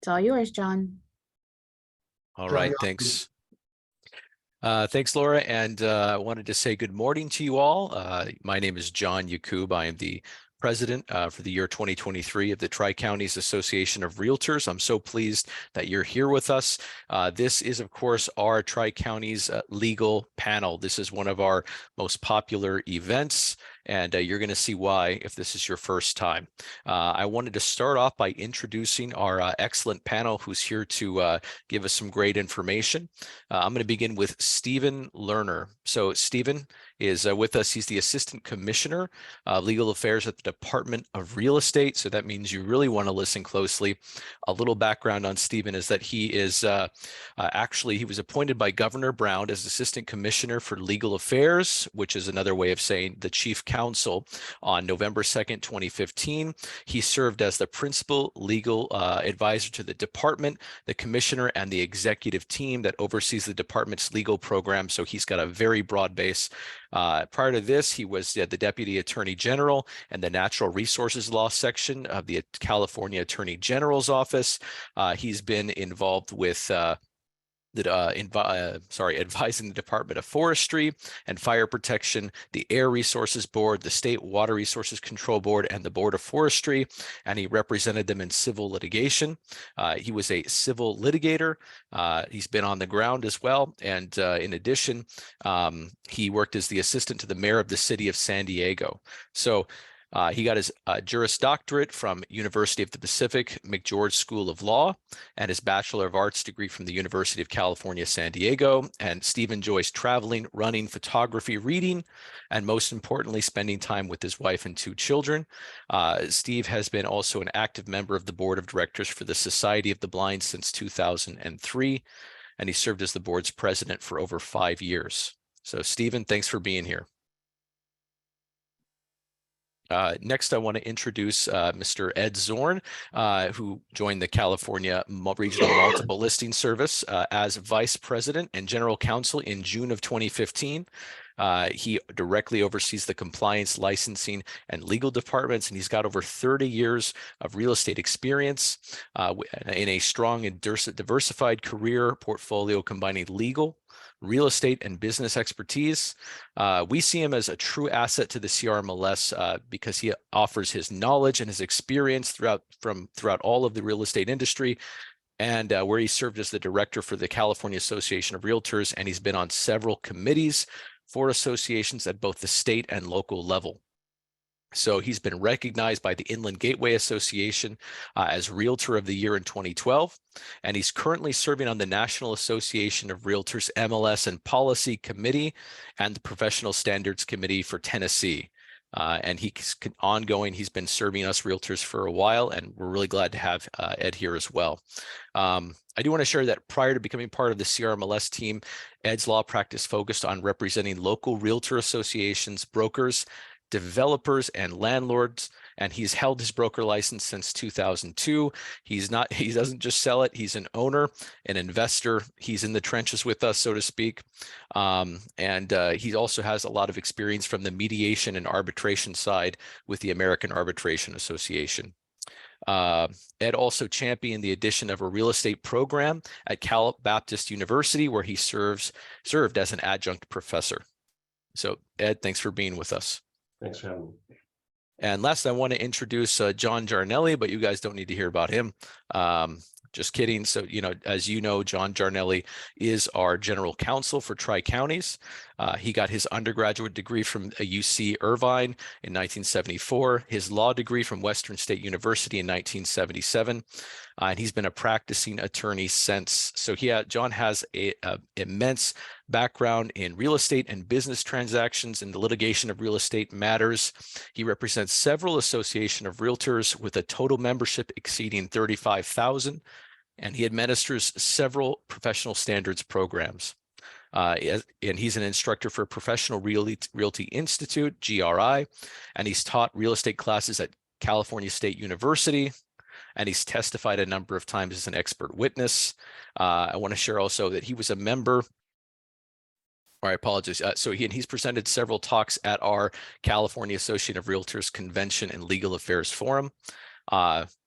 It's all yours, John. All right, thanks. Thanks, Laura. And I wanted to say good morning to you all. My name is John Yacoub. I am the president for the year 2023 of the Tri-Counties Association of Realtors. I'm so pleased that you're here with us. This is, of course, our Tri-Counties legal panel. This is one of our most popular events, and you're going to see why if this is your first time. I wanted to start off by introducing our excellent panel who's here to give us some great information. I'm going to begin with Stephen Lerner. So Stephen is with us. He's the Assistant Commissioner of Legal Affairs at the Department of Real Estate. So that means you really want to listen closely. A little background on Stephen is that he is actually, he was appointed by Governor Brown as Assistant Commissioner for Legal Affairs, which is another way of saying the Chief Counsel, on November 2nd, 2015. He served as the Principal Legal Advisor to the Department, the Commissioner, and the executive team that oversees the department's legal program. So he's got a very broad base. Prior to this, he was the Deputy Attorney General and the Natural Resources Law section of the California Attorney General's office. He's been involved with advising the Department of Forestry and Fire Protection, the Air Resources Board, the State Water Resources Control Board, and the Board of Forestry, and he represented them in civil litigation. He was a civil litigator. He's been on the ground as well, and in addition, he worked as the assistant to the mayor of the city of San Diego. So he got his Juris Doctorate from University of the Pacific McGeorge School of Law and his Bachelor of Arts degree from the University of California, San Diego. And Steve enjoys traveling, running, photography, reading, and most importantly, spending time with his wife and 2 children. Steve has been also an active member of the board of directors for the Society of the Blind since 2003, and he served as the board's president for over 5 years. So Stephen, thanks for being here. Next, I want to introduce Mr. Ed Zorn, who joined the California Regional Multiple Listing Service as Vice President and General Counsel in June of 2015. He directly oversees the compliance, licensing, and legal departments, and he's got over 30 years of real estate experience in a strong and diversified career portfolio combining legal, real estate, and business expertise. We see him as a true asset to the CRMLS because he offers his knowledge and his experience throughout all of the real estate industry, and where he served as the director for the California Association of Realtors, and he's been on several committees for associations at both the state and local level. So he's been recognized by the Inland Gateway Association as Realtor of the Year in 2012, and he's currently serving on the National Association of Realtors MLS and Policy Committee and the Professional Standards Committee for Tennessee. And he's ongoing. He's been serving us realtors for a while, and we're really glad to have Ed here as well. I do want to share that prior to becoming part of the CRMLS team, Ed's law practice focused on representing local realtor associations, brokers, developers, and landlords, and he's held his broker license since 2002. He doesn't just sell it, he's an owner, an investor. He's in the trenches with us, so to speak. And he also has a lot of experience from the mediation and arbitration side with the American Arbitration Association. Ed also championed the addition of a real estate program at Cal Baptist University, where he served as an adjunct professor. So Ed, thanks for being with us. Thanks for having me. And last, I want to introduce John Giardinelli, but you guys don't need to hear about him. Just kidding. So, as you know, John Giardinelli is our general counsel for Tri-Counties. He got his undergraduate degree from UC Irvine in 1974, his law degree from Western State University in 1977, and he's been a practicing attorney since. So John has an immense background in real estate and business transactions and the litigation of real estate matters. He represents several associations of realtors with a total membership exceeding 35,000, and he administers several professional standards programs. And he's an instructor for Professional Realty Institute, GRI, and he's taught real estate classes at California State University, and he's testified a number of times as an expert witness. I want to share also that he was a member, or I apologize. He's presented several talks at our California Association of Realtors Convention and Legal Affairs Forum.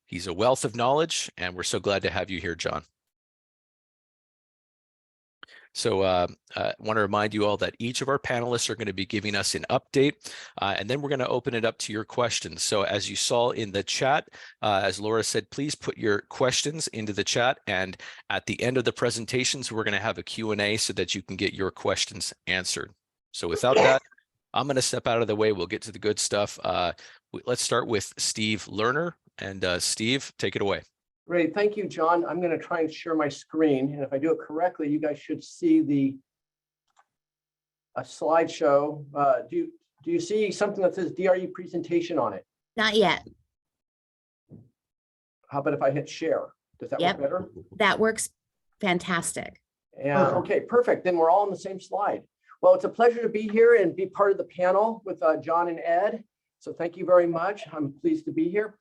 He's a wealth of knowledge, and we're so glad to have you here, John. So I want to remind you all that each of our panelists are going to be giving us an update, and then we're going to open it up to your questions. So as you saw in the chat, as Laura said, please put your questions into the chat, and at the end of the presentations, we're going to have a Q&A so that you can get your questions answered. So without that, I'm going to step out of the way. We'll get to the good stuff. Let's start with Steve Lerner, and Steve, take it away. Great, thank you, John. I'm going to try and share my screen, and if I do it correctly, you guys should see a slideshow. Do you see something that says DRE presentation on it? Not yet. How about if I hit share? Does that work better? That works fantastic. Yeah. Okay, perfect. Then we're all on the same slide. Well, it's a pleasure to be here and be part of the panel with John and Ed. So thank you very much. I'm pleased to be here.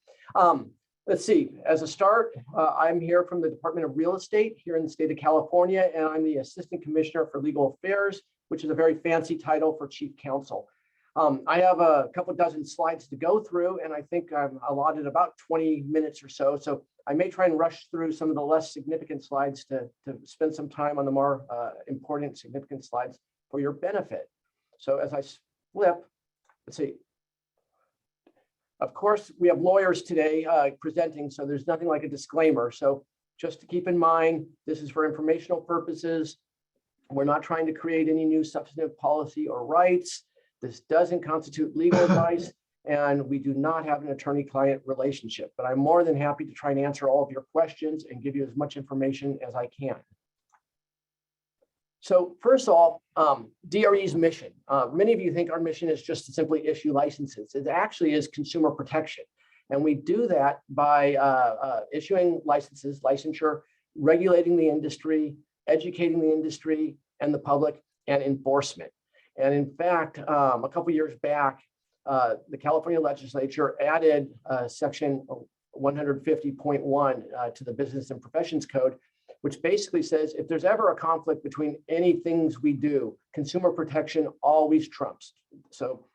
Let's see, as a start, I'm here from the Department of Real Estate here in the state of California, and I'm the Assistant Commissioner for Legal Affairs, which is a very fancy title for Chief Counsel. I have a couple dozen slides to go through, and I think I'm allotted about 20 minutes or so. So I may try and rush through some of the less significant slides to spend some time on the more important, significant slides for your benefit. So as I flip, let's see. Of course, we have lawyers today presenting, so there's nothing like a disclaimer. So just to keep in mind, this is for informational purposes. We're not trying to create any new substantive policy or rights. This doesn't constitute legal advice, and we do not have an attorney-client relationship. But I'm more than happy to try and answer all of your questions and give you as much information as I can. So first of all, DRE's mission. Many of you think our mission is just to simply issue licenses. It actually is consumer protection. And we do that by issuing licenses, licensure, regulating the industry, educating the industry and the public, and enforcement. And in fact, a couple years back, the California legislature added section 150.1 to the Business and Professions Code, which basically says if there's ever a conflict between any things we do, consumer protection always trumps. So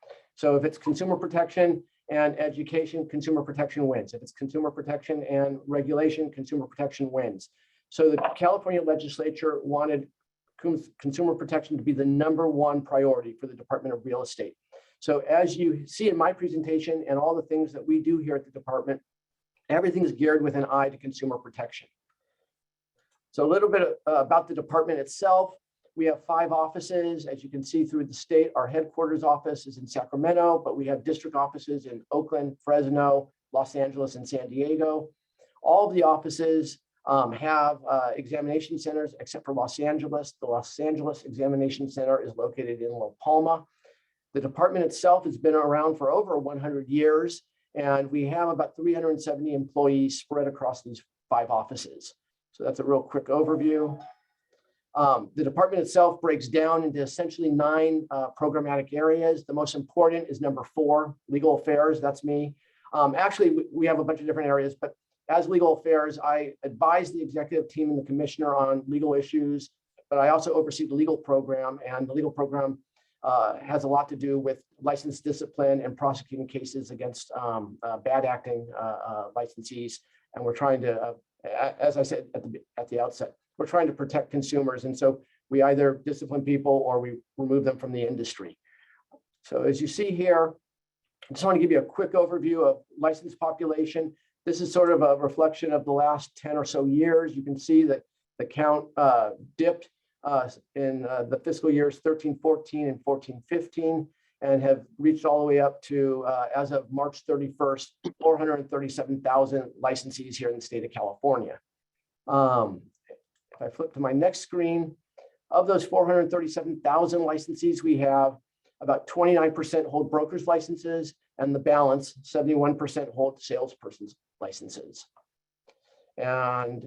if it's consumer protection and education, consumer protection wins. If it's consumer protection and regulation, consumer protection wins. So the California legislature wanted consumer protection to be the #1 priority for the Department of Real Estate. So as you see in my presentation and all the things that we do here at the department, everything is geared with an eye to consumer protection. So a little bit about the department itself. We have 5 offices, as you can see through the state. Our headquarters office is in Sacramento, but we have district offices in Oakland, Fresno, Los Angeles, and San Diego. All of the offices have examination centers, except for Los Angeles. The Los Angeles Examination Center is located in La Palma. The department itself has been around for over 100 years, and we have about 370 employees spread across these 5 offices. So that's a real quick overview. The department itself breaks down into essentially 9 programmatic areas. The most important is number 4, legal affairs. That's me. Actually, we have a bunch of different areas, but as legal affairs, I advise the executive team and the commissioner on legal issues, but I also oversee the legal program, and the legal program has a lot to do with license discipline and prosecuting cases against bad acting licensees. And we're trying to, as I said at the outset, we're trying to protect consumers. And so we either discipline people or we remove them from the industry. So as you see here, I just want to give you a quick overview of licensed population. This is sort of a reflection of the last 10 or so years. You can see that the count dipped in the fiscal years 13-14 and 14-15, and have reached all the way up to, as of March 31st, 437,000 licensees here in the state of California. If I flip to my next screen, of those 437,000 licensees, we have about 29% hold broker's licenses, and the balance, 71%, hold salesperson's licenses. And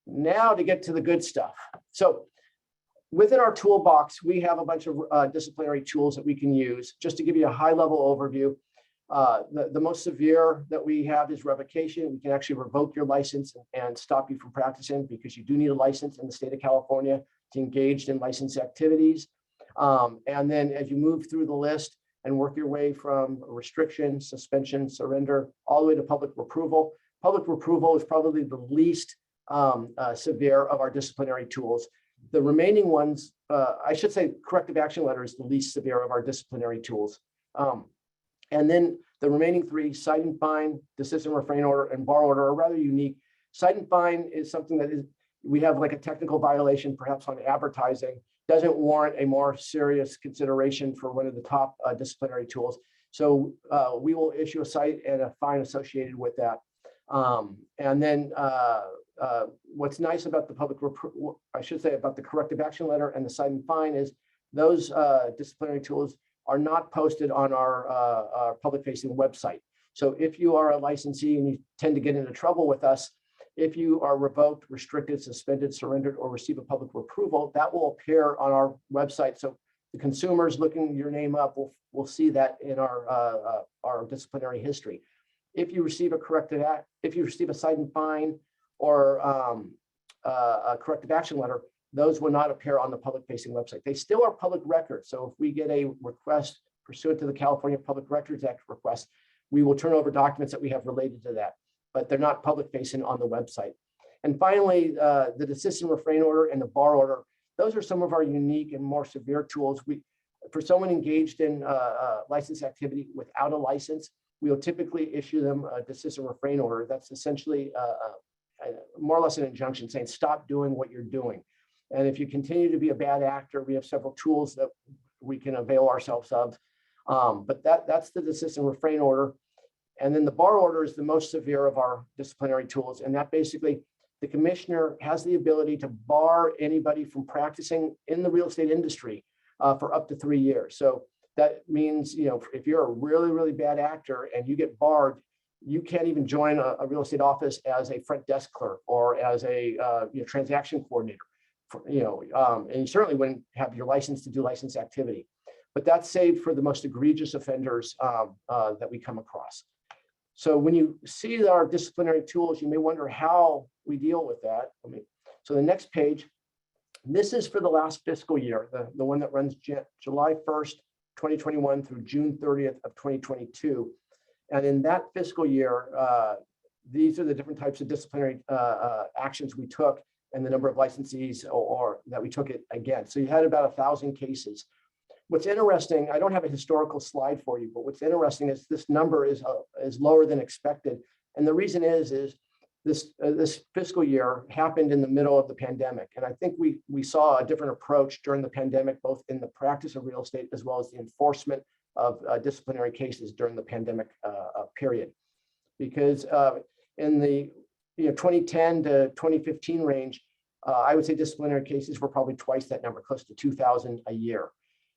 now to get to the good stuff. So within our toolbox, we have a bunch of disciplinary tools that we can use. Just to give you a high-level overview, the most severe that we have is revocation. We can actually revoke your license and stop you from practicing, because you do need a license in the state of California to engage in license activities. And then as you move through the list and work your way from restriction, suspension, surrender, all the way to public approval, public approval is probably the least severe of our disciplinary tools. The remaining ones, I should say corrective action letter is the least severe of our disciplinary tools. And then the remaining three, cite and fine, desist and refrain order, and bar order, are rather unique. Cite and fine is something that is, we have like a technical violation, perhaps on advertising, doesn't warrant a more serious consideration for one of the top disciplinary tools. So we will issue a cite and a fine associated with that. And then what's nice about the I should say about the corrective action letter and the cite and fine is those disciplinary tools are not posted on our public-facing website. So if you are a licensee and you tend to get into trouble with us, if you are revoked, restricted, suspended, surrendered, or receive a public approval, that will appear on our website. So the consumers looking your name up will see that in our disciplinary history. If you receive a if you receive a cite and fine or a corrective action letter, those will not appear on the public-facing website. They still are public records. So if we get a request pursuant to the California Public Records Act request, we will turn over documents that we have related to that, but they're not public-facing on the website. And finally, the desist and refrain order and the bar order, those are some of our unique and more severe tools. For someone engaged in license activity without a license, we will typically issue them a desist and refrain order. That's essentially more or less an injunction saying, stop doing what you're doing. And if you continue to be a bad actor, we have several tools that we can avail ourselves of. But that's the desist and refrain order. And then the bar order is the most severe of our disciplinary tools. And that basically, the commissioner has the ability to bar anybody from practicing in the real estate industry for up to 3 years. So that means, if you're a really, really bad actor and you get barred, you can't even join a real estate office as a front desk clerk or as a transaction coordinator. And you certainly wouldn't have your license to do license activity. But that's saved for the most egregious offenders that we come across. So when you see our disciplinary tools, you may wonder how we deal with that. So the next page, this is for the last fiscal year, the one that runs July 1st, 2021 through June 30th of 2022. And in that fiscal year, these are the different types of disciplinary actions we took and the number of licensees or that we took it against. So you had about 1,000 cases. What's interesting, I don't have a historical slide for you, but what's interesting is this number is lower than expected. And the reason is this fiscal year happened in the middle of the pandemic. And I think we saw a different approach during the pandemic, both in the practice of real estate as well as the enforcement of disciplinary cases during the pandemic period. Because in the 2010 to 2015 range, I would say disciplinary cases were probably twice that number, close to 2,000 a year.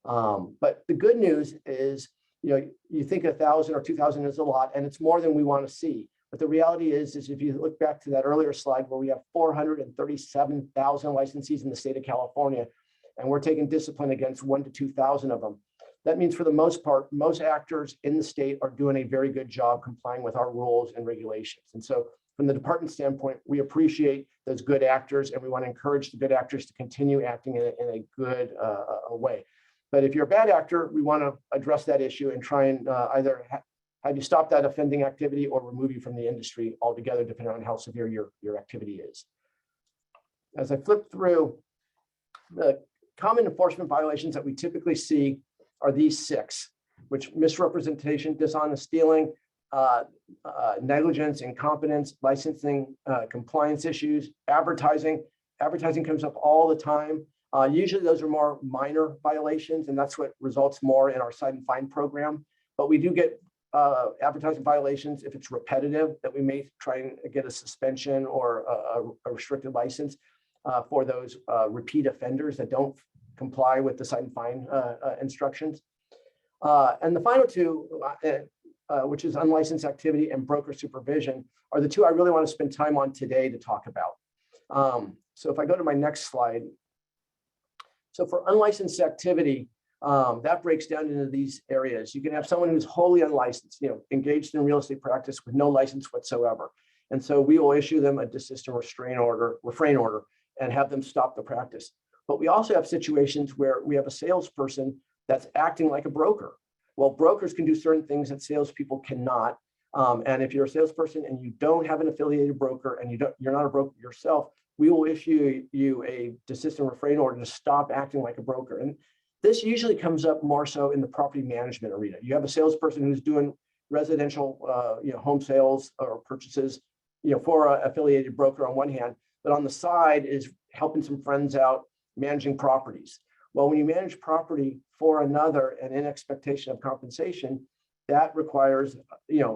But the good news is, you think 1,000 or 2,000 is a lot, and it's more than we want to see. But the reality is if you look back to that earlier slide where we have 437,000 licensees in the state of California, and we're taking discipline against 1,000 to 2,000 of them, that means for the most part, most actors in the state are doing a very good job complying with our rules and regulations. And so from the department standpoint, we appreciate those good actors, and we want to encourage the good actors to continue acting in a good way. But if you're a bad actor, we want to address that issue and try and either have you stop that offending activity or remove you from the industry altogether, depending on how severe your activity is. As I flip through, the common enforcement violations that we typically see are these 6, which misrepresentation, dishonest stealing, negligence, incompetence, licensing, compliance issues, advertising. Advertising comes up all the time. Usually those are more minor violations, and that's what results more in our cite and fine program. But we do get advertising violations if it's repetitive, that we may try and get a suspension or a restricted license for those repeat offenders that don't comply with the cite and fine instructions. And the final two, which is unlicensed activity and broker supervision, are the two I really want to spend time on today to talk about. So if I go to my next slide. So for unlicensed activity, that breaks down into these areas. You can have someone who's wholly unlicensed, engaged in real estate practice with no license whatsoever. And so we will issue them a desist and refrain order, and have them stop the practice. But we also have situations where we have a salesperson that's acting like a broker. Well, brokers can do certain things that salespeople cannot. And if you're a salesperson and you don't have an affiliated broker and you're not a broker yourself, we will issue you a desist and refrain order to stop acting like a broker. And this usually comes up more so in the property management arena. You have a salesperson who's doing residential, home sales or purchases, for an affiliated broker on one hand, but on the side is helping some friends out managing properties. Well, when you manage property for another and in expectation of compensation, that requires,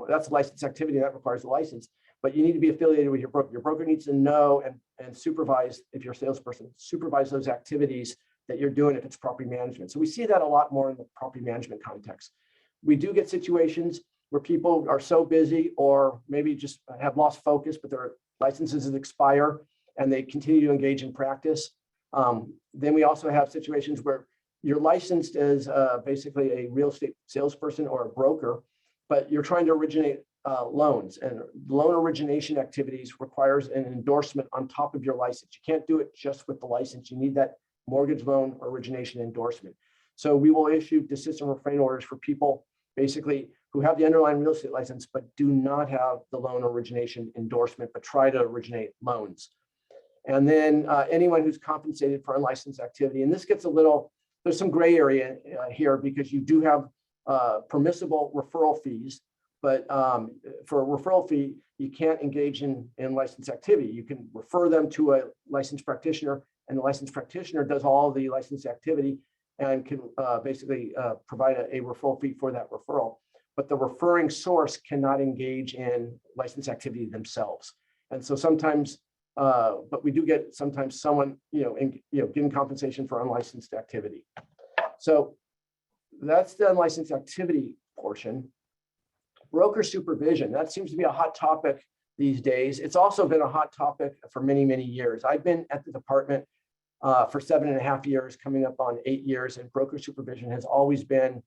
that's licensed activity that requires a license, but you need to be affiliated with your broker. Your broker needs to know and supervise, if you're a salesperson, supervise those activities that you're doing if it's property management. So we see that a lot more in the property management context. We do get situations where people are so busy or maybe just have lost focus, but their licenses expire and they continue to engage in practice. Then we also have situations where you're licensed as basically a real estate salesperson or a broker, but you're trying to originate loans, and loan origination activities requires an endorsement on top of your license. You can't do it just with the license. You need that mortgage loan origination endorsement. So we will issue desist and refrain orders for people basically who have the underlying real estate license, but do not have the loan origination endorsement, but try to originate loans. And then anyone who's compensated for unlicensed activity. And this gets there's some gray area here because you do have permissible referral fees, but for a referral fee, you can't engage in licensed activity. You can refer them to a licensed practitioner, and the licensed practitioner does all the licensed activity and can basically provide a referral fee for that referral. But the referring source cannot engage in licensed activity themselves. And so sometimes, but we do get sometimes someone, getting compensation for unlicensed activity. So that's the unlicensed activity portion. Broker supervision, that seems to be a hot topic these days. It's also been a hot topic for many, many years. I've been at the department for 7.5 years, coming up on 8 years, and broker supervision has always been,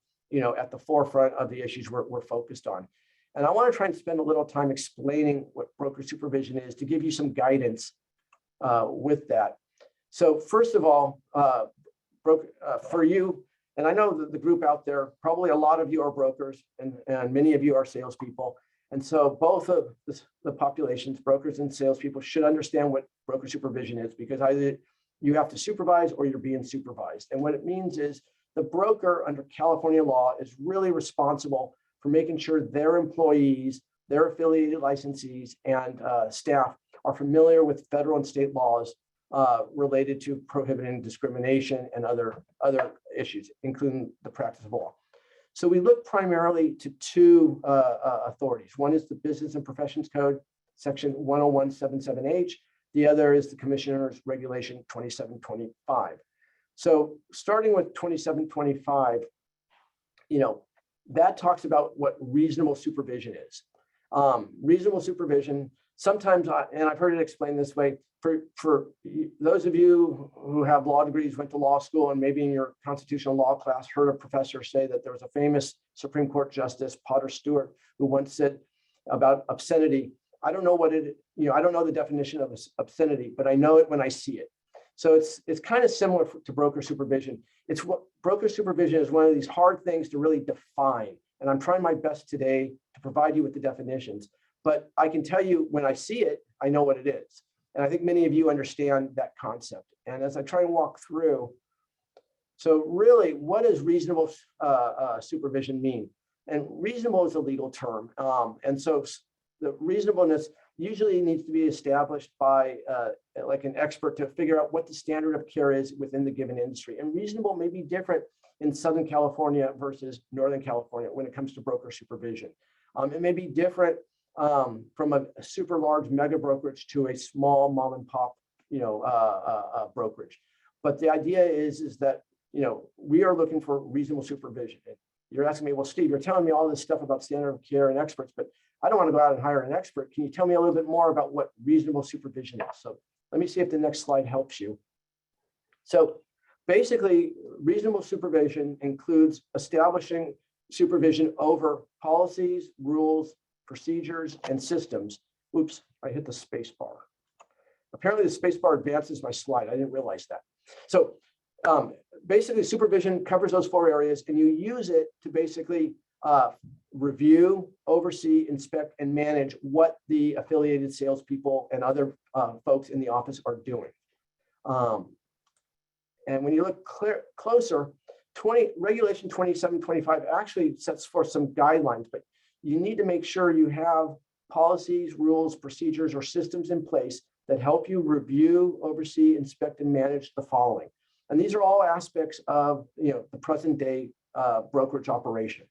at the forefront of the issues we're focused on. And I want to try and spend a little time explaining what broker supervision is to give you some guidance with that. So first of all, for you, and I know that the group out there, probably a lot of you are brokers and many of you are salespeople. And so both of the populations, brokers and salespeople, should understand what broker supervision is, because either you have to supervise or you're being supervised. And what it means is the broker under California law is really responsible for making sure their employees, their affiliated licensees, and staff are familiar with federal and state laws related to prohibiting discrimination and other issues, including the practice of law. So we look primarily to two authorities. One is the Business and Professions Code, section 10177H. The other is the Commissioner's Regulation 2725. So starting with 2725, that talks about what reasonable supervision is. Reasonable supervision, sometimes, and I've heard it explained this way, for those of you who have law degrees, went to law school, and maybe in your constitutional law class heard a professor say that there was a famous Supreme Court Justice, Potter Stewart, who once said about obscenity, I don't know what I don't know the definition of obscenity, but I know it when I see it. So it's kind of similar to broker supervision. It's what broker supervision is, one of these hard things to really define. And I'm trying my best today to provide you with the definitions, but I can tell you when I see it, I know what it is. And I think many of you understand that concept. And as I try and walk through, so really, what does reasonable supervision mean? And reasonable is a legal term. And so the reasonableness usually needs to be established by like an expert to figure out what the standard of care is within the given industry. And reasonable may be different in Southern California versus Northern California when it comes to broker supervision. It may be different from a super large mega brokerage to a small mom and pop, brokerage. But the idea is that, we are looking for reasonable supervision. You're asking me, well, Steve, you're telling me all this stuff about standard of care and experts, but I don't want to go out and hire an expert. Can you tell me a little bit more about what reasonable supervision is? So let me see if the next slide helps you. So basically, reasonable supervision includes establishing supervision over policies, rules, procedures, and systems. Oops, I hit the space bar. Apparently the space bar advances my slide. I didn't realize that. So basically supervision covers those 4 areas, and you use it to basically review, oversee, inspect, and manage what the affiliated salespeople and other folks in the office are doing. And when you look closer, Regulation 2725 actually sets forth some guidelines, but you need to make sure you have policies, rules, procedures, or systems in place that help you review, oversee, inspect, and manage the following. And these are all aspects of the present day brokerage operation.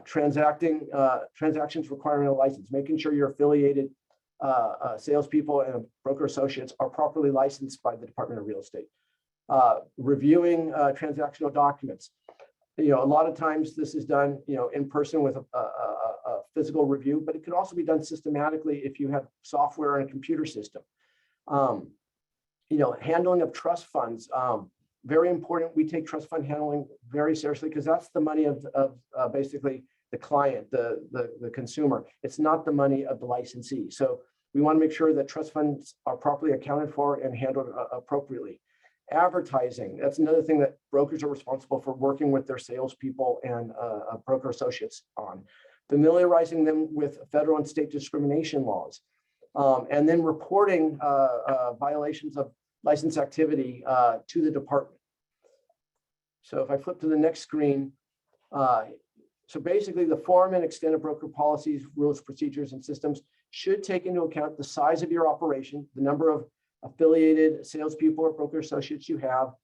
Transactions requiring a license, making sure your affiliated salespeople and broker associates are properly licensed by the Department of Real Estate. Reviewing transactional documents. A lot of times this is done, in person with a physical review, but it could also be done systematically if you have software and a computer system. Handling of trust funds. Very important. We take trust fund handling very seriously because that's the money of basically the client, the consumer. It's not the money of the licensee. So we want to make sure that trust funds are properly accounted for and handled appropriately. Advertising. That's another thing that brokers are responsible for working with their salespeople and broker associates on. Familiarizing them with federal and state discrimination laws. And then reporting violations of license activity to the department. So if I flip to the next screen, so basically the form and extent of broker policies, rules, procedures, and systems should take into account the size of your operation, the number of affiliated salespeople or broker associates you have,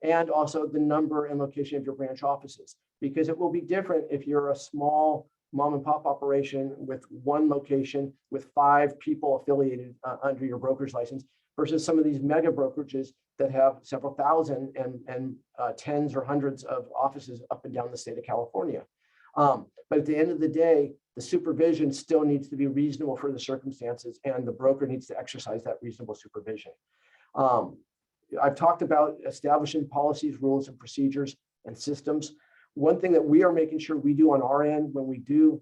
and also the number and location of your branch offices, because it will be different if you're a small mom and pop operation with one location with 5 people affiliated under your broker's license versus some of these mega brokerages that have several thousand and tens or hundreds of offices up and down the state of California. But at the end of the day, the supervision still needs to be reasonable for the circumstances, and the broker needs to exercise that reasonable supervision. I've talked about establishing policies, rules, and procedures and systems. One thing that we are making sure we do on our end when we do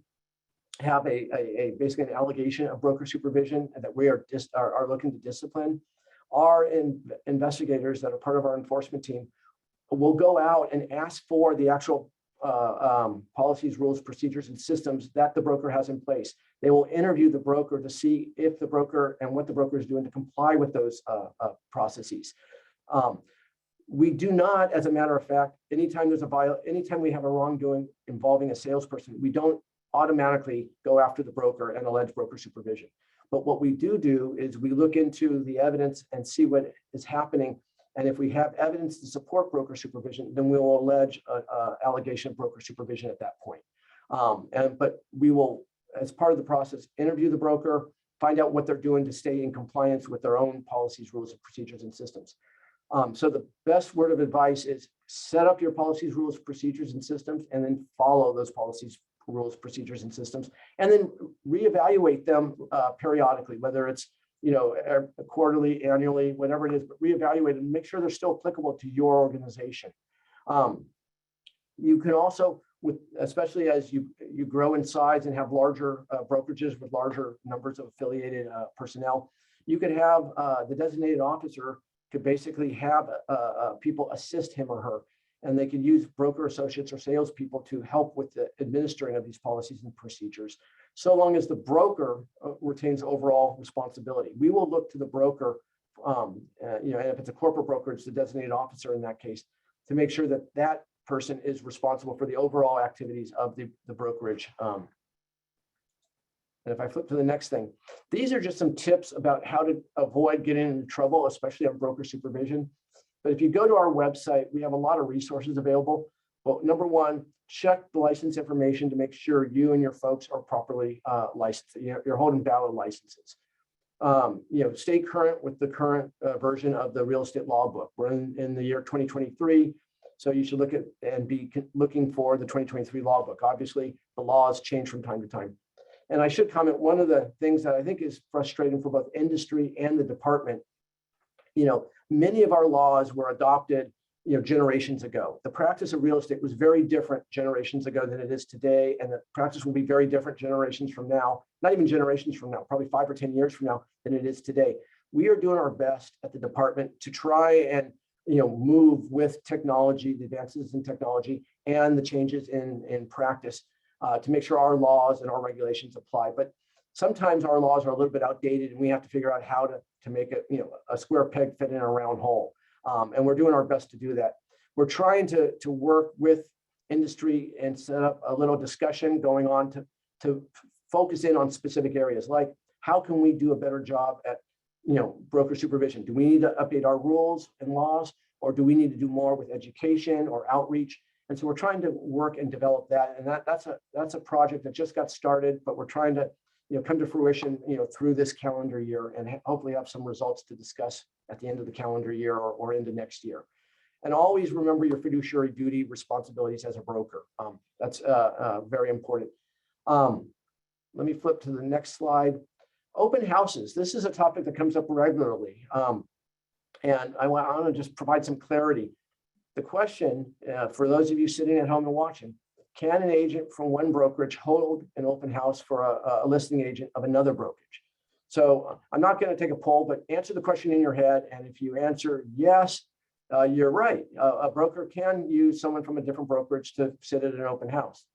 have basically an allegation of broker supervision and that we are looking to discipline, our investigators that are part of our enforcement team will go out and ask for the actual policies, rules, procedures, and systems that the broker has in place. They will interview the broker to see if the broker and what the broker is doing to comply with those processes. We do not, as a matter of fact, anytime we have a wrongdoing involving a salesperson, we don't automatically go after the broker and allege broker supervision. But what we do is we look into the evidence and see what is happening. And if we have evidence to support broker supervision, then we will allege an allegation of broker supervision at that point. But we will, as part of the process, interview the broker, find out what they're doing to stay in compliance with their own policies, rules, and procedures and systems. So the best word of advice is set up your policies, rules, procedures, and systems, and then follow those policies, rules, procedures, and systems, and then reevaluate them periodically, whether it's quarterly, annually, whatever it is, but reevaluate and make sure they're still applicable to your organization. You can also, especially as you grow in size and have larger brokerages with larger numbers of affiliated personnel, you could have the designated officer could basically have people assist him or her, and they could use broker associates or salespeople to help with the administering of these policies and procedures, so long as the broker retains overall responsibility. We will look to the broker, and if it's a corporate broker, it's the designated officer in that case, to make sure that that person is responsible for the overall activities of the brokerage. And if I flip to the next thing, these are just some tips about how to avoid getting into trouble, especially on broker supervision. But if you go to our website, we have a lot of resources available. Well, number one, check the license information to make sure you and your folks are properly licensed. You're holding valid licenses. Stay current with the current version of the real estate law book. We're in the year 2023, so you should look at and be looking for the 2023 law book. Obviously, the laws change from time to time. And I should comment, one of the things that I think is frustrating for both industry and the department, many of our laws were adopted, generations ago. The practice of real estate was very different generations ago than it is today. And the practice will be very different generations from now, not even generations from now, probably 5 or 10 years from now than it is today. We are doing our best at the department to try and, move with technology, the advances in technology and the changes in practice. to make sure our laws and our regulations apply. But sometimes our laws are a little bit outdated, and we have to figure out how to make it, a square peg fit in a round hole. And we're doing our best to do that. We're trying to work with industry and set up a little discussion going on to focus in on specific areas, like how can we do a better job at broker supervision? Do we need to update our rules and laws, or do we need to do more with education or outreach? And so we're trying to work and develop that. And that's a project that just got started, but we're trying to come to fruition through this calendar year, and hopefully have some results to discuss at the end of the calendar year or into next year. And always remember your fiduciary duty responsibilities as a broker. That's very important. Let me flip to the next slide. Open houses. This is a topic that comes up regularly. And I want to just provide some clarity. The question, for those of you sitting at home and watching, can an agent from one brokerage hold an open house for a listing agent of another brokerage? So I'm not going to take a poll, but answer the question in your head. And if you answer yes, you're right. A broker can use someone from a different brokerage to sit at an open house.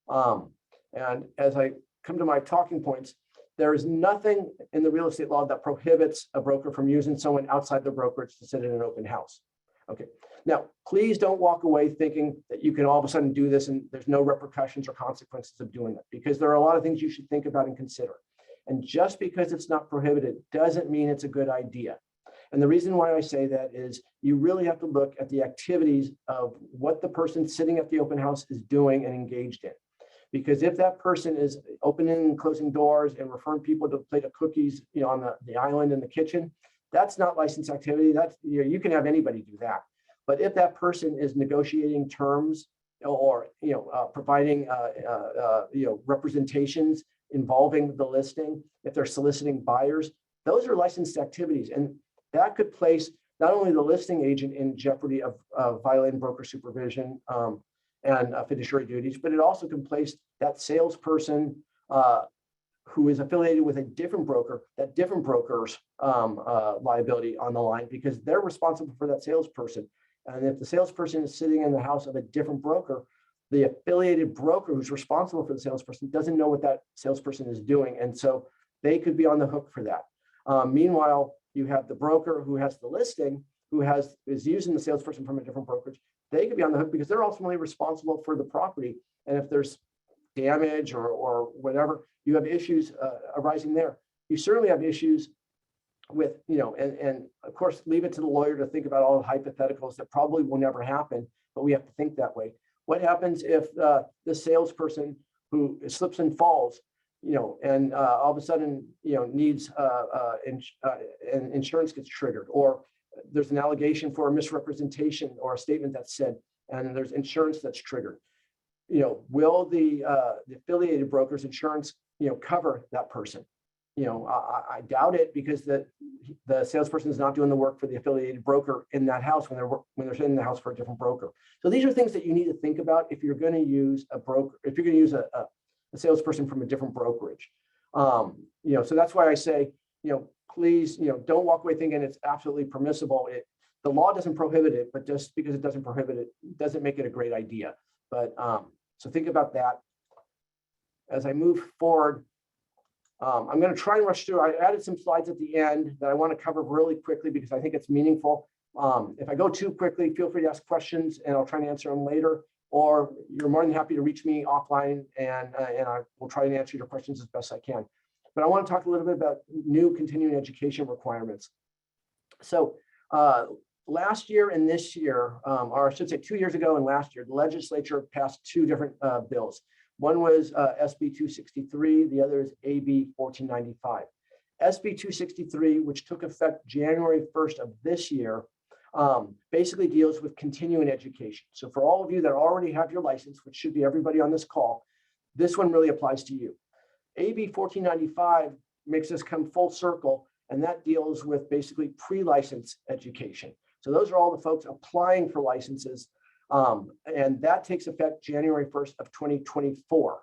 And as I come to my talking points, there is nothing in the real estate law that prohibits a broker from using someone outside the brokerage to sit in an open house. Okay. Now, please don't walk away thinking that you can all of a sudden do this and there's no repercussions or consequences of doing it, because there are a lot of things you should think about and consider. And just because it's not prohibited doesn't mean it's a good idea. And the reason why I say that is you really have to look at the activities of what the person sitting at the open house is doing and engaged in. Because if that person is opening and closing doors and referring people to a plate of cookies, on the island in the kitchen, that's not licensed activity. That's, you can have anybody do that. But if that person is negotiating terms or providing representations involving the listing, if they're soliciting buyers, those are licensed activities, and that could place not only the listing agent in jeopardy of violating broker supervision and fiduciary duties, but it also can place that salesperson who is affiliated with a different broker, that different broker's liability on the line, because they're responsible for that salesperson. And if the salesperson is sitting in the house of a different broker, the affiliated broker who's responsible for the salesperson doesn't know what that salesperson is doing. And so they could be on the hook for that. Meanwhile, you have the broker who has the listing, who is using the salesperson from a different brokerage. They could be on the hook because they're ultimately responsible for the property. And if there's damage or whatever, you have issues arising there. You certainly have issues with, and of course, leave it to the lawyer to think about all the hypotheticals that probably will never happen, but we have to think that way. What happens if the salesperson who slips and falls, and all of a sudden, needs and insurance gets triggered, or there's an allegation for a misrepresentation or a statement that's said, and there's insurance that's triggered. Will the affiliated broker's insurance, cover that person? I doubt it, because the salesperson is not doing the work for the affiliated broker in that house when they're in the house for a different broker. So these are things that you need to think about if you're going to use a broker, if you're going to use a salesperson from a different brokerage. So that's why I say, please, don't walk away thinking it's absolutely permissible. The law doesn't prohibit it, but just because it doesn't prohibit it doesn't make it a great idea. But so think about that. As I move forward, I'm going to try and rush through. I added some slides at the end that I want to cover really quickly because I think it's meaningful. If I go too quickly, feel free to ask questions and I'll try and answer them later, or you're more than happy to reach me offline and I will try and answer your questions as best I can. But I want to talk a little bit about new continuing education requirements. So last year and this year, or I should say 2 years ago and last year, the legislature passed two different bills. One was SB 263, the other is AB 1495. SB 263, which took effect January 1st of this year, basically deals with continuing education. So for all of you that already have your license, which should be everybody on this call, this one really applies to you. AB 1495 makes us come full circle, and that deals with basically pre-license education. So those are all the folks applying for licenses. And that takes effect January 1st of 2024.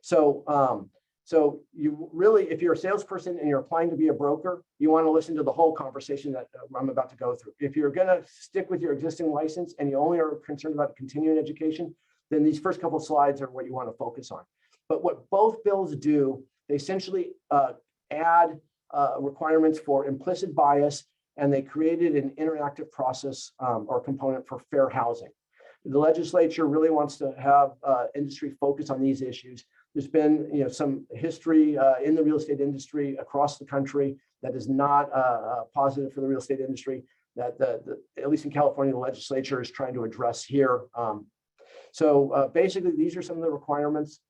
So, so you really, if you're a salesperson and you're applying to be a broker, you want to listen to the whole conversation that I'm about to go through. If you're going to stick with your existing license and you only are concerned about continuing education, then these first couple of slides are what you want to focus on. But what both bills do, they essentially add requirements for implicit bias, and they created an interactive process or component for fair housing. The legislature really wants to have industry focus on these issues. There's been some history in the real estate industry across the country that is not positive for the real estate industry, that at least in California, the legislature is trying to address here. So basically, these are some of the requirements.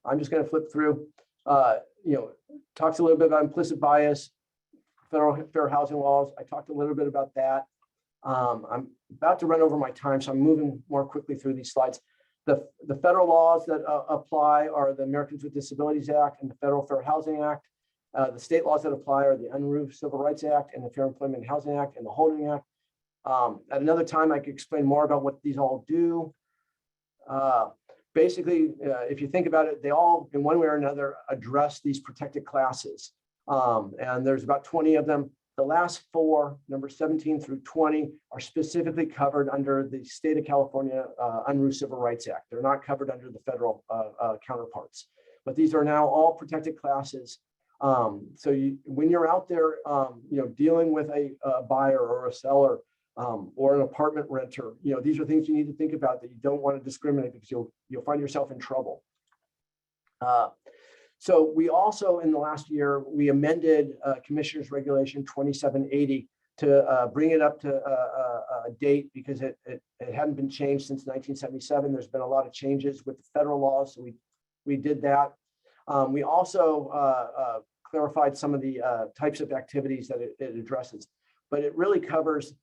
I'm just going to flip through. Talks a little bit about implicit bias, federal fair housing laws. I talked a little bit about that. I'm about to run over my time, so I'm moving more quickly through these slides. The federal laws that apply are the Americans with Disabilities Act and the Federal Fair Housing Act. The state laws that apply are the Unruh Civil Rights Act and the Fair Employment and Housing Act and the Holding Act. At another time, I could explain more about what these all do. Basically, if you think about it, they all, in one way or another, address these protected classes. And there's about 20 of them. The last four, numbers 17 through 20, are specifically covered under the state of California Unruh Civil Rights Act. They're not covered under the federal counterparts. But these are now all protected classes. So when you're out there, dealing with a buyer or a seller or an apartment renter, these are things you need to think about, that you don't want to discriminate, because you'll find yourself in trouble. So we also, in the last year, we amended Commissioner's Regulation 2780 to bring it up to a date, because it hadn't been changed since 1977. There's been a lot of changes with the federal laws, so we did that. We also clarified some of the types of activities that it addresses, but it really covers,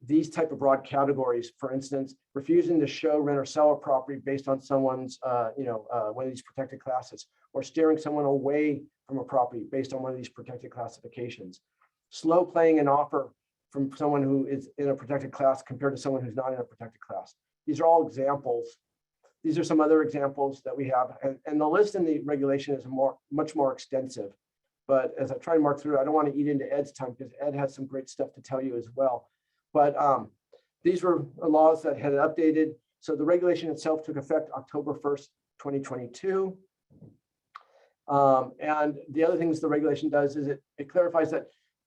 these type of broad categories. For instance, refusing to show, rent, or sell a property based on someone's, one of these protected classes, or steering someone away from a property based on one of these protected classifications. Slow playing an offer from someone who is in a protected class compared to someone who's not in a protected class. These are all examples. These are some other examples that we have, and the list in the regulation is much more extensive. But as I try to mark through, I don't want to eat into Ed's time, because Ed has some great stuff to tell you as well. But these were laws that had updated. So the regulation itself took effect October 1st, 2022. And the other things the regulation does is it clarifies that,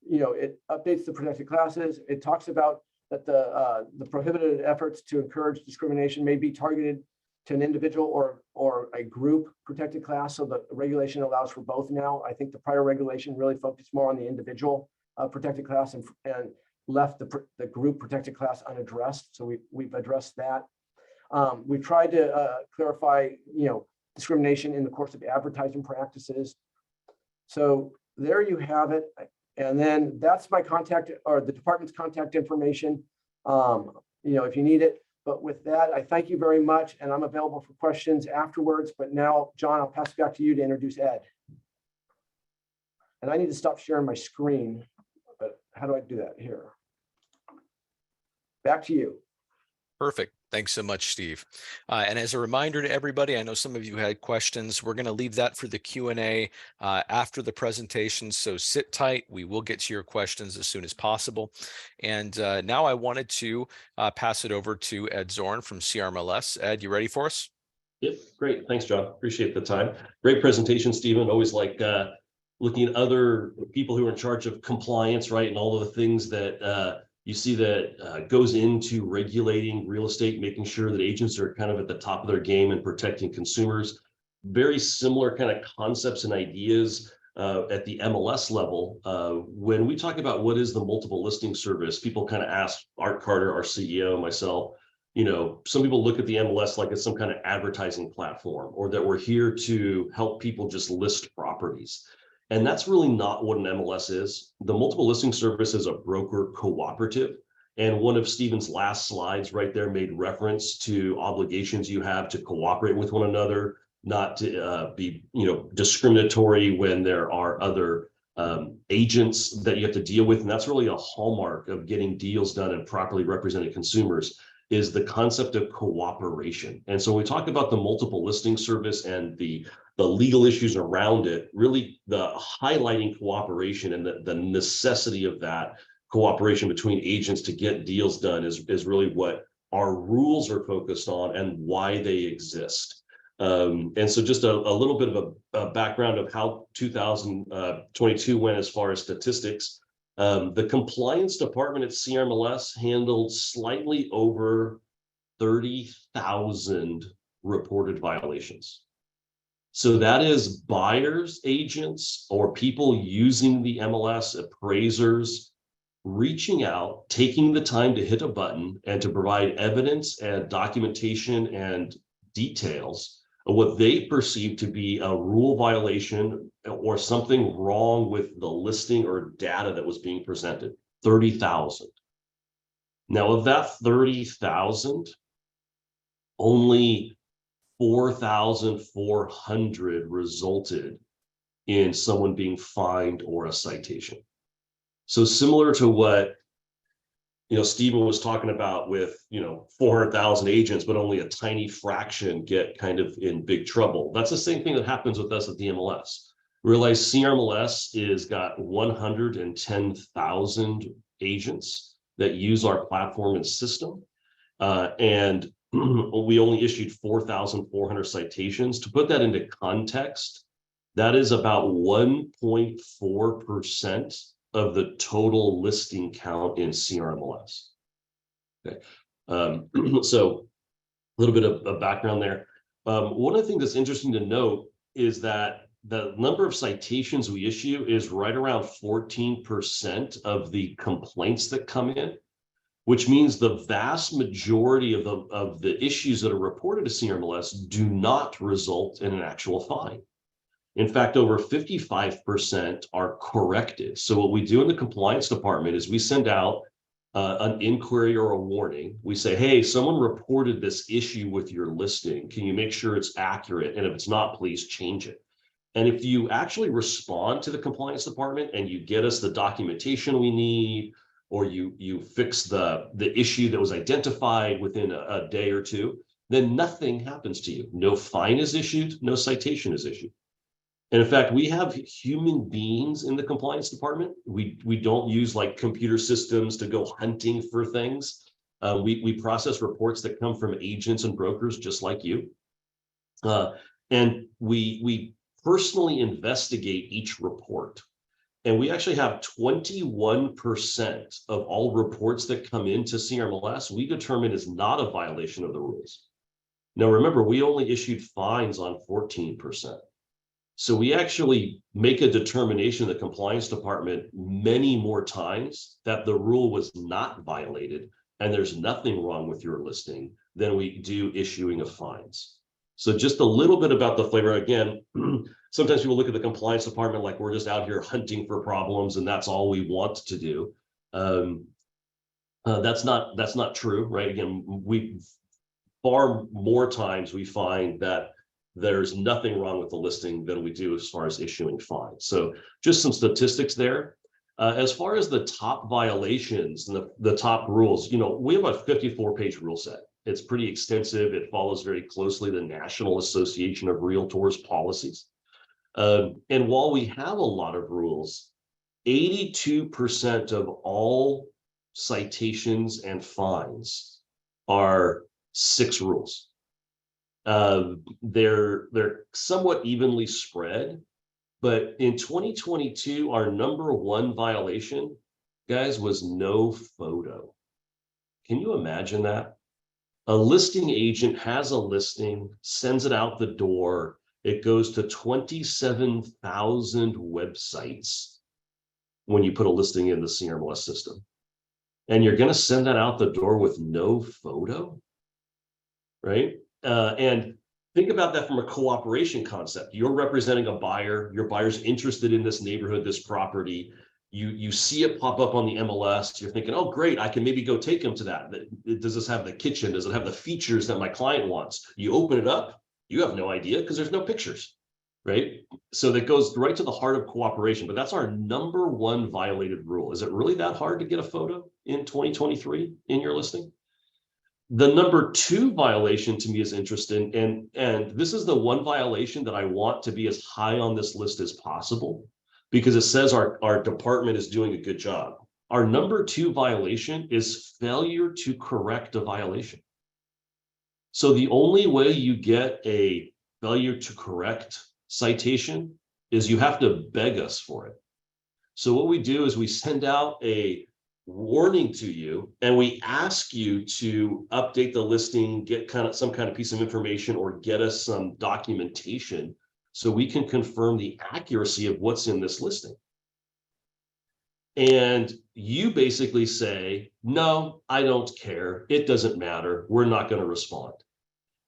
it updates the protected classes. It talks about that the prohibited efforts to encourage discrimination may be targeted to an individual or a group protected class. So the regulation allows for both now. I think the prior regulation really focused more on the individual protected class and left the group protected class unaddressed. So we've addressed that. We tried to clarify, discrimination in the course of advertising practices. So there you have it. And then that's my contact, or the department's contact information, if you need it. But with that, I thank you very much, and I'm available for questions afterwards. But now, John, I'll pass it back to you to introduce Ed. And I need to stop sharing my screen, but how do I do that here? Back to you. Perfect. Thanks so much, Steve. And as a reminder to everybody, I know some of you had questions. We're going to leave that for the Q&A after the presentation, so sit tight. We will get to your questions as soon as possible. And now I wanted to pass it over to Ed Zorn from CRMLS. Ed, you ready for us? Yep, great. Thanks, John. Appreciate the time. Great presentation, Stephen. Always like looking at other people who are in charge of compliance, right? And all of the things that you see that goes into regulating real estate, making sure that agents are kind of at the top of their game and protecting consumers. Very similar kind of concepts and ideas at the MLS level. When we talk about what is the multiple listing service, people kind of ask Art Carter, our CEO, myself, some people look at the MLS like it's some kind of advertising platform, or that we're here to help people just list properties. And that's really not what an MLS is. The multiple listing service is a broker cooperative. And one of Stephen's last slides right there made reference to obligations you have to cooperate with one another, not to be discriminatory when there are other agents that you have to deal with. And that's really a hallmark of getting deals done and properly representing consumers, is the concept of cooperation. And so when we talk about the multiple listing service and the legal issues around it, really the highlighting cooperation and the necessity of that cooperation between agents to get deals done is really what our rules are focused on and why they exist. And so just a little bit of a background of how 2022 went as far as statistics. The compliance department at CRMLS handled slightly over 30,000 reported violations. So that is buyers, agents, or people using the MLS, appraisers, reaching out, taking the time to hit a button and to provide evidence and documentation and details of what they perceive to be a rule violation or something wrong with the listing or data that was being presented. 30,000. Now, of that 30,000, only 4,400 resulted in someone being fined or a citation. So similar to what Stephen was talking about with 400,000 agents, but only a tiny fraction get kind of in big trouble. That's the same thing that happens with us at the MLS. Realize CRMLS is got 110,000 agents that use our platform and system, and we only issued 4,400 citations. To put that into context, that is about 1.4% of the total listing count in CRMLS. Okay, so a little bit of background there. One of the things that's interesting to note is that the number of citations we issue is right around 14% of the complaints that come in, which means the vast majority of the issues that are reported to CRMLS do not result in an actual fine. In fact, over 55% are corrected. So what we do in the compliance department is we send out an inquiry or a warning. We say, hey, someone reported this issue with your listing. Can you make sure it's accurate? And if it's not, please change it. And if you actually respond to the compliance department and you get us the documentation we need, or you fix the issue that was identified within a day or two, then nothing happens to you. No fine is issued, no citation is issued. And in fact, we have human beings in the compliance department. We don't use like computer systems to go hunting for things. We process reports that come from agents and brokers just like you. And we personally investigate each report. And we actually have 21% of all reports that come into CRMLS we determine is not a violation of the rules. Now, remember, we only issued fines on 14%. So we actually make a determination in the compliance department many more times that the rule was not violated and there's nothing wrong with your listing than we do issuing of fines. So just a little bit about the flavor. Again, sometimes people look at the compliance department like we're just out here hunting for problems and that's all we want to do. That's not true, right? Again, we far more times we find that there's nothing wrong with the listing than we do as far as issuing fines. So just some statistics there. As far as the top violations and the top rules, we have a 54-page rule set. It's pretty extensive. It follows very closely the National Association of Realtors policies. And while we have a lot of rules, 82% of all citations and fines are 6 rules. They're somewhat evenly spread, but in 2022, our number 1 violation, guys, was no photo. Can you imagine that? A listing agent has a listing, sends it out the door. It goes to 27,000 websites when you put a listing in the CRMLS system. And you're going to send that out the door with no photo, right? And think about that from a cooperation concept. You're representing a buyer. Your buyer's interested in this neighborhood, this property. You see it pop up on the MLS. You're thinking, oh, great, I can maybe go take them to that. Does this have the kitchen? Does it have the features that my client wants? You open it up. You have no idea because there's no pictures, right? So that goes right to the heart of cooperation. But that's our number 1 violated rule. Is it really that hard to get a photo in 2023 in your listing? The number 2 violation to me is interesting. And this is the one violation that I want to be as high on this list as possible, because it says our department is doing a good job. Our number 2 violation is failure to correct a violation. So the only way you get a failure to correct citation is you have to beg us for it. So what we do is we send out a warning to you and we ask you to update the listing, get some kind of piece of information, or get us some documentation so we can confirm the accuracy of what's in this listing. And you basically say, no, I don't care. It doesn't matter. We're not going to respond.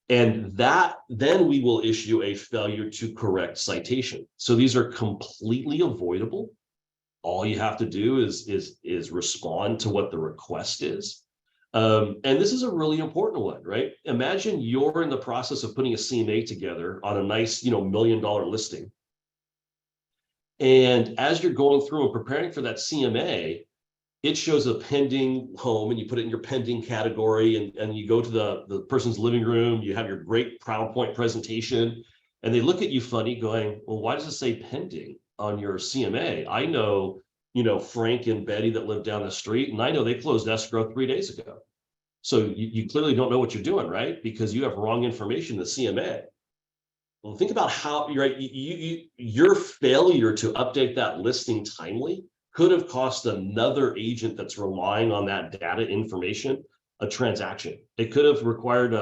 And then we will issue a failure to correct citation. So these are completely avoidable. All you have to do is respond to what the request is. And this is a really important one, right? Imagine you're in the process of putting a CMA together on a nice, $1 million listing. And as you're going through and preparing for that CMA, it shows a pending home and you put it in your pending category, and you go to the person's living room, you have your great PowerPoint presentation, and they look at you funny going, well, why does it say pending on your CMA? I know, Frank and Betty that live down the street, and I know they closed escrow 3 days ago. So you clearly don't know what you're doing, right? Because you have wrong information in the CMA. Well, think about how your failure to update that listing timely could have cost another agent that's relying on that data information a transaction. It could have required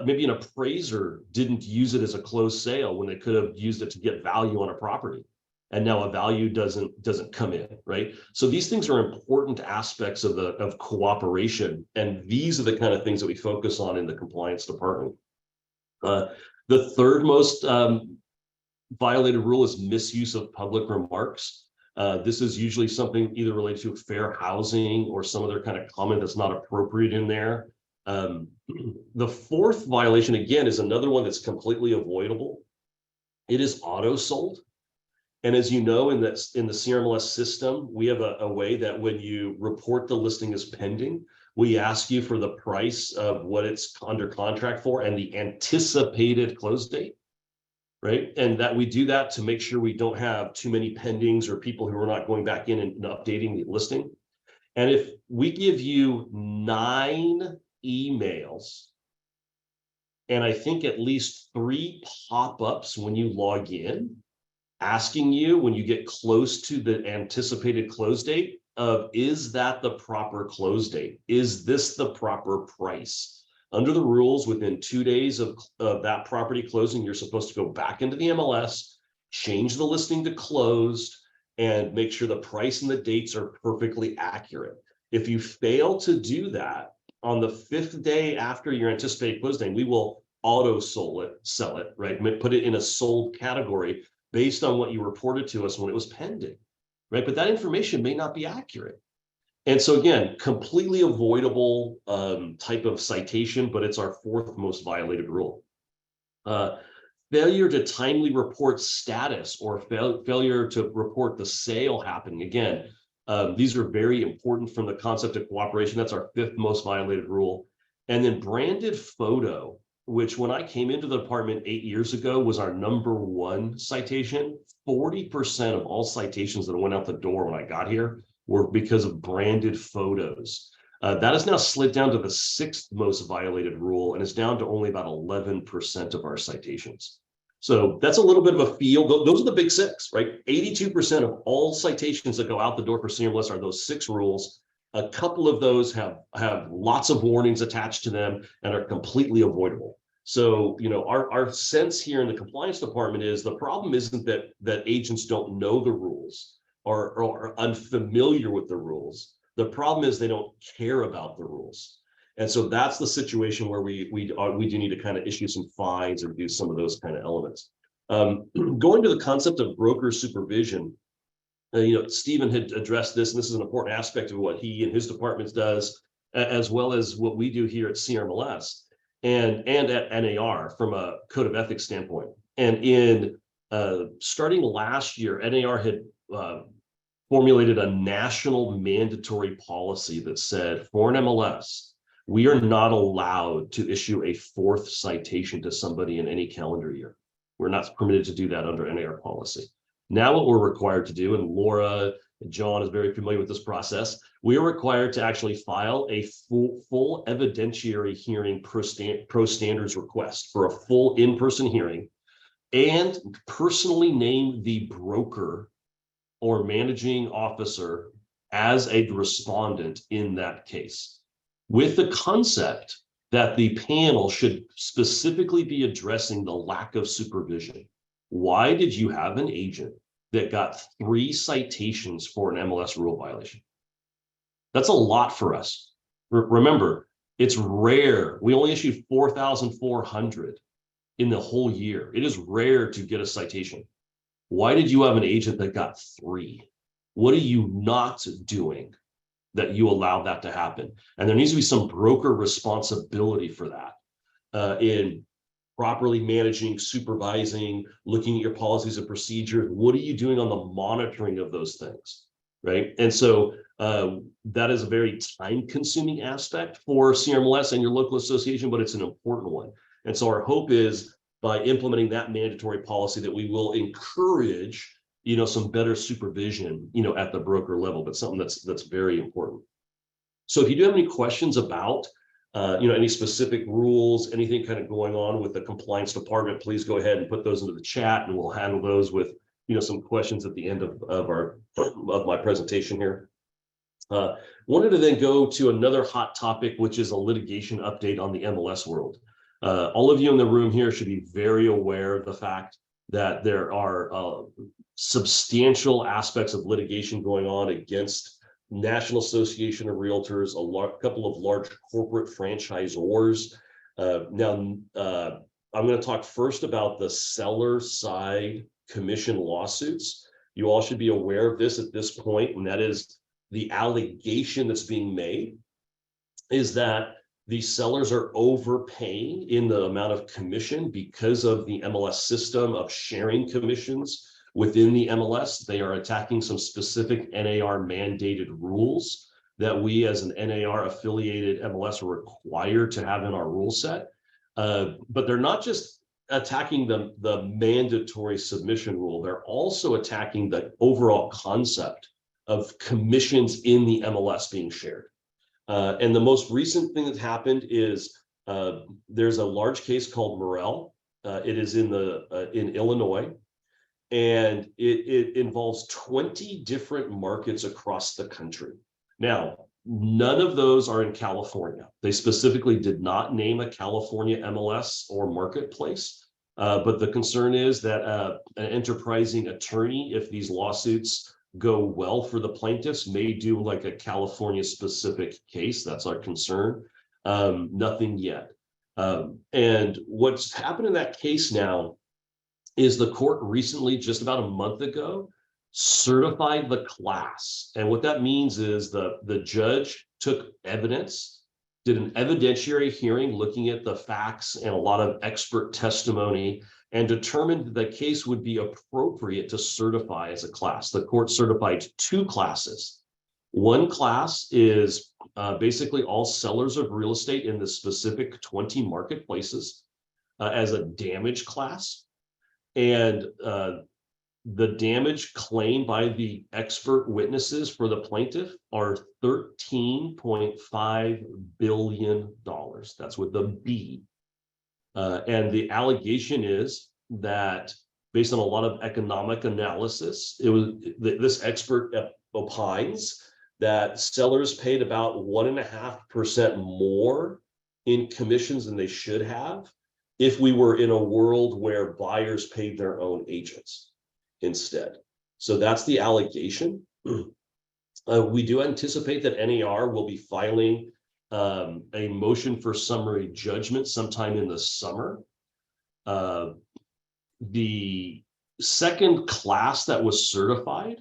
maybe an appraiser didn't use it as a closed sale when they could have used it to get value on a property. And now a value doesn't come in, right? So these things are important aspects of cooperation. And these are the kind of things that we focus on in the compliance department. The third most violated rule is misuse of public remarks. This is usually something either related to fair housing or some other kind of comment that's not appropriate in there. The fourth violation, again, is another one that's completely avoidable. It is auto sold. And as you know, in the CRMLS system, we have a way that when you report the listing as pending, we ask you for the price of what it's under contract for and the anticipated close date, right? And that we do that to make sure we don't have too many pendings or people who are not going back in and updating the listing. And if we give you 9 emails, and I think at least 3 pop-ups when you log in, asking you when you get close to the anticipated close date of, is that the proper close date? Is this the proper price? Under the rules, within 2 days of that property closing, you're supposed to go back into the MLS, change the listing to closed, and make sure the price and the dates are perfectly accurate. If you fail to do that, on the 5th day after your anticipated close date, we will auto sell it, right? Put it in a sold category based on what you reported to us when it was pending, right? But that information may not be accurate. And so again, completely avoidable type of citation, but it's our 4th most violated rule. Failure to timely report status or failure to report the sale happening. Again, these are very important from the concept of cooperation. That's our 5th most violated rule. And then branded photo, which when I came into the department 8 years ago was our #1 citation. 40% of all citations that went out the door when I got here were because of branded photos. That has now slid down to the 6th most violated rule, and it's down to only about 11% of our citations. So that's a little bit of a feel. Those are the big 6, right? 82% of all citations that go out the door for CRMLS are those 6 rules. A couple of those have lots of warnings attached to them and are completely avoidable. So, our sense here in the compliance department is the problem isn't that agents don't know the rules or are unfamiliar with the rules. The problem is they don't care about the rules. And so that's the situation where we do need to kind of issue some fines or do some of those kind of elements. Going to the concept of broker supervision, Stephen had addressed this, and this is an important aspect of what he and his department does, as well as what we do here at CRMLS and at NAR from a code of ethics standpoint. And in starting last year, NAR had formulated a national mandatory policy that said for an MLS, we are not allowed to issue a 4th citation to somebody in any calendar year. We're not permitted to do that under NAR policy. Now what we're required to do, and Laura and John is very familiar with this process, we are required to actually file a full evidentiary hearing pro standards request for a full in-person hearing and personally name the broker or managing officer as a respondent in that case, with the concept that the panel should specifically be addressing the lack of supervision. Why did you have an agent that got 3 citations for an MLS rule violation? That's a lot for us. Remember, it's rare. We only issued 4,400 in the whole year. It is rare to get a citation. Why did you have an agent that got 3? What are you not doing that you allow that to happen? And there needs to be some broker responsibility for that in properly managing, supervising, looking at your policies and procedures. What are you doing on the monitoring of those things, right? And so that is a very time-consuming aspect for CRMLS and your local association, but it's an important one. And so our hope is by implementing that mandatory policy that we will encourage, some better supervision, at the broker level, but something that's very important. So if you do have any questions about, any specific rules, anything kind of going on with the compliance department, please go ahead and put those into the chat, and we'll handle those with, some questions at the end of my presentation here. Wanted to then go to another hot topic, which is a litigation update on the MLS world. All of you in the room here should be very aware of the fact that there are substantial aspects of litigation going on against National Association of Realtors, couple of large corporate franchisors. Now, I'm going to talk first about the seller side commission lawsuits. You all should be aware of this at this point, and that is the allegation that's being made is that the sellers are overpaying in the amount of commission because of the MLS system of sharing commissions within the MLS. They are attacking some specific NAR mandated rules that we as an NAR affiliated MLS are required to have in our rule set. But they're not just attacking the mandatory submission rule. They're also attacking the overall concept of commissions in the MLS being shared. And the most recent thing that happened is there's a large case called Morel. It is in Illinois, and it involves 20 different markets across the country. Now, none of those are in California. They specifically did not name a California MLS or marketplace, but the concern is that an enterprising attorney, if these lawsuits go well for the plaintiffs, may do like a California specific case. That's our concern. Nothing yet. And what's happened in that case now is the court recently, just about a month ago, certified the class. And what that means is the judge took evidence, did an evidentiary hearing looking at the facts and a lot of expert testimony, and determined that the case would be appropriate to certify as a class. The court certified 2 classes. One class is basically all sellers of real estate in the specific 20 marketplaces as a damage class. And the damage claimed by the expert witnesses for the plaintiff are $13.5 billion. That's with the B. And the allegation is that based on a lot of economic analysis, this expert opines that sellers paid about 1.5% more in commissions than they should have if we were in a world where buyers paid their own agents instead. So that's the allegation. We do anticipate that NAR will be filing a motion for summary judgment sometime in the summer. The second class that was certified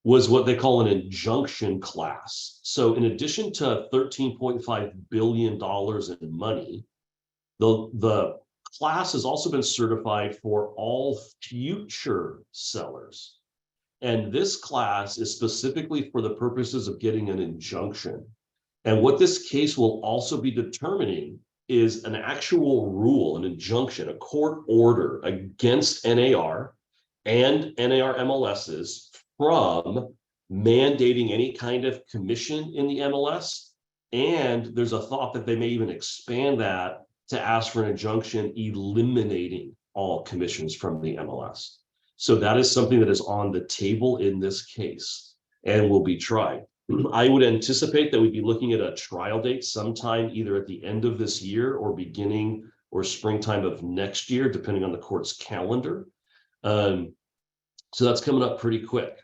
was what they call an injunction class. So in addition to $13.5 billion in money, the class has also been certified for all future sellers. And this class is specifically for the purposes of getting an injunction. And what this case will also be determining is an actual rule, an injunction, a court order against NAR and NAR MLSs from mandating any kind of commission in the MLS. And there's a thought that they may even expand that to ask for an injunction eliminating all commissions from the MLS. So that is something that is on the table in this case and will be tried. I would anticipate that we'd be looking at a trial date sometime either at the end of this year or beginning or springtime of next year, depending on the court's calendar. So that's coming up pretty quick.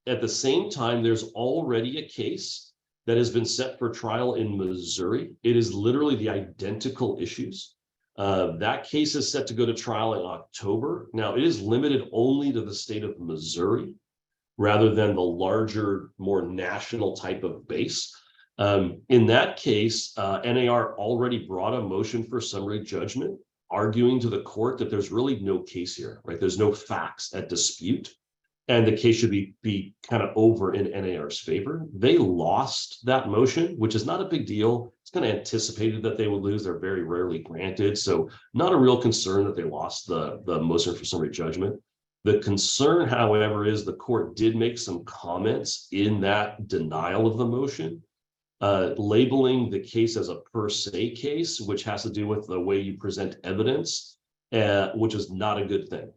At the same time, there's already a case that has been set for trial in Missouri. It is literally the identical issues. That case is set to go to trial in October. Now, it is limited only to the state of Missouri rather than the larger, more national type of base. In that case, NAR already brought a motion for summary judgment, arguing to the court that there's really no case here, right? There's no facts at dispute, and the case should be kind of over in NAR's favor. They lost that motion, which is not a big deal. It's kind of anticipated that they would lose. They're very rarely granted. So not a real concern that they lost the motion for summary judgment. The concern, however, is the court did make some comments in that denial of the motion, labeling the case as a per se case, which has to do with the way you present evidence, which is not a good thing.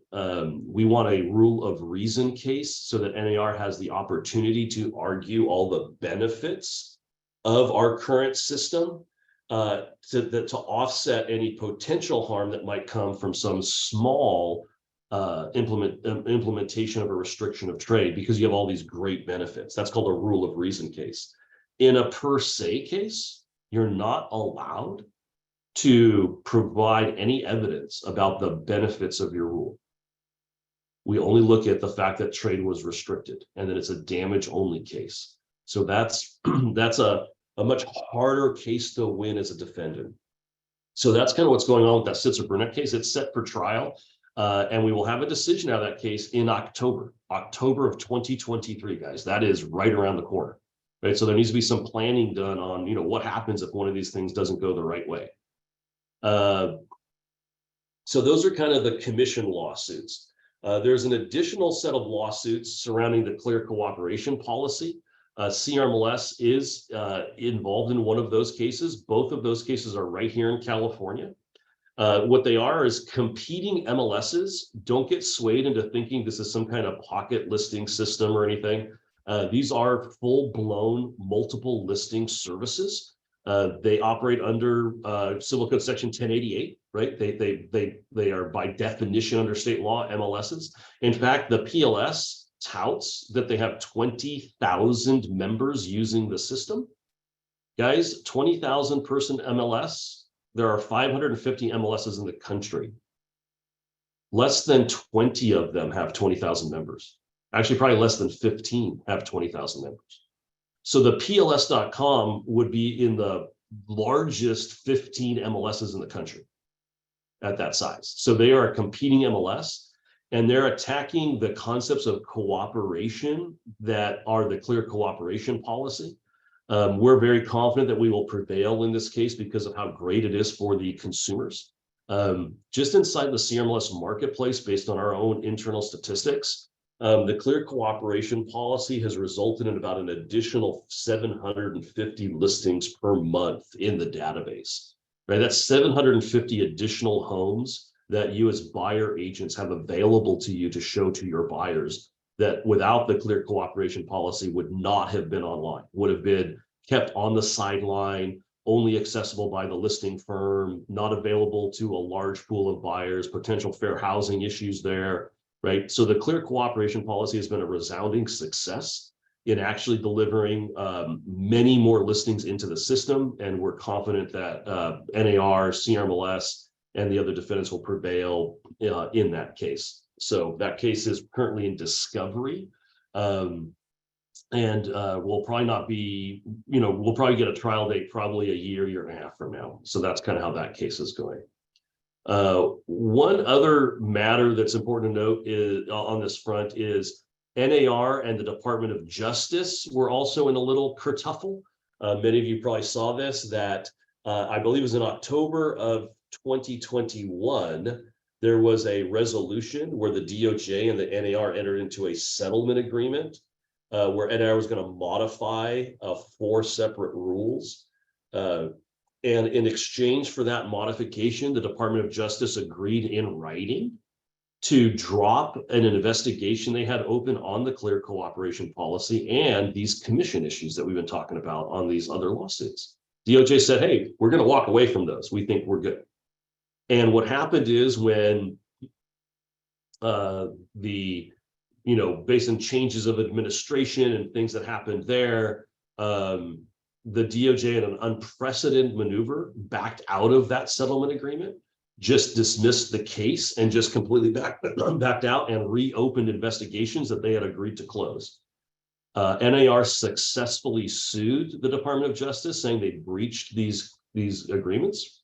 We want a rule of reason case so that NAR has the opportunity to argue all the benefits of our current system to offset any potential harm that might come from some small implementation of a restriction of trade, because you have all these great benefits. That's called a rule of reason case. In a per se case, you're not allowed to provide any evidence about the benefits of your rule. We only look at the fact that trade was restricted, and that it's a damage only case. So that's a much harder case to win as a defendant. So that's kind of what's going on with that Sitzer Burnett case. It's set for trial, and we will have a decision out of that case in October of 2023, guys. That is right around the corner, right? So there needs to be some planning done on, what happens if one of these things doesn't go the right way. So those are kind of the commission lawsuits. There's an additional set of lawsuits surrounding the clear cooperation policy. CRMLS is involved in one of those cases. Both of those cases are right here in California. What they are is competing MLSs. Don't get swayed into thinking this is some kind of pocket listing system or anything. These are full-blown multiple listing services. They operate under Civil Code Section 1088, right? They are by definition under state law MLSs. In fact, the PLS touts that they have 20,000 members using the system. Guys, 20,000 person MLS, there are 550 MLSs in the country. Less than 20 of them have 20,000 members. Actually, probably less than 15 have 20,000 members. So the PLS.com would be in the largest 15 MLSs in the country at that size. So they are a competing MLS, and they're attacking the concepts of cooperation that are the clear cooperation policy. We're very confident that we will prevail in this case because of how great it is for the consumers. Just inside the CRMLS marketplace, based on our own internal statistics, the clear cooperation policy has resulted in about an additional 750 listings per month in the database, right? That's 750 additional homes that you as buyer agents have available to you to show to your buyers that without the clear cooperation policy would not have been online, would have been kept on the sideline, only accessible by the listing firm, not available to a large pool of buyers, potential fair housing issues there. Right. So the clear cooperation policy has been a resounding success in actually delivering many more listings into the system. And we're confident that NAR, CRMLS, and the other defendants will prevail in that case. So that case is currently in discovery. And will probably not be, we'll probably get a trial date probably a year and a half from now. So that's kind of how that case is going. One other matter that's important to note is on this front is NAR and the Department of Justice were also in a little kerfuffle. Many of you probably saw this, that I believe it was in October of 2021, there was a resolution where the DOJ and the NAR entered into a settlement agreement where NAR was going to modify 4 separate rules. And in exchange for that modification, the Department of Justice agreed in writing to drop an investigation they had open on the clear cooperation policy and these commission issues that we've been talking about on these other lawsuits. DOJ said, hey, we're going to walk away from those. We think we're good. And what happened is when based on changes of administration and things that happened there, the DOJ in an unprecedented maneuver backed out of that settlement agreement, just dismissed the case and just completely backed out and reopened investigations that they had agreed to close. NAR successfully sued the Department of Justice, saying they breached these agreements.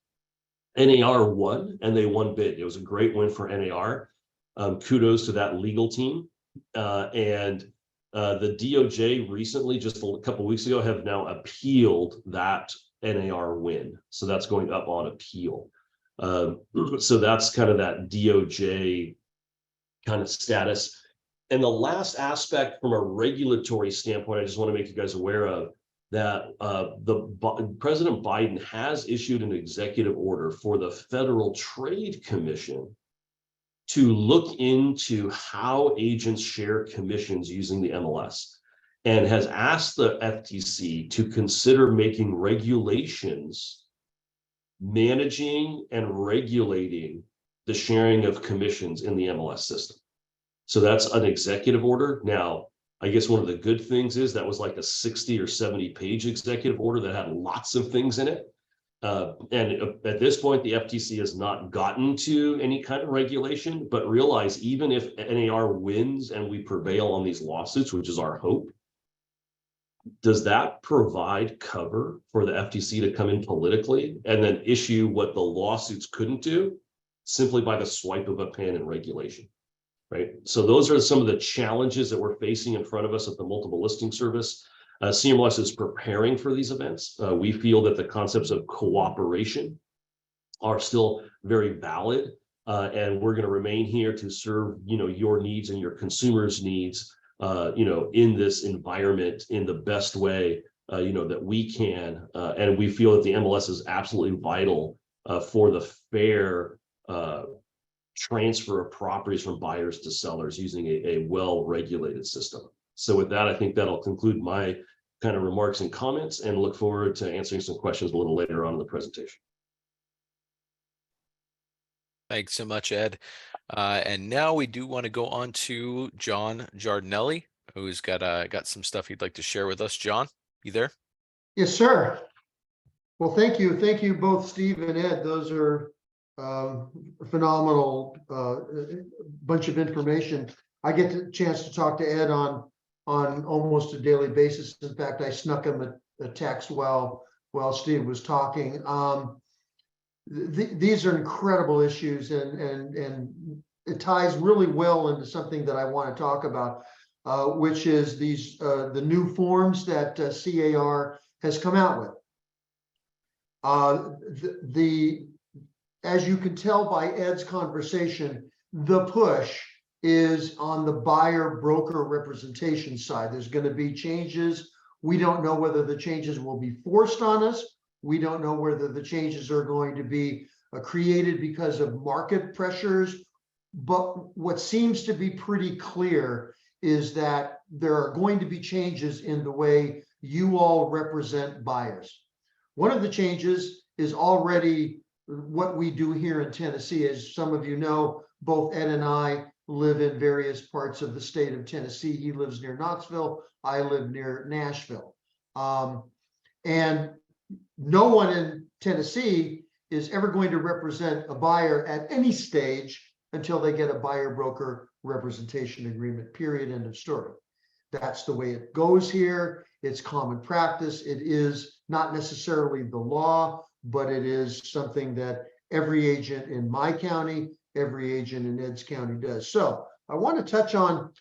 NAR won, and they won big. It was a great win for NAR. Kudos to that legal team. The DOJ recently, just a couple of weeks ago, have now appealed that NAR win. So that's going up on appeal. So that's kind of that DOJ kind of status. And the last aspect from a regulatory standpoint, I just want to make you guys aware of that President Biden has issued an executive order for the Federal Trade Commission to look into how agents share commissions using the MLS, and has asked the FTC to consider making regulations managing and regulating the sharing of commissions in the MLS system. So that's an executive order. Now, I guess one of the good things is that was like a 60 or 70 page executive order that had lots of things in it. And at this point, the FTC has not gotten to any kind of regulation, but realize even if NAR wins and we prevail on these lawsuits, which is our hope, does that provide cover for the FTC to come in politically and then issue what the lawsuits couldn't do simply by the swipe of a pen in regulation, right? So those are some of the challenges that we're facing in front of us at the multiple listing service. CMLS is preparing for these events. We feel that the concepts of cooperation are still very valid, and we're going to remain here to serve, your needs and your consumers' needs, in this environment in the best way, that we can. And we feel that the MLS is absolutely vital for the fair transfer of properties from buyers to sellers using a well-regulated system. So with that, I think that'll conclude my kind of remarks and comments, and look forward to answering some questions a little later on in the presentation. Thanks so much, Ed. And now we do want to go on to John Giardinelli, who's got some stuff he'd like to share with us. John, you there? Yes, sir. Well, thank you. Thank you both, Steve and Ed. Those are phenomenal bunch of information. I get the chance to talk to Ed on almost a daily basis. In fact, I snuck him a text while Steve was talking. These are incredible issues, and it ties really well into something that I want to talk about, which is the new forms that CAR has come out with. As you can tell by Ed's conversation, the push is on the buyer broker representation side. There's going to be changes. We don't know whether the changes will be forced on us. We don't know whether the changes are going to be created because of market pressures. But what seems to be pretty clear is that there are going to be changes in the way you all represent buyers. One of the changes is already what we do here in Tennessee. As some of you know, both Ed and I live in various parts of the state of Tennessee. He lives near Knoxville. I live near Nashville. And no one in Tennessee is ever going to represent a buyer at any stage until they get a buyer broker representation agreement, period, end of story. That's the way it goes here. It's common practice. It is not necessarily the law, but it is something that every agent in my county, every agent in Ed's county does. So I want to touch on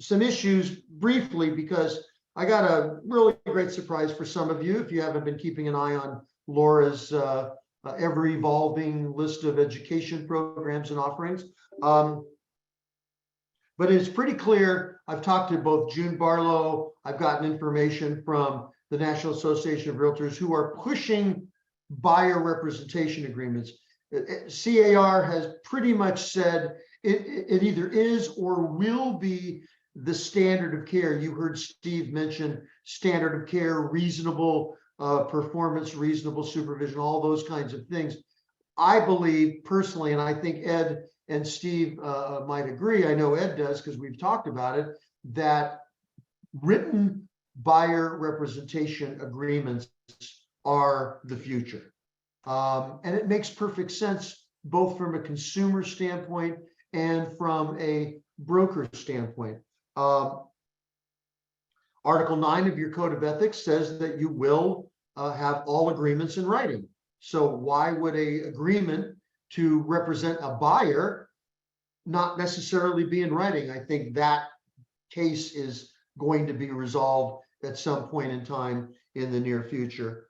some issues briefly, because I got a really great surprise for some of you if you haven't been keeping an eye on Laura's ever-evolving list of education programs and offerings. But it's pretty clear. I've talked to both June Barlow. I've gotten information from the National Association of Realtors, who are pushing buyer representation agreements. CAR has pretty much said it either is or will be the standard of care. You heard Steve mention standard of care, reasonable performance, reasonable supervision, all those kinds of things. I believe personally, and I think Ed and Steve might agree, I know Ed does because we've talked about it, that written buyer representation agreements are the future. And it makes perfect sense, both from a consumer standpoint and from a broker standpoint. Article 9 of your Code of Ethics says that you will have all agreements in writing. So why would a agreement to represent a buyer not necessarily be in writing? I think that case is going to be resolved at some point in time in the near future.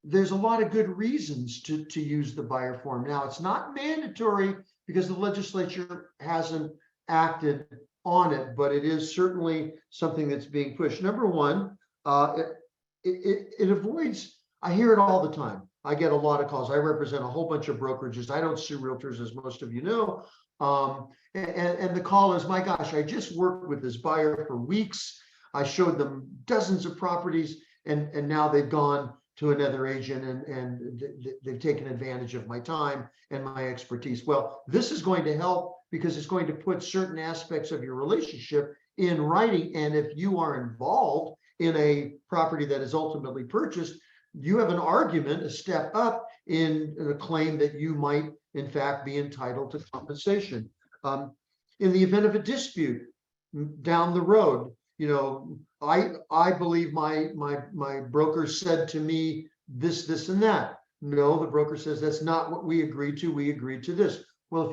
There's a lot of good reasons to use the buyer form. Now, it's not mandatory because the legislature hasn't acted on it, but it is certainly something that's being pushed. Number one, it avoids, I hear it all the time. I get a lot of calls. I represent a whole bunch of brokerages. I don't sue realtors, as most of you know. And the call is, my gosh, I just worked with this buyer for weeks. I showed them dozens of properties, and now they've gone to another agent and they've taken advantage of my time and my expertise. Well, this is going to help because it's going to put certain aspects of your relationship in writing. And if you are involved in a property that is ultimately purchased, you have an argument, a step up in a claim that you might, in fact, be entitled to compensation. In the event of a dispute down the road, you know, I believe my broker said to me this and that. No, the broker says that's not what we agreed to. We agreed to this. Well,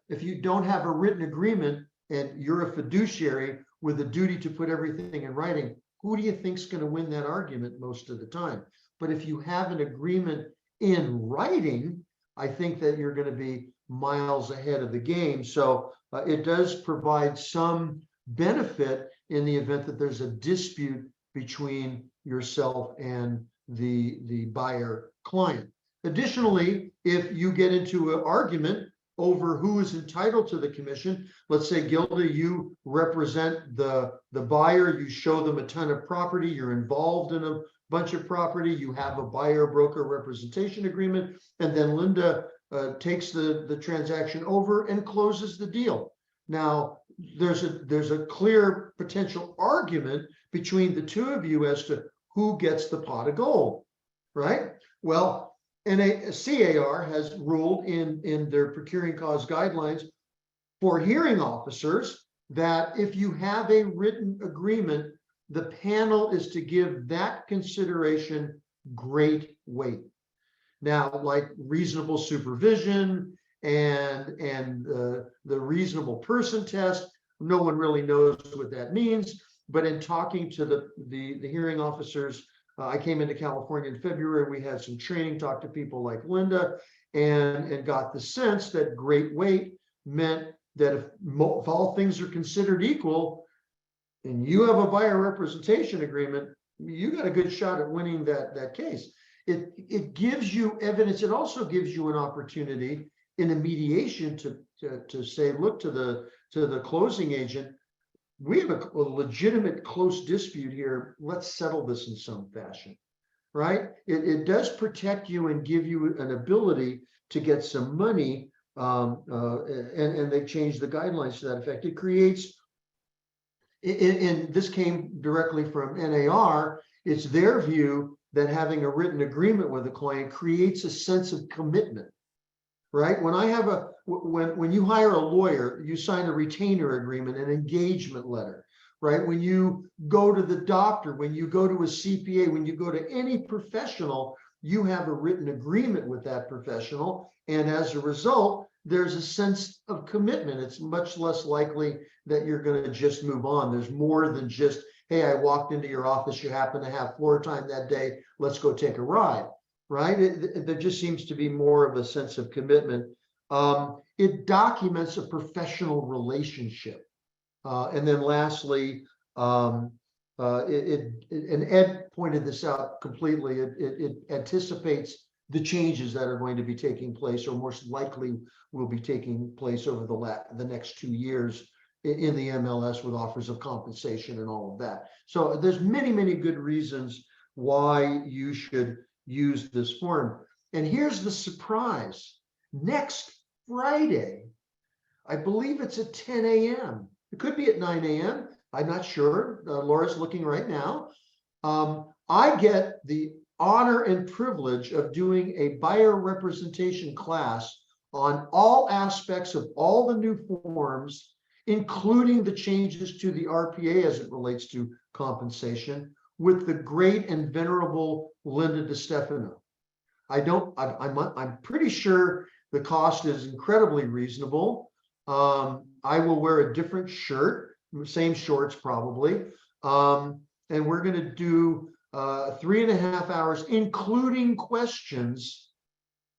if you don't have a written agreement and you're a fiduciary with a duty to put everything in writing, who do you think is going to win that argument most of the time? But if you have an agreement in writing, I think that you're going to be miles ahead of the game. So it does provide some benefit in the event that there's a dispute between yourself and the buyer client. Additionally, if you get into an argument over who is entitled to the commission, let's say, Gilda, you represent the buyer, you show them a ton of property, you're involved in a bunch of property, you have a buyer broker representation agreement, and then Linda takes the transaction over and closes the deal. Now, there's a clear potential argument between the two of you as to who gets the pot of gold, right? Well, and a CAR has ruled in their procuring cause guidelines for hearing officers that if you have a written agreement, the panel is to give that consideration great weight. Now, like reasonable supervision and the reasonable person test, no one really knows what that means. But in talking to the hearing officers, I came into California in February. We had some training, talked to people like Linda, and got the sense that great weight meant that if all things are considered equal, and you have a buyer representation agreement, you got a good shot at winning that case. It gives you evidence. It also gives you an opportunity in a mediation to say, look to the closing agent, we have a legitimate close dispute here. Let's settle this in some fashion, right? It does protect you and give you an ability to get some money, and they've changed the guidelines to that effect. It creates, and this came directly from NAR, it's their view that having a written agreement with a client creates a sense of commitment, right? When you hire a lawyer, you sign a retainer agreement, an engagement letter, right? When you go to the doctor, when you go to a CPA, when you go to any professional, you have a written agreement with that professional. And as a result, there's a sense of commitment. It's much less likely that you're going to just move on. There's more than just, hey, I walked into your office, you happen to have floor time that day, let's go take a ride, right? There just seems to be more of a sense of commitment. It documents a professional relationship. And then lastly, and Ed pointed this out completely. It anticipates the changes that are going to be taking place, or most likely will be taking place over the next 2 years in the MLS, with offers of compensation and all of that. So there's many, many good reasons why you should use this form. And here's the surprise. Next Friday, I believe it's at 10 a.m. It could be at 9 a.m. I'm not sure. Laura's looking right now. I get the honor and privilege of doing a buyer representation class on all aspects of all the new forms, including the changes to the RPA as it relates to compensation, with the great and venerable Linda DiStefano. I'm pretty sure the cost is incredibly reasonable. I will wear a different shirt, same shorts probably. And we're going to do 3.5 hours, including questions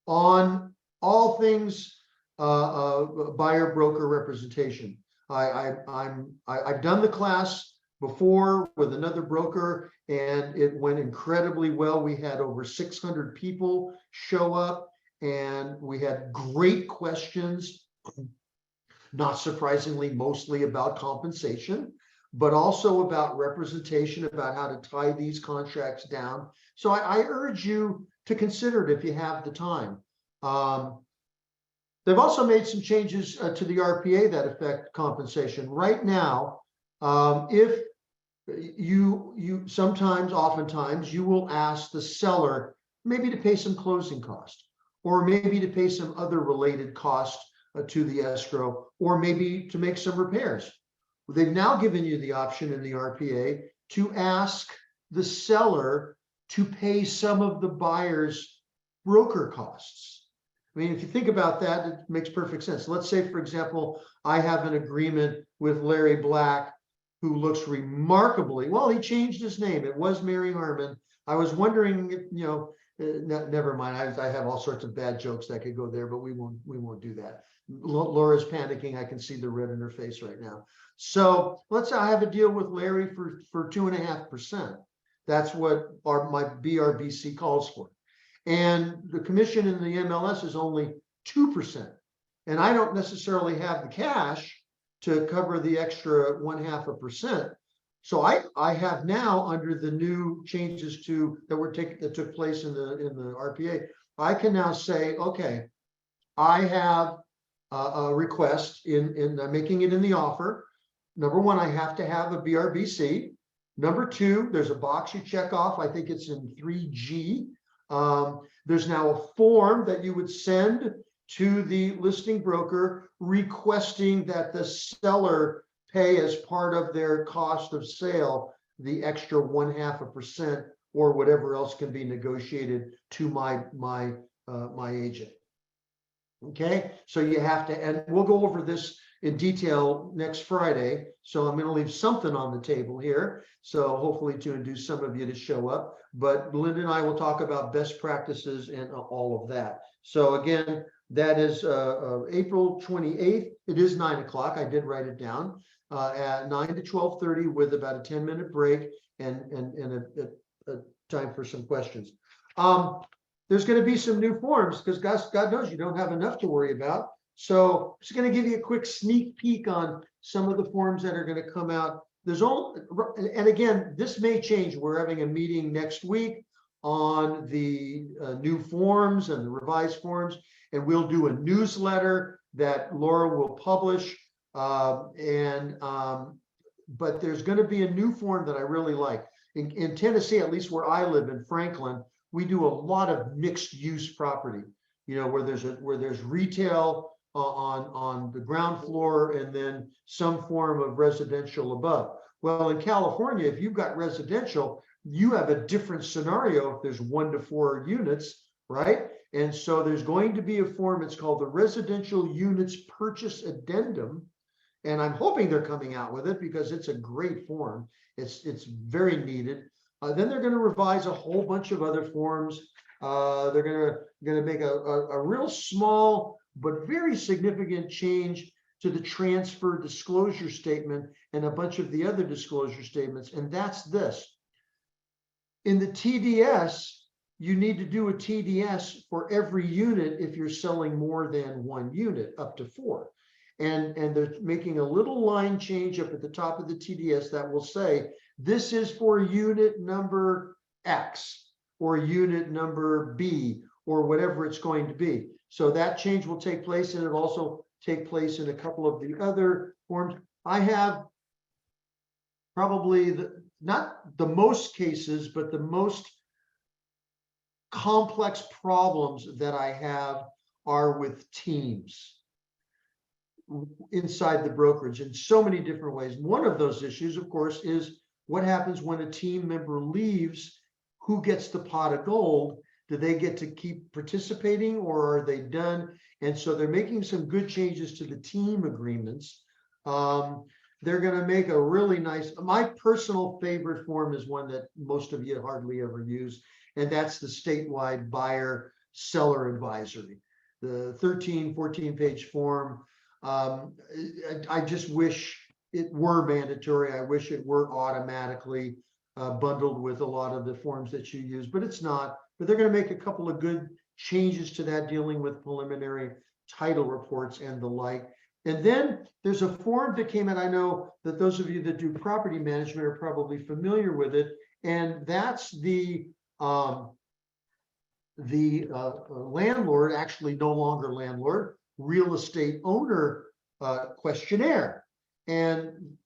on all things buyer broker representation. I've done the class before with another broker, and it went incredibly well. We had over 600 people show up, and we had great questions, not surprisingly, mostly about compensation, but also about representation, about how to tie these contracts down. So I urge you to consider it if you have the time. They've also made some changes to the RPA that affect compensation. Right now, if oftentimes you will ask the seller maybe to pay some closing cost, or maybe to pay some other related cost to the escrow, or maybe to make some repairs. They've now given you the option in the RPA to ask the seller to pay some of the buyer's broker costs. I mean, if you think about that, it makes perfect sense. Let's say, for example, I have an agreement with Larry Black, who looks remarkably, well, he changed his name. It was Mary Harmon. I was wondering if, never mind. I have all sorts of bad jokes that could go there, but we won't do that. Laura's panicking. I can see the red in her face right now. So let's say I have a deal with Larry for 2.5%. That's what my BRBC calls for. And the commission in the MLS is only 2%. And I don't necessarily have the cash to cover the extra 0.5%. So I have now, under the new changes that took place in the RPA, I can now say, okay, I have a request in making it in the offer. Number one, I have to have a BRBC. Number two, there's a box you check off. I think it's in 3G. There's now a form that you would send to the listing broker requesting that the seller pay, as part of their cost of sale, the extra 0.5% or whatever else can be negotiated to my agent. Okay, so you have to, and we'll go over this in detail next Friday. So I'm going to leave something on the table here, so hopefully to induce some of you to show up. But Linda and I will talk about best practices and all of that. So again, that is April 28th. It is 9 o'clock. I did write it down, at 9 to 12:30, with about a 10-minute break and a time for some questions. There's going to be some new forms, because God knows you don't have enough to worry about. So I'm just going to give you a quick sneak peek on some of the forms that are going to come out. And again, this may change. We're having a meeting next week on the new forms and the revised forms, and we'll do a newsletter that Laura will publish. But there's going to be a new form that I really like. In Tennessee, at least where I live in Franklin, we do a lot of mixed use property, where there's retail on the ground floor and then some form of residential above. Well, in California, if you've got residential, you have a different scenario if there's 1 to 4 units, right? And so there's going to be a form. It's called the Residential Units Purchase Addendum. And I'm hoping they're coming out with it, because it's a great form. It's very needed. Then they're going to revise a whole bunch of other forms. They're going to make a real small but very significant change to the transfer disclosure statement and a bunch of the other disclosure statements, and that's this. In the TDS, you need to do a TDS for every unit if you're selling more than one unit, up to 4. And they're making a little line change up at the top of the TDS that will say, this is for unit number X or unit number B or whatever it's going to be. So that change will take place, and it'll also take place in a couple of the other forms. I have probably not the most cases, but the most complex problems that I have are with teams inside the brokerage in so many different ways. One of those issues, of course, is what happens when a team member leaves? Who gets the pot of gold? Do they get to keep participating, or are they done? And so they're making some good changes to the team agreements. They're going to make a really nice, my personal favorite form is one that most of you hardly ever use, and that's the statewide buyer seller advisory, the 13, 14-page form. I just wish it were mandatory. I wish it were automatically bundled with a lot of the forms that you use, but it's not. But they're going to make a couple of good changes to that, dealing with preliminary title reports and the like. And then there's a form that came in. I know that those of you that do property management are probably familiar with it, and that's the landlord, actually no longer landlord, real estate owner questionnaire. And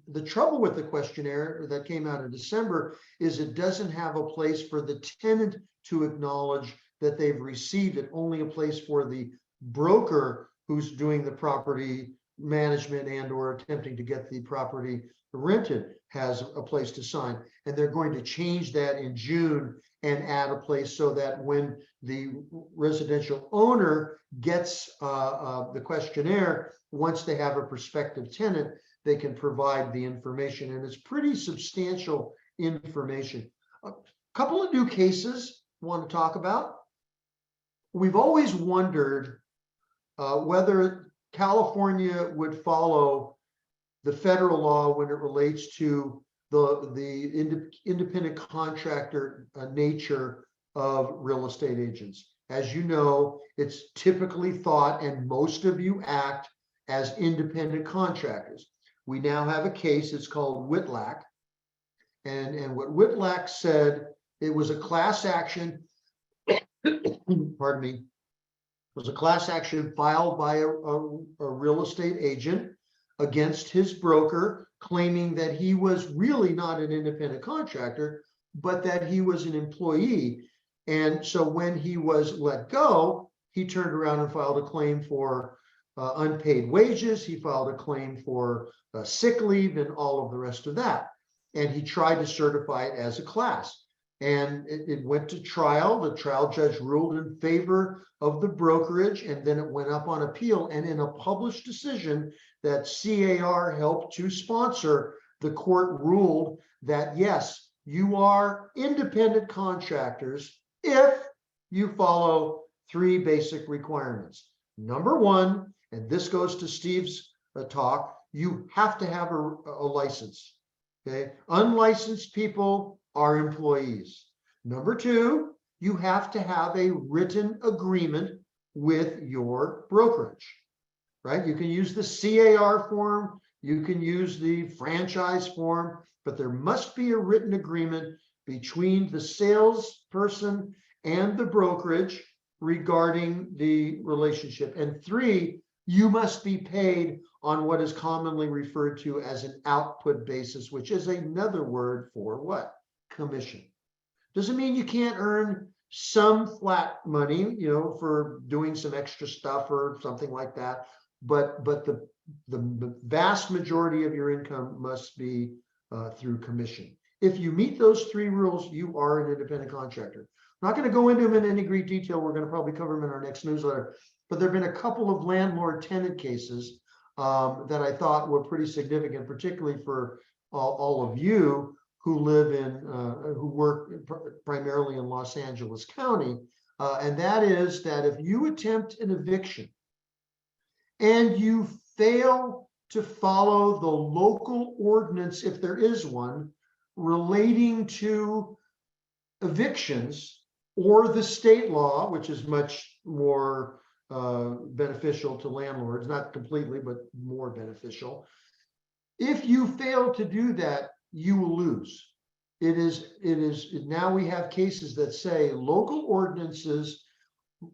the trouble with the questionnaire that came out in December is it doesn't have a place for the tenant to acknowledge that they've received it, only a place for the broker who's doing the property management and or attempting to get the property rented has a place to sign. And they're going to change that in June and add a place so that when the residential owner gets the questionnaire, once they have a prospective tenant, they can provide the information, and it's pretty substantial information. A couple of new cases I want to talk about. We've always wondered whether California would follow the federal law when it relates to the independent contractor nature of real estate agents. As you know, it's typically thought, and most of you act as independent contractors. We now have a case, it's called Whitlack. And what Whitlack said, it was a class action, pardon me, it was a class action filed by a real estate agent against his broker, claiming that he was really not an independent contractor, but that he was an employee. And so when he was let go, he turned around and filed a claim for unpaid wages. He filed a claim for sick leave and all of the rest of that. And he tried to certify it as a class. And it went to trial. The trial judge ruled in favor of the brokerage, and then it went up on appeal. And in a published decision that CAR helped to sponsor, the court ruled that, yes, you are independent contractors if you follow 3 basic requirements. Number 1, and this goes to Steve's talk, you have to have a license. Okay, unlicensed people are employees. Number 2, you have to have a written agreement with your brokerage, right? You can use the CAR form, you can use the franchise form, but there must be a written agreement between the salesperson and the brokerage regarding the relationship. And 3, you must be paid on what is commonly referred to as an output basis, which is another word for what? Commission. Doesn't mean you can't earn some flat money, you know, for doing some extra stuff or something like that. But the vast majority of your income must be through commission. If you meet those 3 rules, you are an independent contractor. I'm not going to go into them in any great detail. We're going to probably cover them in our next newsletter. But there have been a couple of landlord-tenant cases that I thought were pretty significant, particularly for all of you who live in, who work primarily in Los Angeles County. And that is that if you attempt an eviction and you fail to follow the local ordinance, if there is one, relating to evictions, or the state law, which is much more beneficial to landlords, not completely, but more beneficial. If you fail to do that, you will lose. Now we have cases that say local ordinances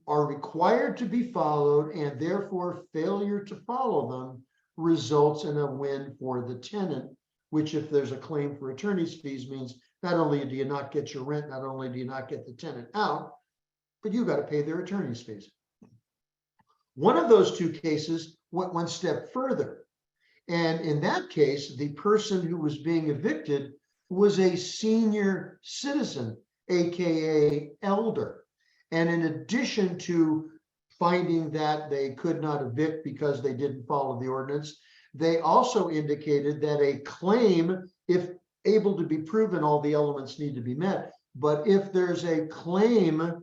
are required to be followed, and therefore failure to follow them results in a win for the tenant, which, if there's a claim for attorney's fees, means not only do you not get your rent, not only do you not get the tenant out, but you got to pay their attorney's fees. One of those two cases went one step further. And in that case, the person who was being evicted was a senior citizen, AKA elder. And in addition to finding that they could not evict because they didn't follow the ordinance, they also indicated that a claim, if able to be proven, all the elements need to be met. But if there's a claim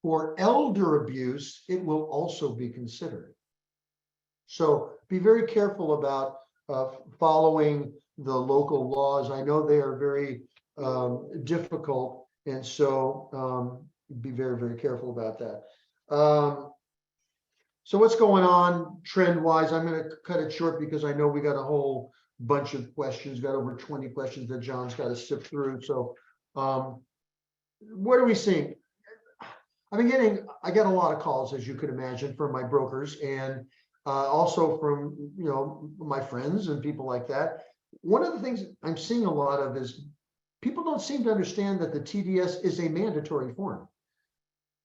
for elder abuse, it will also be considered. So be very careful about following the local laws. I know they are very difficult, and so be very, very careful about that. So what's going on trend-wise? I'm going to cut it short because I know we got a whole bunch of questions, got over 20 questions that John's got to sift through. So what are we seeing? I get a lot of calls, as you could imagine, from my brokers, and also from, my friends and people like that. One of the things I'm seeing a lot of is people don't seem to understand that the TDS is a mandatory form,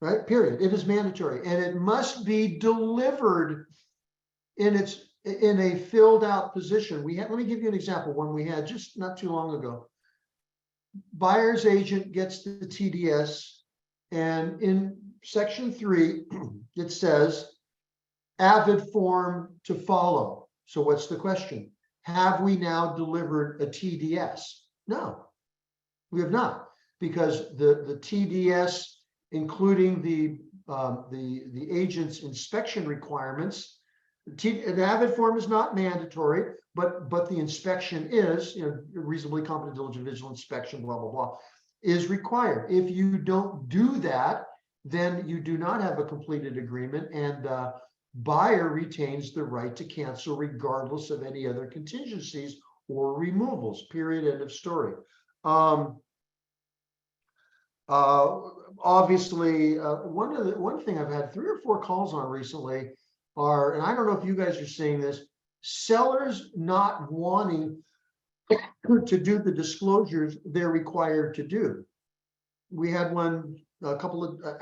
right? Period. It is mandatory, and it must be delivered in a filled out position. Let me give you an example. One we had just not too long ago. Buyer's agent gets the TDS, and in section 3, it says avid form to follow. So what's the question? Have we now delivered a TDS? No, we have not, because the TDS, including the agent's inspection requirements, an avid form is not mandatory, but the inspection is, reasonably competent, diligent, vigilant inspection, blah, blah, blah, is required. If you don't do that, then you do not have a completed agreement, and buyer retains the right to cancel regardless of any other contingencies or removals, period, end of story. Obviously, one thing I've had 3 or 4 calls on recently are, and I don't know if you guys are seeing this, sellers not wanting to do the disclosures they're required to do. We had one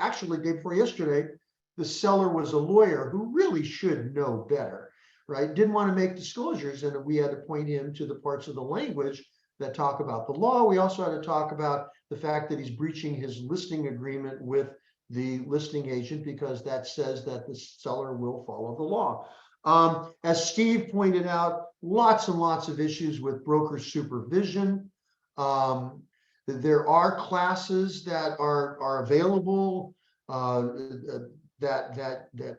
actually day before yesterday. The seller was a lawyer who really should know better, right? Didn't want to make disclosures, and we had to point him to the parts of the language that talk about the law. We also had to talk about the fact that he's breaching his listing agreement with the listing agent, because that says that the seller will follow the law. As Steve pointed out, lots and lots of issues with broker supervision. There are classes that are available that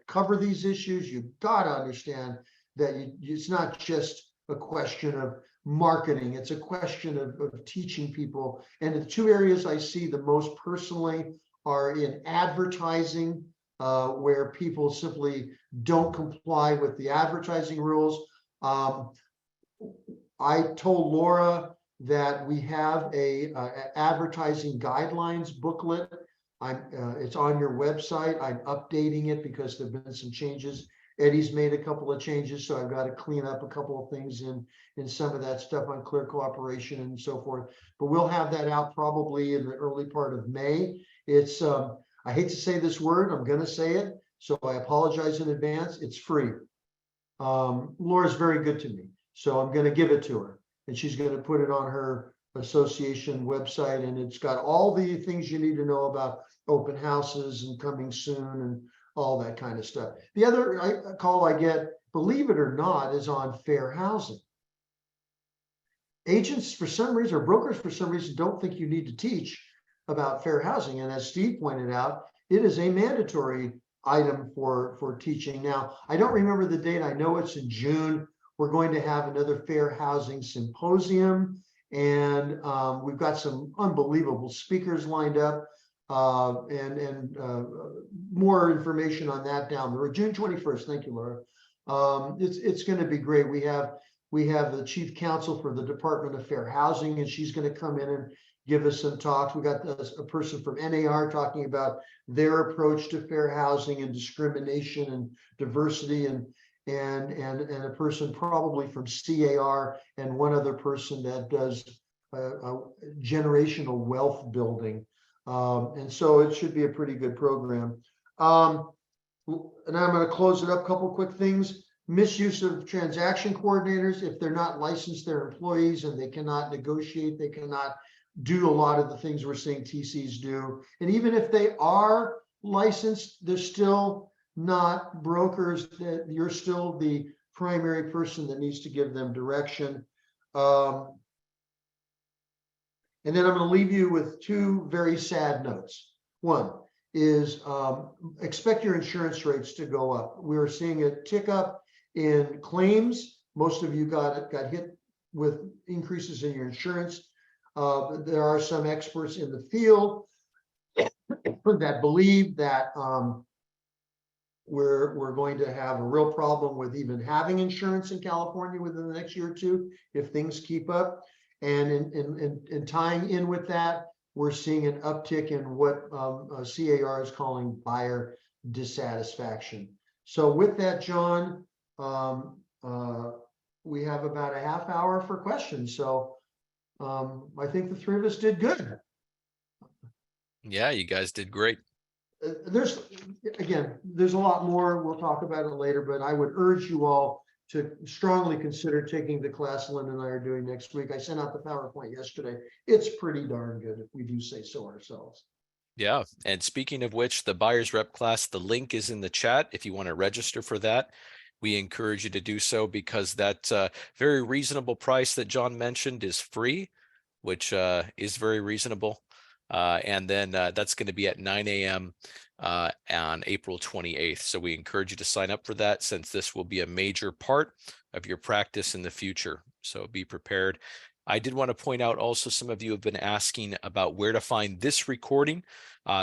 cover these issues. You've got to understand that it's not just a question of marketing, it's a question of teaching people. And the 2 areas I see the most personally are in advertising, where people simply don't comply with the advertising rules. I told Laura that we have a advertising guidelines booklet. It's on your website. I'm updating it because there've been some changes. Eddie's made a couple of changes, so I've got to clean up a couple of things in some of that stuff on clear cooperation and so forth. But we'll have that out probably in the early part of May. It's I hate to say this word, I'm going to say it, so I apologize in advance. It's free. Laura's very good to me, so I'm going to give it to her, and she's going to put it on her association website, and it's got all the things you need to know about open houses and coming soon and all that kind of stuff. The other call I get, believe it or not, is on fair housing. Agents, for some reason, or brokers, for some reason, don't think you need to teach about fair housing. And as Steve pointed out, it is a mandatory item for teaching. Now, I don't remember the date. I know it's in June. We're going to have another fair housing symposium, and we've got some unbelievable speakers lined up, and more information on that down the road. June 21st. Thank you, Laura. It's going to be great. We have the chief counsel for the Department of Fair Housing, and she's going to come in and give us some talks. We got a person from NAR talking about their approach to fair housing and discrimination and diversity, and a person probably from CAR, and one other person that does generational wealth building. And so it should be a pretty good program. And I'm going to close it up. Couple quick things. Misuse of transaction coordinators. If they're not licensed, they're employees, and they cannot negotiate. They cannot do a lot of the things we're seeing TCs do. And even if they are licensed, they're still not brokers. That you're still the primary person that needs to give them direction. And then I'm going to leave you with two very sad notes. One is expect your insurance rates to go up. We're seeing a tick up in claims. Most of you got hit with increases in your insurance. There are some experts in the field that believe that we're going to have a real problem with even having insurance in California within the next year or two if things keep up. And in tying in with that, we're seeing an uptick in what CAR is calling buyer dissatisfaction. So with that, John, we have about a half hour for questions. So I think the three of us did good. Yeah, you guys did great. There's a lot more. We'll talk about it later, but I would urge you all to strongly consider taking the class Lynn and I are doing next week. I sent out the PowerPoint yesterday. It's pretty darn good, if we do say so ourselves. Yeah. And speaking of which, the buyer's rep class, the link is in the chat. If you want to register for that, we encourage you to do so, because that very reasonable price that John mentioned is free, which is very reasonable. And then that's going to be at 9 a.m. On April 28th. So we encourage you to sign up for that, since this will be a major part of your practice in the future. So be prepared. I did want to point out also, some of you have been asking about where to find this recording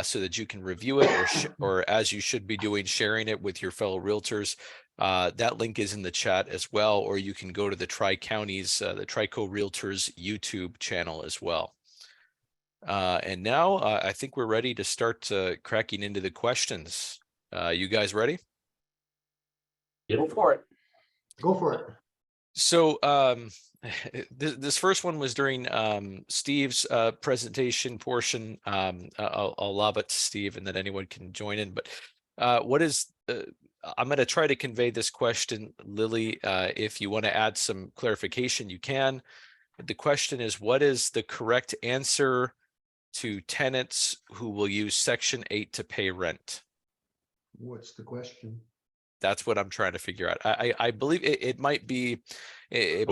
so that you can review it, or as you should be doing, sharing it with your fellow realtors. That link is in the chat as well, or you can go to the Tri-Counties, the Trico Realtors YouTube channel as well. And now I think we're ready to start cracking into the questions. You guys ready? Go for it. Go for it. So this first one was during Steve's presentation portion. I'll lob it to Steve, and then anyone can join in. But what is I'm going to try to convey this question, Lily. If you want to add some clarification, you can. The question is, what is the correct answer to tenants who will use Section 8 to pay rent? What's the question? That's what I'm trying to figure out. I believe it might be. They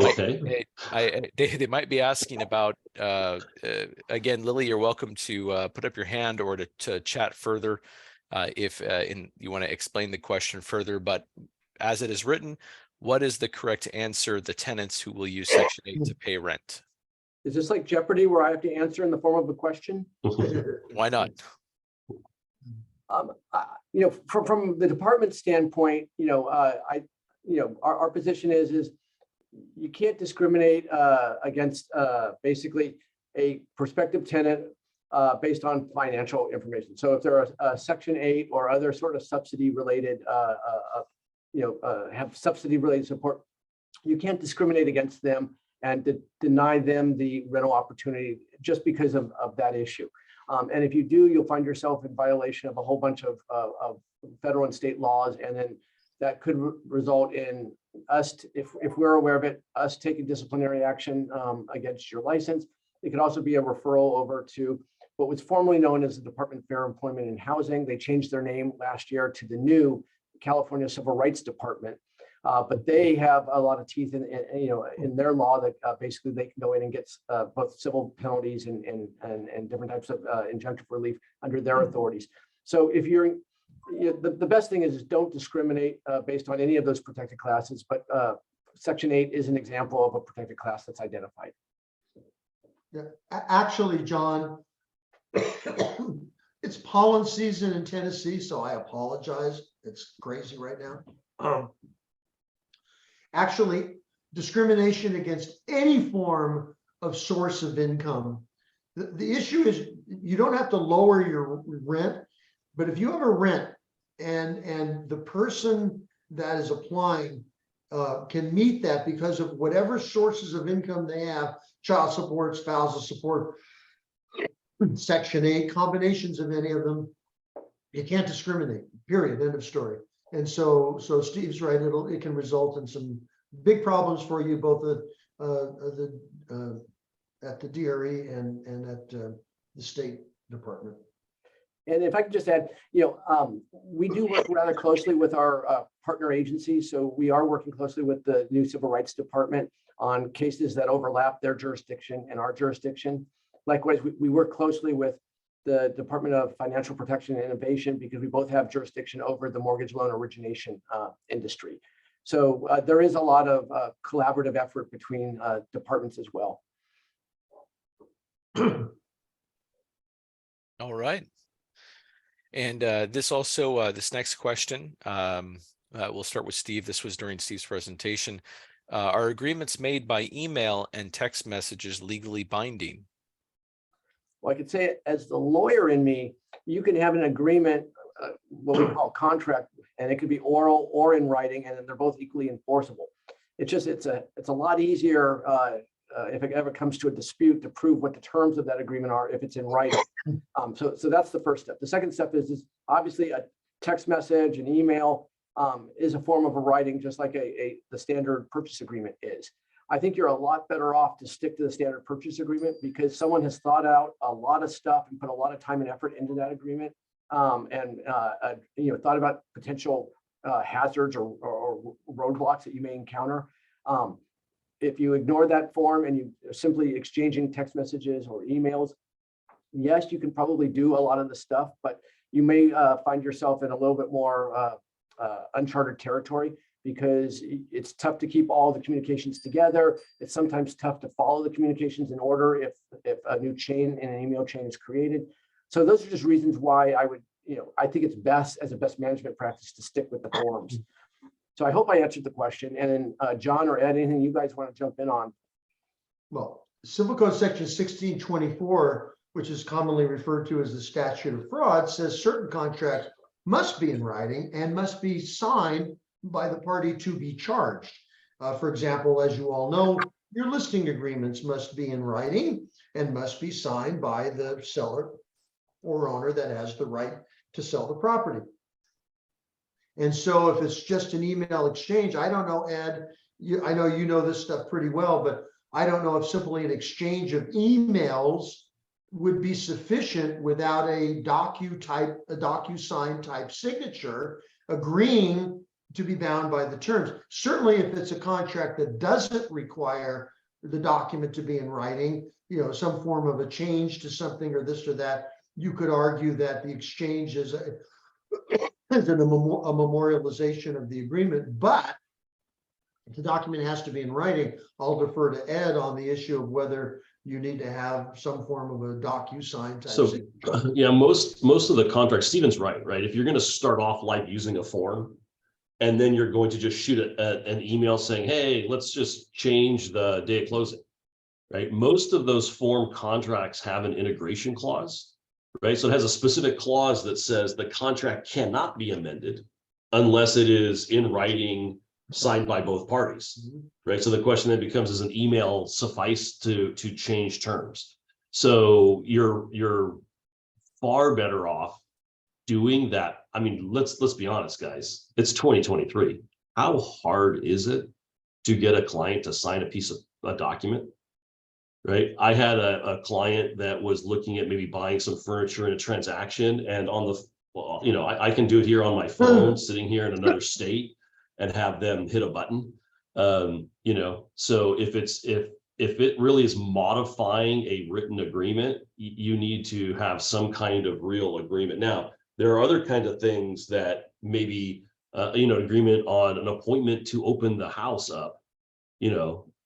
might be asking about. Again, Lily, you're welcome to put up your hand or to chat further if you want to explain the question further. But as it is written, what is the correct answer? The tenants who will use Section 8 to pay rent. Is this like Jeopardy, where I have to answer in the form of a question? Why not? From the department standpoint, our position is you can't discriminate against basically a prospective tenant based on financial information. So if there are Section 8 or other sort of subsidy related, have subsidy related support, you can't discriminate against them and deny them the rental opportunity just because of that issue. And if you do, you'll find yourself in violation of a whole bunch of federal and state laws, and then that could result in us, if we're aware of it, us taking disciplinary action against your license. It could also be a referral over to what was formerly known as the Department of Fair Employment and Housing. They changed their name last year to the new California Civil Rights Department. But they have a lot of teeth in their law that basically they can go in and get both civil penalties and different types of injunctive relief under their authorities. So if you're The best thing is don't discriminate based on any of those protected classes, but Section 8 is an example of a protected class that's identified. Yeah, actually, John, it's pollen season in Tennessee, so I apologize. It's crazy right now. Actually, discrimination against any form of source of income. The issue is you don't have to lower your rent, but if you have a rent and the person that is applying can meet that because of whatever sources of income they have, child support, spousal support, Section 8, combinations of any of them, you can't discriminate, period, end of story. And so Steve's right, it can result in some big problems for you, both at the DRE and at the State Department. And if I could just add, we do work rather closely with our partner agencies. So we are working closely with the new Civil Rights Department on cases that overlap their jurisdiction and our jurisdiction. Likewise, we work closely with the Department of Financial Protection and Innovation because we both have jurisdiction over the mortgage loan origination industry. So there is a lot of collaborative effort between departments as well. All right. And this next question, we'll start with Steve. This was during Steve's presentation. Are agreements made by email and text messages legally binding? Well, I could say it as the lawyer in me, you can have an agreement, what we call contract, and it could be oral or in writing, and they're both equally enforceable. It's a lot easier if it ever comes to a dispute to prove what the terms of that agreement are if it's in writing. So that's the first step. The second step is obviously a text message, an email is a form of a writing, just like the standard purchase agreement is. I think you're a lot better off to stick to the standard purchase agreement because someone has thought out a lot of stuff and put a lot of time and effort into that agreement, and thought about potential hazards or roadblocks that you may encounter. If you ignore that form and you are simply exchanging text messages or emails, yes, you can probably do a lot of the stuff, but you may find yourself in a little bit more uncharted territory because it's tough to keep all the communications together. It's sometimes tough to follow the communications in order if a new chain in an email chain is created. So those are just reasons why I think it's best as a best management practice to stick with the forms. So I hope I answered the question. And then John or Ed, anything you guys want to jump in on? Well, Civil Code Section 1624, which is commonly referred to as the statute of frauds, says certain contracts must be in writing and must be signed by the party to be charged. For example, as you all know, your listing agreements must be in writing and must be signed by the seller or owner that has the right to sell the property. And so if it's just an email exchange, I don't know, Ed, I know you know this stuff pretty well, but I don't know if simply an exchange of emails would be sufficient without a DocuSign type signature agreeing to be bound by the terms. Certainly if it's a contract that doesn't require the document to be in writing, some form of a change to something or this or that, you could argue that the exchange is a memorialization of the agreement. But if the document has to be in writing, I'll defer to Ed on the issue of whether you need to have some form of a DocuSign type signature. Yeah, most of the contracts, Stephen's right? If you're going to start off like using a form, and then you're going to just shoot an email saying, hey, let's just change the day of closing, right? Most of those form contracts have an integration clause, right? So it has a specific clause that says the contract cannot be amended unless it is in writing, signed by both parties, right? So the question then becomes, does an email suffice to change terms? So you're far better off doing that. I mean, let's be honest, guys, it's 2023. How hard is it to get a client to sign a document, right? I had a client that was looking at maybe buying some furniture in a transaction, and I can do it here on my phone, sitting here in another state, and have them hit a button. So if it really is modifying a written agreement, you need to have some kind of real agreement. Now, There are other kinds of things that maybe, agreement on an appointment to open the house up,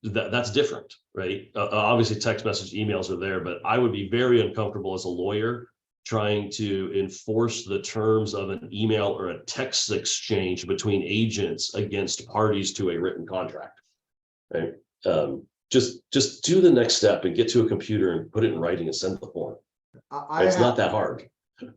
that's different, right? Obviously text message, emails are there, but I would be very uncomfortable as a lawyer trying to enforce the terms of an email or a text exchange between agents against parties to a written contract, right? Just do the next step and get to a computer and put it in writing and send the form. It's not that hard.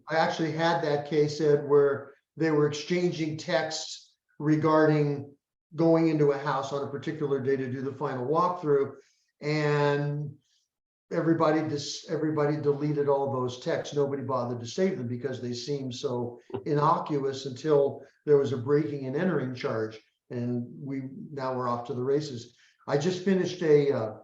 I actually had that case, Ed, where they were exchanging texts regarding going into a house on a particular day to do the final walkthrough, and everybody deleted all those texts. Nobody bothered to save them because they seemed so innocuous until there was a breaking and entering charge, and now we're off to the races. I just finished a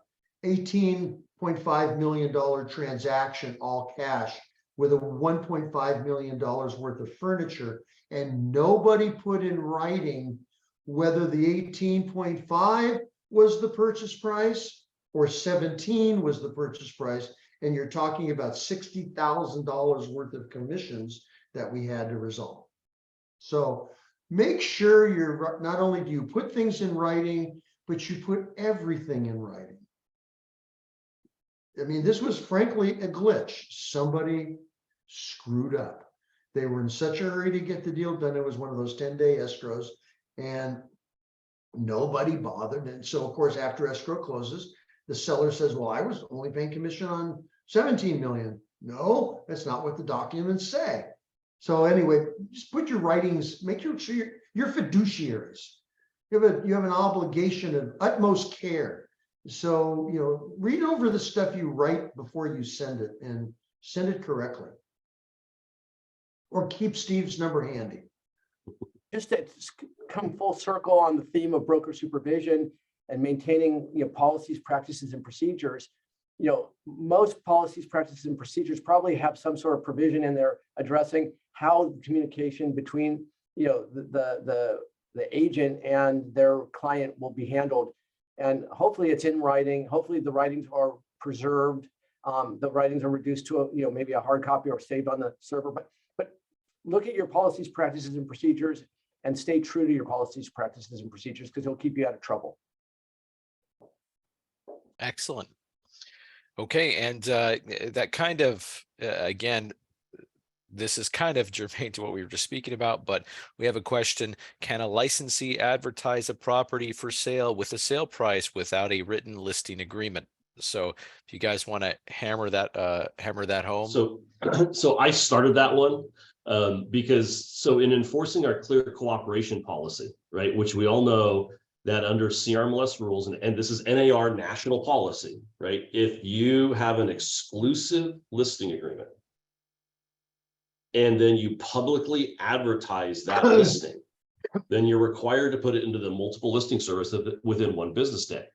$18.5 million transaction, all cash, with a $1.5 million worth of furniture, and nobody put in writing whether the 18.5 was the purchase price or 17 was the purchase price. And you're talking about $60,000 worth of commissions that we had to resolve. So make sure not only do you put things in writing, but you put everything in writing. I mean, this was frankly a glitch. Somebody screwed up. They were in such a hurry to get the deal done. It was one of those 10-day escrows, and nobody bothered. And so, of course, after escrow closes, the seller says, well, I was only paying commission on 17 million. No, that's not what the documents say. So anyway, just put your writings, make sure you're fiduciaries. You have an obligation of utmost care. So, read over the stuff you write before you send it, and send it correctly. Or keep Steve's number handy. Just to come full circle on the theme of broker supervision and maintaining, policies, practices, and procedures. Most policies, practices, and procedures probably have some sort of provision in there addressing how communication between, the agent and their client will be handled. And hopefully it's in writing. Hopefully the writings are preserved. The writings are reduced to maybe a hard copy or saved on the server. But look at your policies, practices, and procedures, and stay true to your policies, practices, and procedures, because it'll keep you out of trouble. Excellent. Okay, and that kind of, again, this is kind of germane to what we were just speaking about, but we have a question. Can a licensee advertise a property for sale with a sale price without a written listing agreement? So if you guys want to hammer that home. So I started that one because in enforcing our clear cooperation policy, right, which we all know that under CRMLS rules, and this is NAR national policy, right? If you have an exclusive listing agreement and then you publicly advertise that listing, then you're required to put it into the multiple listing service within 1 business day.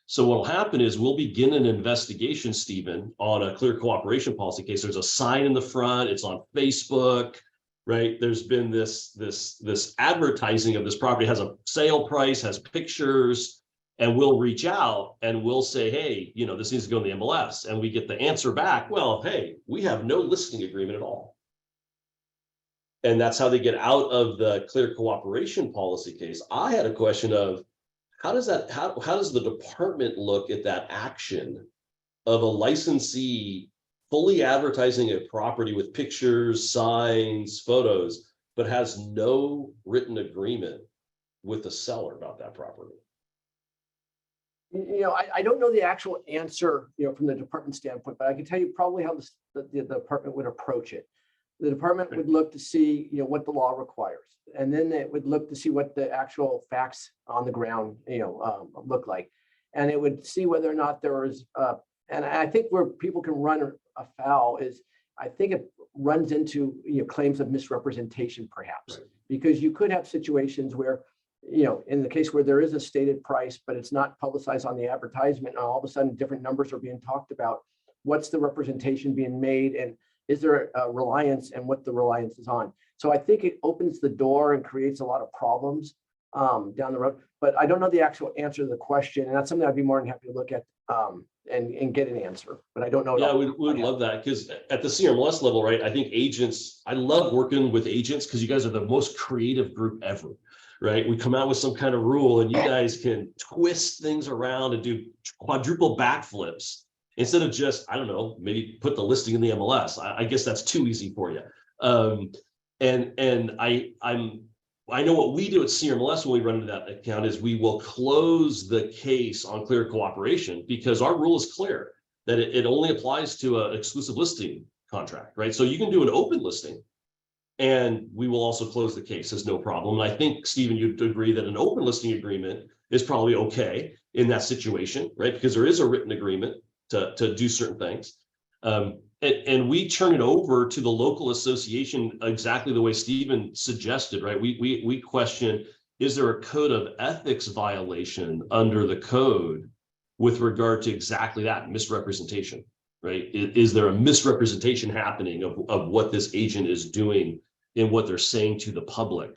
So what will happen is we'll begin an investigation, Stephen, on a clear cooperation policy case. There's a sign in the front, it's on Facebook, right? There's been this advertising of this property, has a sale price, has pictures, and we'll reach out and we'll say, hey, this needs to go in the MLS. And we get the answer back, well, hey, we have no listing agreement at all. And that's how they get out of the clear cooperation policy case. I had a question of, how does the department look at that action of a licensee fully advertising a property with pictures, signs, photos, but has no written agreement with the seller about that property? I don't know the actual answer, from the department standpoint, but I can tell you probably how the department would approach it. The department would look to see, what the law requires. And then it would look to see what the actual facts on the ground, look like. And it would see whether or not there is, and I think where people can run afoul is, I think it runs into, claims of misrepresentation perhaps, because you could have situations where, in the case where there is a stated price, but it's not publicized on the advertisement, and all of a sudden different numbers are being talked about. What's the representation being made? And is there a reliance, and what the reliance is on? So I think it opens the door and creates a lot of problems down the road, but I don't know the actual answer to the question. And that's something I'd be more than happy to look at and get an answer, but I don't know. Yeah, we would love that, because at the CRMLS level, right? I think agents, I love working with agents because you guys are the most creative group ever, right? We come out with some kind of rule and you guys can twist things around and do quadruple backflips instead of just, I don't know, maybe put the listing in the MLS. I guess that's too easy for you. I know what we do at CRMLS when we run into that account is we will close the case on clear cooperation because our rule is clear that it only applies to an exclusive listing contract, right? So you can do an open listing and we will also close the case as no problem. And I think, Stephen, you'd agree that an open listing agreement is probably okay in that situation, right? Because there is a written agreement to do certain things. And we turn it over to the local association exactly the way Stephen suggested, right? We question, is there a code of ethics violation under the code with regard to exactly that misrepresentation, right? Is there a misrepresentation happening of what this agent is doing and what they're saying to the public?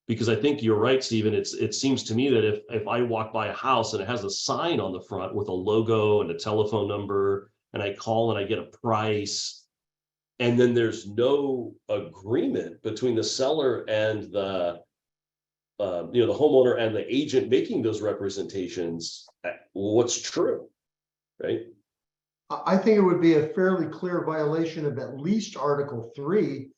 Because I think you're right, Stephen. It seems to me that if I walk by a house and it has a sign on the front with a logo and a telephone number, and I call and I get a price, and then there's no agreement between the seller and the homeowner and the agent making those representations, what's true, right? I think it would be a fairly clear violation of at least Article 3,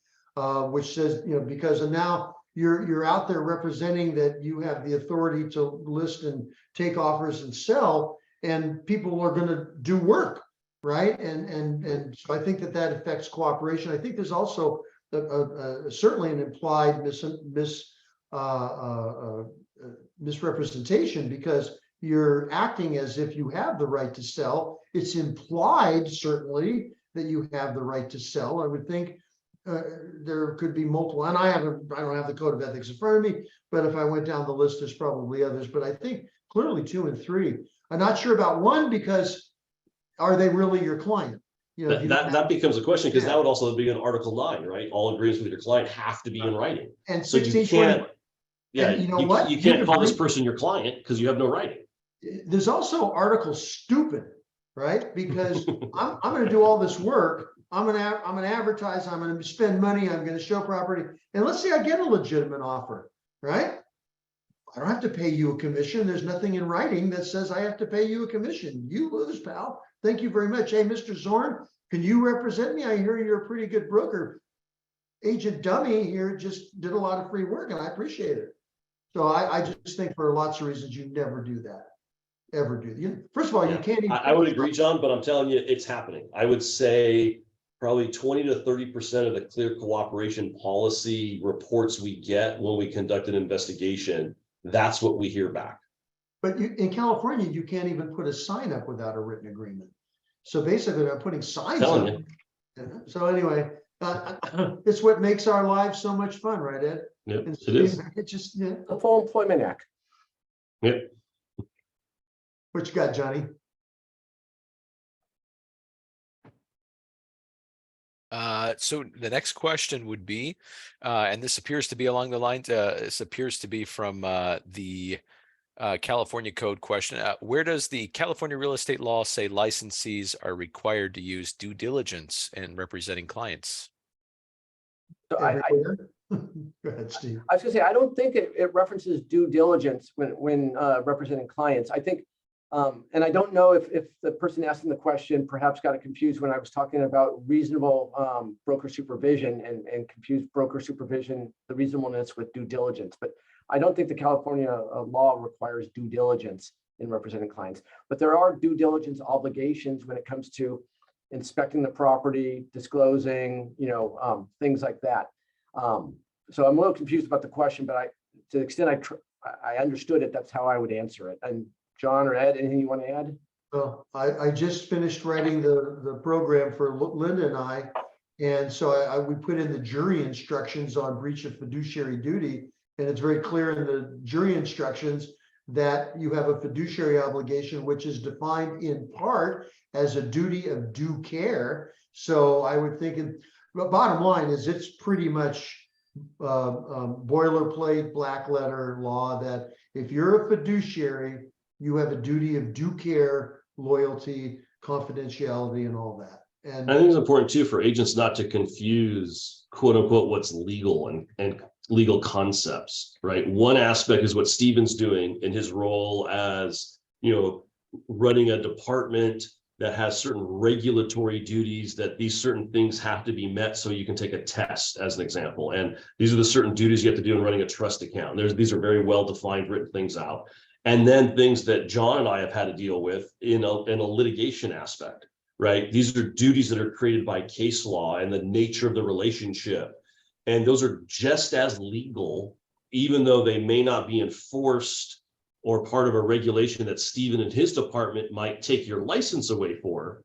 which says, because now you're out there representing that you have the authority to list and take offers and sell, and people are going to do work, right? And so I think that affects cooperation. I think there's also certainly an implied misrepresentation, because you're acting as if you have the right to sell. It's implied, certainly, that you have the right to sell. I would think there could be multiple, and I don't have the code of ethics in front of me, but if I went down the list, there's probably others. But I think clearly 2 and 3. I'm not sure about 1, because are they really your client? That becomes a question, because that would also be in Article 9, right? All agreements with your client have to be in writing. And so 16, you can't, 20, yeah, and you know what? You can't call this person your client because you have no writing. There's also Article stupid, right? Because I'm going to do all this work. I'm going to advertise. I'm going to spend money. I'm going to show property. And let's say I get a legitimate offer, right? I don't have to pay you a commission. There's nothing in writing that says I have to pay you a commission. You lose, pal. Thank you very much. Hey, Mr. Zorn, can you represent me? I hear you're a pretty good broker. Agent Dummy here just did a lot of free work, and I appreciate it. So I just think for lots of reasons, you never do that. Ever do. First of all, you can't even. I would agree, John, but I'm telling you, it's happening. I would say probably 20 to 30% of the clear cooperation policy reports we get when we conduct an investigation, that's what we hear back. But in California, you can't even put a sign up without a written agreement. So basically, I'm putting signs up. So anyway, it's what makes our lives so much fun, right, Ed? Yep, it is. It's just The Full Employment Act. Yep. What you got, Johnny? So the next question would be, and this appears to be along the lines, this appears to be from the California code question. Where does the California real estate law say licensees are required to use due diligence in representing clients? So Go ahead, Steve. I was going to say, I don't think it references due diligence when representing clients. I think, and I don't know if the person asking the question perhaps got it confused when I was talking about reasonable broker supervision and confused broker supervision, the reasonableness with due diligence. But I don't think the California law requires due diligence in representing clients. But there are due diligence obligations when it comes to inspecting the property, disclosing, things like that. So I'm a little confused about the question, but to the extent I understood it, that's how I would answer it. And John or Ed, anything you want to add? Well, I just finished writing the program for Linda and I. And so we put in the jury instructions on breach of fiduciary duty. And it's very clear in the jury instructions that you have a fiduciary obligation, which is defined in part as a duty of due care. So I would think, but bottom line is it's pretty much boilerplate black letter law that if you're a fiduciary, you have a duty of due care loyalty, confidentiality, and all that. And I think it's important too for agents not to confuse quote unquote what's legal and legal concepts, right? One aspect is what Stephen's doing in his role as, running a department that has certain regulatory duties, that these certain things have to be met so you can take a test, as an example. And these are the certain duties you have to do in running a trust account. These are very well-defined, written things out. And then things that John and I have had to deal with in a litigation aspect, right? These are duties that are created by case law and the nature of the relationship. And those are just as legal, even though they may not be enforced or part of a regulation that Stephen and his department might take your license away for.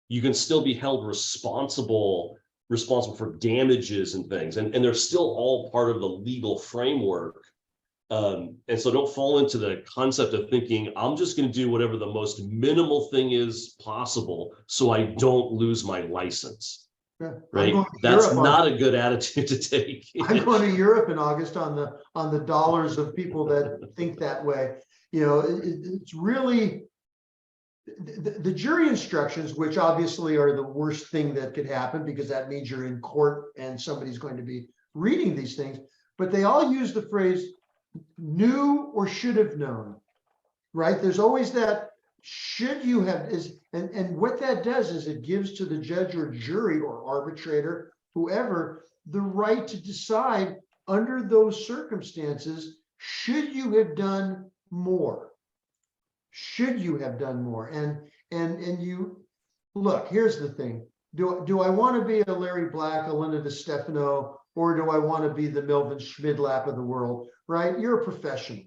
You can still be held responsible for damages and things. And they're still all part of the legal framework. And so don't fall into the concept of thinking, I'm just going to do whatever the most minimal thing is possible so I don't lose my license. yeah, Right? That's not a good attitude to take. I'm going to Europe in August on the dollars of people that think that way. It's really the jury instructions, which obviously are the worst thing that could happen because that means you're in court and somebody's going to be reading these things. But they all use the phrase knew or should have known, right? There's always that should you have and what that does is it gives to the judge or jury or arbitrator, whoever, the right to decide under those circumstances, should you have done more? Should you have done more? And you look, here's the thing. Do I want to be a Larry Black, a Linda DiStefano, or do I want to be the Melvin Schmidlap of the world, right? You're a professional.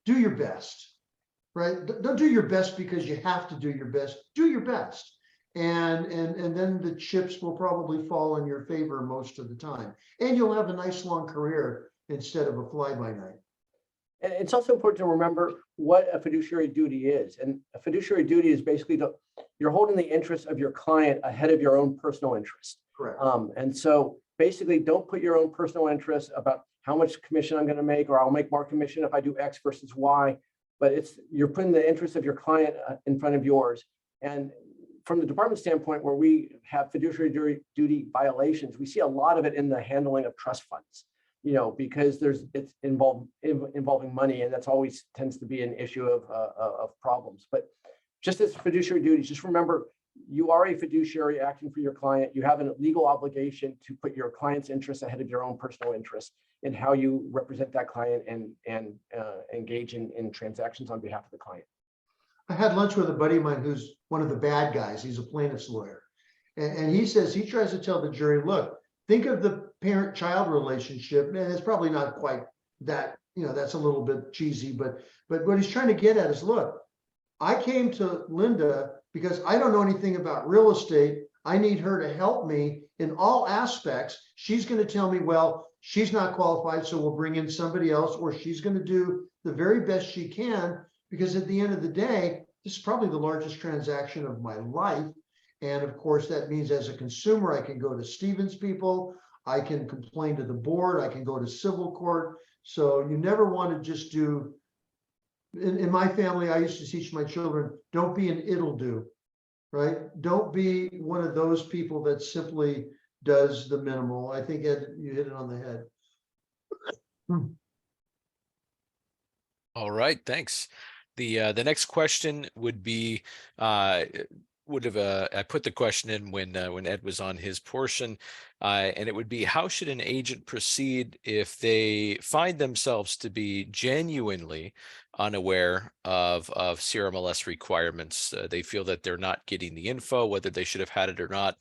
Do your best. Right? Don't do your best because you have to do your best. Do your best. And then the chips will probably fall in your favor most of the time. And you'll have a nice long career instead of a fly-by-night. And it's also important to remember what a fiduciary duty is. And a fiduciary duty is basically you're holding the interests of your client ahead of your own personal interest. Correct. And so basically don't put your own personal interests about how much commission I'm going to make, or I'll make more commission if I do X versus Y. But you're putting the interests of your client in front of yours. And from the department standpoint, where we have fiduciary duty violations, we see a lot of it in the handling of trust funds, because it's involving money, and that's always tends to be an issue of problems. But just as fiduciary duties, just remember, you are a fiduciary acting for your client. You have a legal obligation to put your client's interests ahead of your own personal interests in how you represent that client and engage in transactions on behalf of the client. I had lunch with a buddy of mine who's one of the bad guys. He's a plaintiff's lawyer. And he says, he tries to tell the jury, look, think of the parent-child relationship. And it's probably not quite that, that's a little bit cheesy, but what he's trying to get at is, look, I came to Linda because I don't know anything about real estate. I need her to help me in all aspects. She's going to tell me, well, she's not qualified, so we'll bring in somebody else, or she's going to do the very best she can, because at the end of the day, this is probably the largest transaction of my life. And of course, that means as a consumer, I can go to Stephen's people, I can complain to the board, I can go to civil court. So you never want to just do, in my family, I used to teach my children, don't be an it'll-do, right? Don't be one of those people that simply does the minimal. I think, Ed, you hit it on the head. All right, thanks. The next question would be, I put the question in when Ed was on his portion, and it would be, how should an agent proceed if they find themselves to be genuinely unaware of CRMLS requirements? They feel that they're not getting the info, whether they should have had it or not.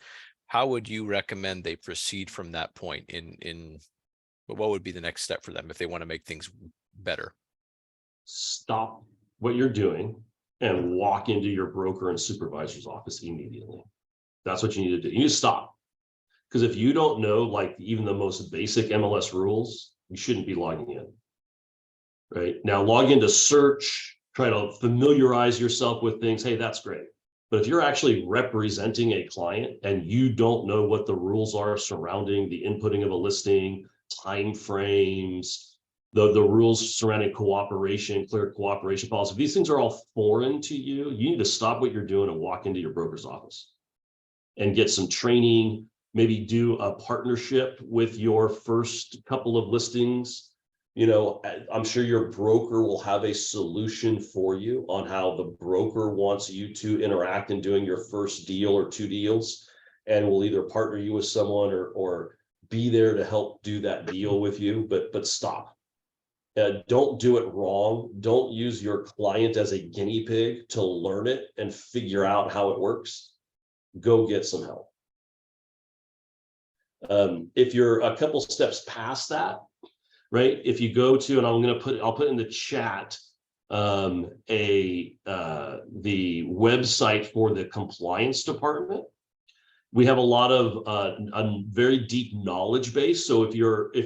How would you recommend they proceed from that point? What would be the next step for them if they want to make things better? Stop what you're doing and walk into your broker and supervisor's office immediately. That's what you need to do. You need to stop. Because if you don't know, like, even the most basic MLS rules, you shouldn't be logging in. Right? Now, log into search, try to familiarize yourself with things. Hey, that's great. But if you're actually representing a client and you don't know what the rules are surrounding the inputting of a listing, time frames, the rules surrounding cooperation, clear cooperation policy. If these things are all foreign to you, you need to stop what you're doing and walk into your broker's office and get some training, maybe do a partnership with your first couple of listings. You know, I'm sure your broker will have a solution for you on how the broker wants you to interact in doing your first deal or two deals, and will either partner you with someone or be there to help do that deal with you. But stop. Don't do it wrong. Don't use your client as a guinea pig to learn it and figure out how it works. Go get some help. If you're a couple steps past that, right? If you go to, and I'll put in the chat the website for the compliance department. We have a lot of a very deep knowledge base. So if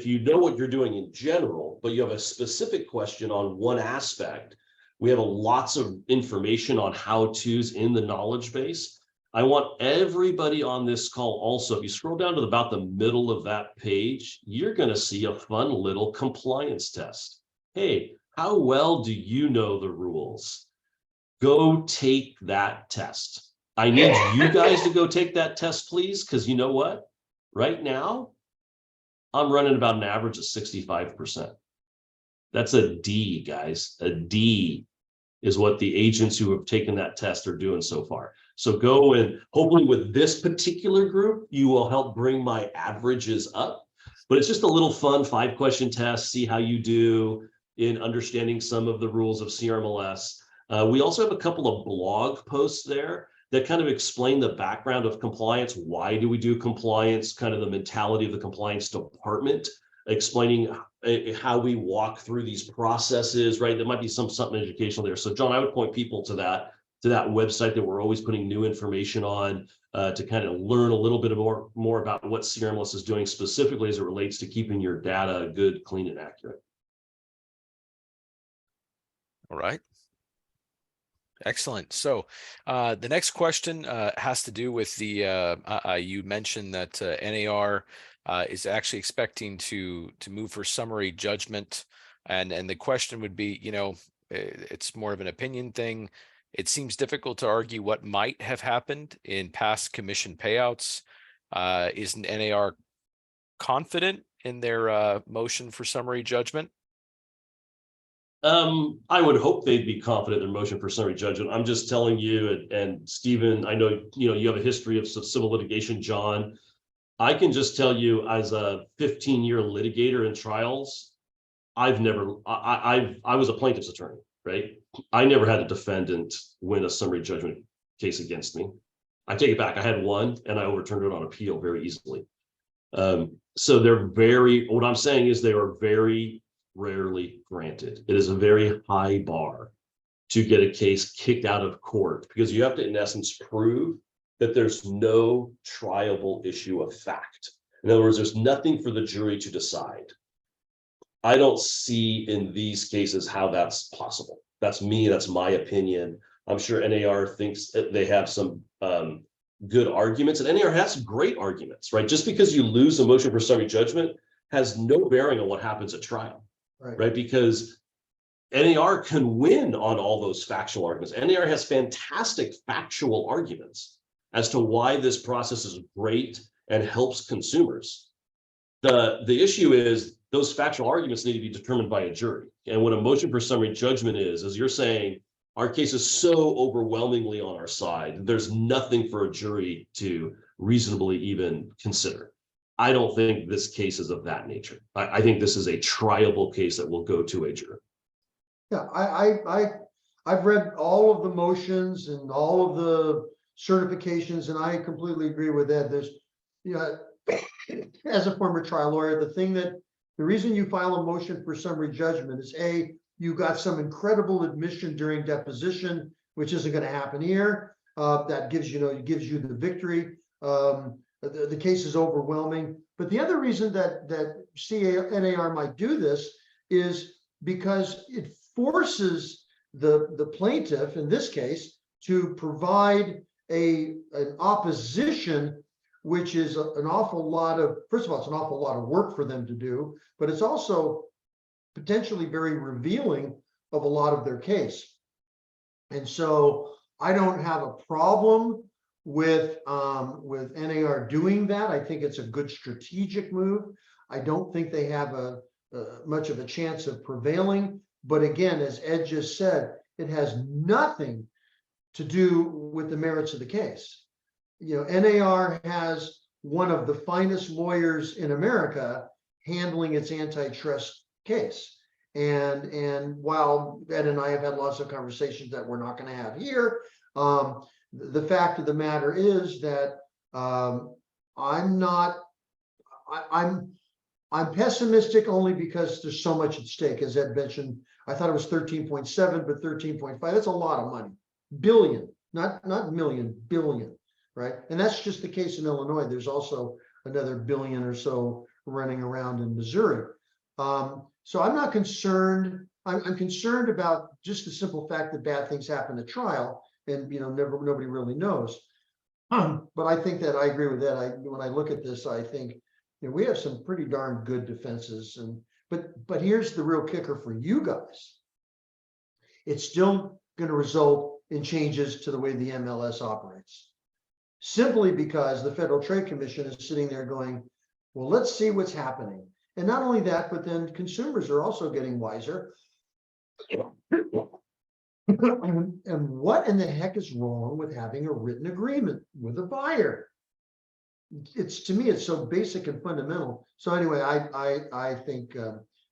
you know what you're doing in general, but you have a specific question on one aspect, we have lots of information on how-tos in the knowledge base. I want everybody on this call also, if you scroll down to about the middle of that page, you're going to see a fun little compliance test. Hey, how well do you know the rules? Go take that test. I need you guys to go take that test, please, because you know what? Right now, I'm running about an average of 65%. That's a D, guys. A D is what the agents who have taken that test are doing so far. So go, and hopefully with this particular group, you will help bring my averages up. But it's just a little fun 5-question test, see how you do in understanding some of the rules of CRMLS. We also have a couple of blog posts there that kind of explain the background of compliance. Why do we do compliance? Kind of the mentality of the compliance department, explaining how we walk through these processes, right? There might be something educational there. So John, I would point people to that website that we're always putting new information on to kind of learn a little bit more about what CRMLS is doing specifically as it relates to keeping your data good, clean, and accurate. All right. Excellent. So the next question has to do with the, you mentioned that NAR is actually expecting to move for summary judgment. And the question would be, you know, it's more of an opinion thing. It seems difficult to argue what might have happened in past commission payouts. Isn't NAR confident in their motion for summary judgment? I would hope they'd be confident in their motion for summary judgment. I'm just telling you, and Stephen, I know you have a history of civil litigation, John. I can just tell you, as a 15-year litigator in trials, I was a plaintiff's attorney, right? I never had a defendant win a summary judgment case against me. I take it back. I had one, and I overturned it on appeal very easily. So what I'm saying is they are very rarely granted. It is a very high bar to get a case kicked out of court, because you have to, in essence, prove that there's no triable issue of fact. In other words, there's nothing for the jury to decide. I don't see in these cases how that's possible. That's me, that's my opinion. I'm sure NAR thinks that they have some good arguments, and NAR has some great arguments, right? Just because you lose a motion for summary judgment has no bearing on what happens at trial. Right? Because NAR can win on all those factual arguments. NAR has fantastic factual arguments as to why this process is great and helps consumers. The issue is those factual arguments need to be determined by a jury. And what a motion for summary judgment is, as you're saying, our case is so overwhelmingly on our side, there's nothing for a jury to reasonably even consider. I don't think this case is of that nature. I think this is a triable case that will go to a jury. Yeah, I've read all of the motions and all of the certifications, and I completely agree with Ed. There's, as a former trial lawyer, the reason you file a motion for summary judgment is you got some incredible admission during deposition, which isn't going to happen here. That gives you the victory. The case is overwhelming. But the other reason that NAR might do this is because it forces the plaintiff, in this case, to provide an opposition, which is an awful lot of, first of all, it's an awful lot of work for them to do, but it's also potentially very revealing of a lot of their case. And so I don't have a problem with NAR doing that. I think it's a good strategic move. I don't think they have much of a chance of prevailing. But again, as Ed just said, it has nothing to do with the merits of the case. You know, NAR has one of the finest lawyers in America handling its antitrust case. And while Ed and I have had lots of conversations that we're not going to have here, the fact of the matter is that I'm pessimistic only because there's so much at stake. As Ed mentioned, I thought it was 13.7, but 13.5, that's a lot of money. Billion, not million, billion, right? And that's just the case in Illinois. There's also another billion or so running around in Missouri. So I'm not concerned. I'm concerned about just the simple fact that bad things happen at trial, and nobody really knows. But I think that I agree with that. When I look at this, I think we have some pretty darn good defenses. But here's the real kicker for you guys. It's still going to result in changes to the way the MLS operates, simply because the Federal Trade Commission is sitting there going, well, let's see what's happening. And not only that, but then consumers are also getting wiser. And what in the heck is wrong with having a written agreement with a buyer? To me, it's so basic and fundamental. So anyway, I think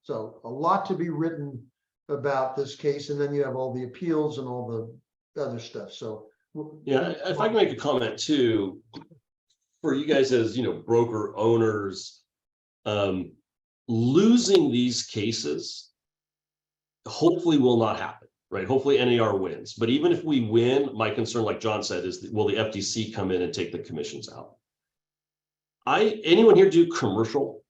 so. A lot to be written about this case, and then you have all the appeals and all the other stuff. So yeah, if I can make a comment too, for you guys as broker owners, losing these cases hopefully will not happen, right? Hopefully NAR wins. But even if we win, my concern, like John said, is will the FTC come in and take the commissions out? Anyone here do commercial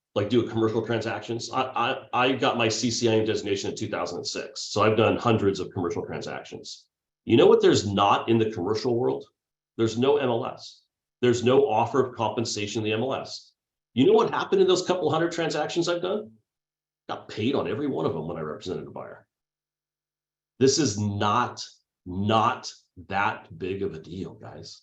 transactions? I got my CCIM designation in 2006. So I've done hundreds of commercial transactions. You know what there's not in the commercial world? There's no MLS. There's no offer of compensation in the MLS. You know what happened in those couple hundred transactions I've done? Got paid on every one of them when I represented a buyer. This is not that big of a deal, guys.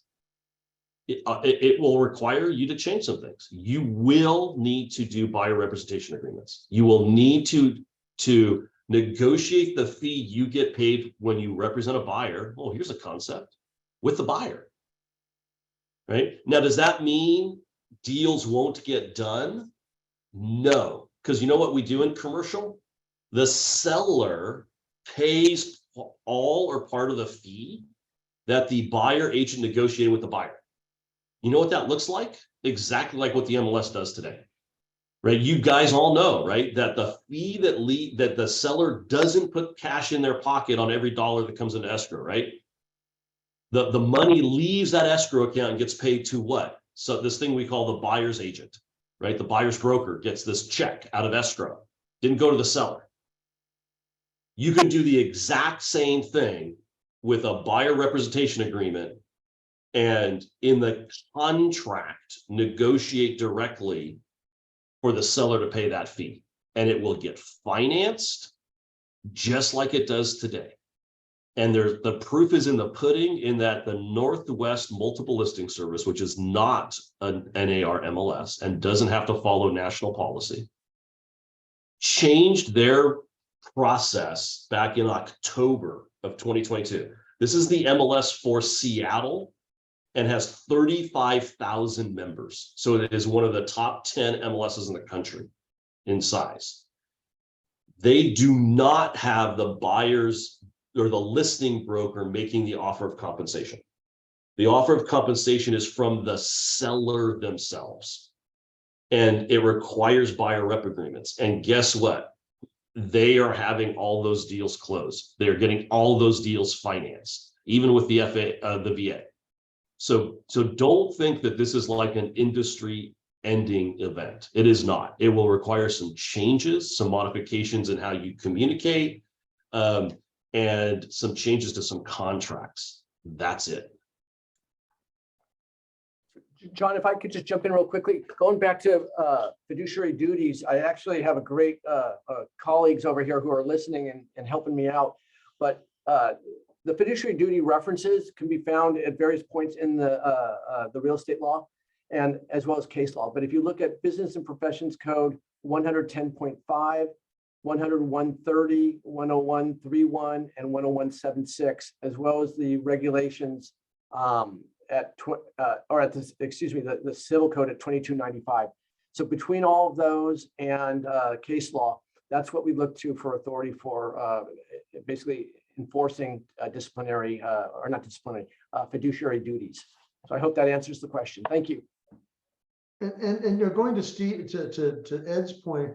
It will require you to change some things. You will need to do buyer representation agreements. You will need to negotiate the fee you get paid when you represent a buyer. Oh, here's a concept with the buyer. Right? Now, does that mean deals won't get done? No, because you know what we do in commercial? The seller pays all or part of the fee that the buyer agent negotiated with the buyer. You know what that looks like? Exactly like what the MLS does today, right? You guys all know, right? That the fee that the seller doesn't put cash in their pocket on every dollar that comes into escrow, right? The money leaves that escrow account and gets paid to what? So this thing we call the buyer's agent, right? The buyer's broker gets this check out of escrow. Didn't go to the seller. You can do the exact same thing with a buyer representation agreement, and in the contract, negotiate directly for the seller to pay that fee. And it will get financed just like it does today. And the proof is in the pudding, in that the Northwest Multiple Listing Service, which is not an NAR MLS and doesn't have to follow national policy, changed their process back in October of 2022. This is the MLS for Seattle and has 35,000 members. So it is one of the top 10 MLSs in the country in size. They do not have the buyers or the listing broker making the offer of compensation. The offer of compensation is from the seller themselves. And it requires buyer rep agreements. And guess what? They are having all those deals closed. They're getting all those deals financed, even with the VA. So don't think that this is like an industry-ending event. It is not. It will require some changes, some modifications in how you communicate, and some changes to some contracts. That's it. John, if I could just jump in real quickly, going back to fiduciary duties, I actually have a great colleagues over here who are listening and helping me out. But the fiduciary duty references can be found at various points in the real estate law and as well as case law. But if you look at Business and Professions Code 110.5, 101.30, 101.31, and 101.76, as well as the regulations the civil code at 2295. So between all of those and case law, that's what we look to for authority for basically enforcing disciplinary or not disciplinary fiduciary duties. So I hope that answers the question. Thank you. And you're going to Steve to Ed's point.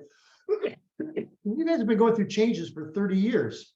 You guys have been going through changes for 30 years.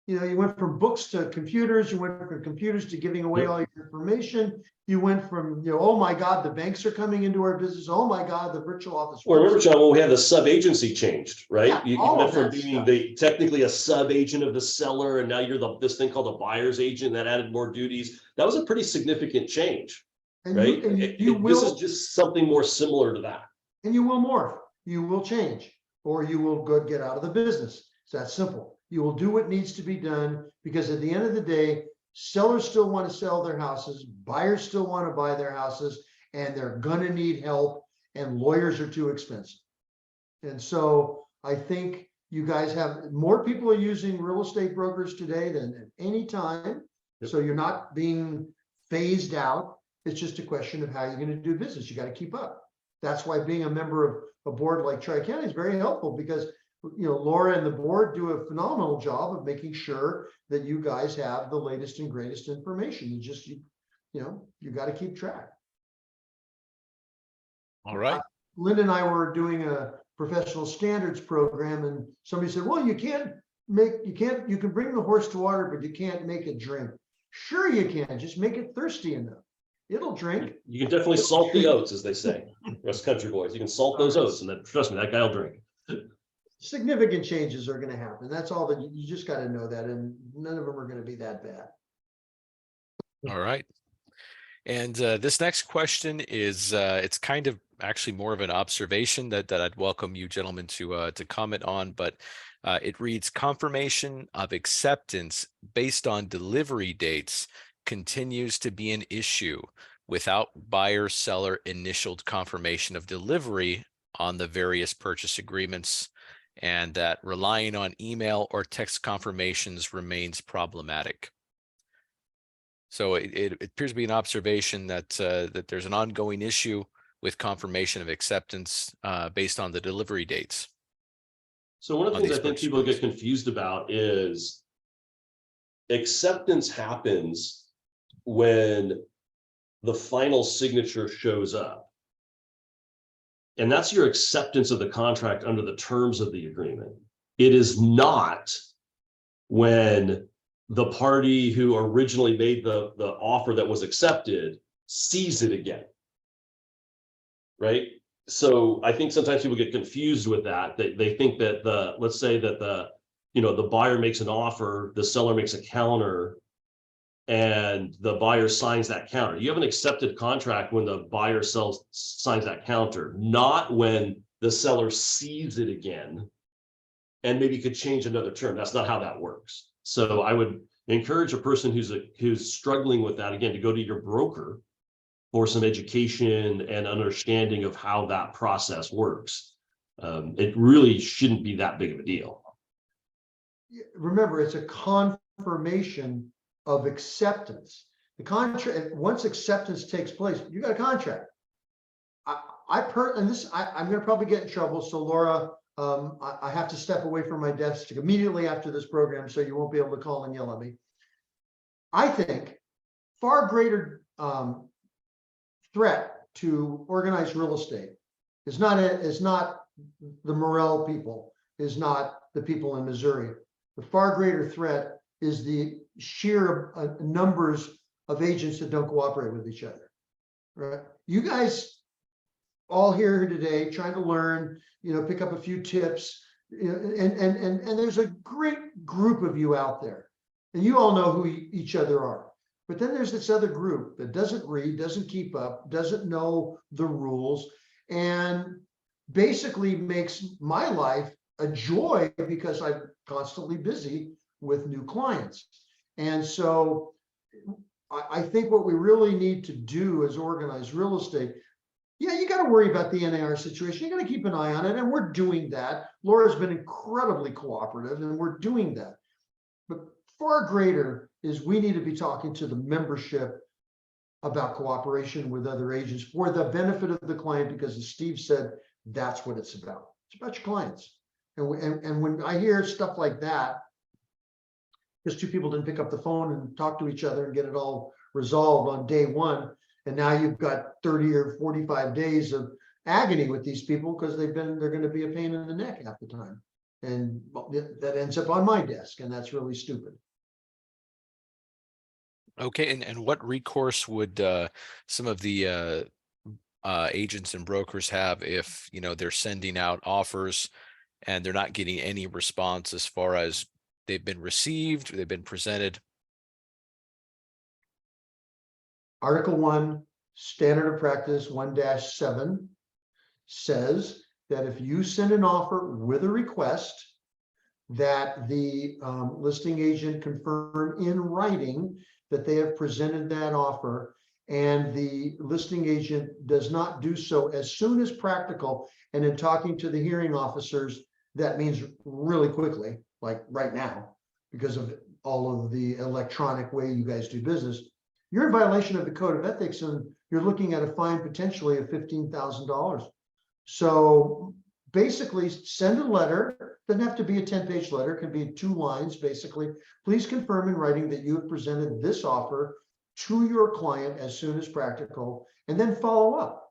You know, you went from books to computers, you went from computers to giving away all your information. You went from, you know, oh my God, the banks are coming into our business. Oh my God, the virtual office. Well, remember, John, when we had the sub-agency changed, right? Yeah, You all went of from that being stuff. technically a sub-agent of the seller, and now you're this thing called a buyer's agent that added more duties. That was a pretty significant change, And right? you This will, is just something more similar to that. and you will morph, you will change, or you will go get out of the business. It's that simple. You will do what needs to be done, because at the end of the day, sellers still want to sell their houses, buyers still want to buy their houses, and they're gonna need help, and lawyers are too expensive. And so I think you guys have more people are using real estate brokers today than at any time. Yep. So you're not being phased out. It's just a question of how you're going to do business. You got to keep up. That's why being a member of a board like Tri-County is very helpful, because you know Laura and the board do a phenomenal job of making sure that you guys have the latest and greatest information. You got to keep track. All right. Lynn and I were doing a professional standards program, and somebody said, well, you can bring the horse to water, but you can't make it drink. Sure you can, just make it thirsty enough. It'll drink. You can definitely salt the oats, as they say, West Country boys. You can salt those oats, and then trust me, that guy will drink. Significant changes are going to happen. That's all that you just got to know that, and none of them are going to be that bad. All right. And this next question is it's kind of actually more of an observation that I'd welcome you gentlemen to comment on, but it reads: confirmation of acceptance based on delivery dates continues to be an issue without buyer-seller initialed confirmation of delivery on the various purchase agreements, and that relying on email or text confirmations remains problematic. So it appears to be an observation that that there's an ongoing issue with confirmation of acceptance based on the delivery dates. So one of the things I think people get confused about is acceptance happens when the final signature shows up. And that's your acceptance of the contract under the terms of the agreement. It is not when the party who originally made the offer that was accepted sees it again, right? So I think sometimes people get confused with that. They think that let's say that the buyer makes an offer, the seller makes a counter, and the buyer signs that counter. You have an accepted contract when the buyer signs that counter, not when the seller sees it again and maybe could change another term. That's not how that works. So I would encourage a person who's struggling with that, again, to go to your broker for some education and understanding of how that process works. It really shouldn't be that big of a deal. Remember, it's a confirmation of acceptance. The contract, once acceptance takes place, you got a contract. I'm going to probably get in trouble. So Laura, I have to step away from my desk immediately after this program, so you won't be able to call and yell at me. I think far greater threat to organized real estate is not the Morel people, is not the people in Missouri. The far greater threat is the sheer numbers of agents that don't cooperate with each other. Right? You guys all here today trying to learn, pick up a few tips, and there's a great group of you out there, and you all know who each other are. But then there's this other group that doesn't read, doesn't keep up, doesn't know the rules, and basically makes my life a joy because I'm constantly busy with new clients. And so I think what we really need to do as organized real estate, yeah, you got to worry about the NAR situation. You got to keep an eye on it. And we're doing that. Laura's been incredibly cooperative and we're doing that. But far greater is we need to be talking to the membership about cooperation with other agents for the benefit of the client, because as Steve said, that's what it's about. It's about your clients. And when I hear stuff like that, because two people didn't pick up the phone and talk to each other and get it all resolved on day one, and now you've got 30 or 45 days of agony with these people because they're going to be a pain in the neck half the time. And that ends up on my desk, and that's really stupid. Okay, and what recourse would some of the agents and brokers have if, you know, they're sending out offers and they're not getting any response as far as they've been received, they've been presented? Article 1, Standard of Practice 1-7 says that if you send an offer with a request, that the listing agent confirm in writing that they have presented that offer, and the listing agent does not do so as soon as practical. And in talking to the hearing officers, that means really quickly, like right now, because of all of the electronic way you guys do business. You're in violation of the Code of Ethics, and you're looking at a fine potentially of $15,000. So basically, send a letter. Doesn't have to be a 10-page letter. It can be 2 lines, basically. Please confirm in writing that you have presented this offer to your client as soon as practical, and then follow up.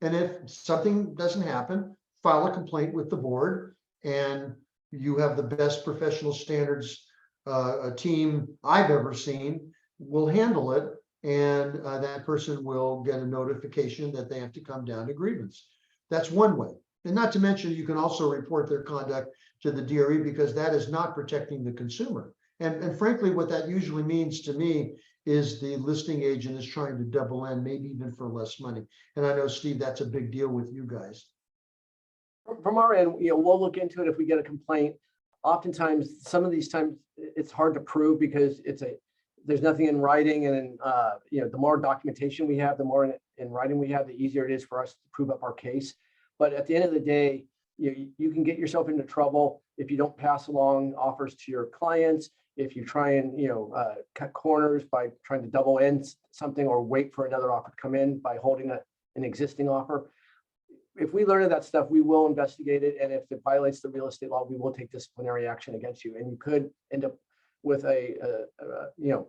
And if something doesn't happen, file a complaint with the board, and you have the best professional standards a team I've ever seen will handle it, and that person will get a notification that they have to come down to grievance. That's one way. And not to mention, you can also report their conduct to the DRE, because that is not protecting the consumer. And frankly, what that usually means to me is the listing agent is trying to double end, maybe even for less money. And I know, Steve, that's a big deal with you guys. From our end, we'll look into it if we get a complaint. Oftentimes, some of these times, it's hard to prove because there's nothing in writing, and the more documentation we have, the more in writing we have, the easier it is for us to prove up our case. But at the end of the day, you can get yourself into trouble if you don't pass along offers to your clients, if you try and cut corners by trying to double end something, or wait for another offer to come in by holding an existing offer. If we learn of that stuff, we will investigate it, and if it violates the real estate law, we will take disciplinary action against you. And you could end up with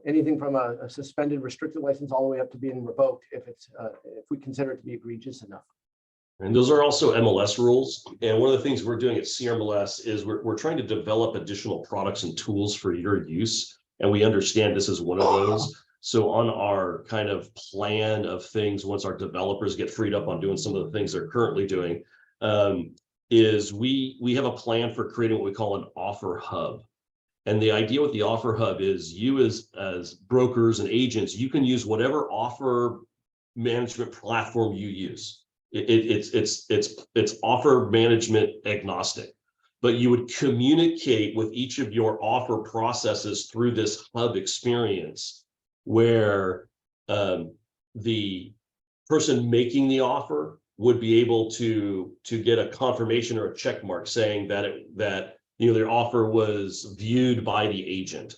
anything from a suspended restricted license all the way up to being revoked if we consider it to be egregious enough. And those are also MLS rules. And one of the things we're doing at CRMLS is we're trying to develop additional products and tools for your use. And we understand this is one of those. So on our kind of plan of things, once our developers get freed up on doing some of the things they're currently doing, is we have a plan for creating what we call an offer hub. And the idea with the offer hub is you as brokers and agents, you can use whatever offer management platform you use. It's offer management agnostic, but you would communicate with each of your offer processes through this hub experience, where the person making the offer would be able to get a confirmation or a check mark saying that their offer was viewed by the agent,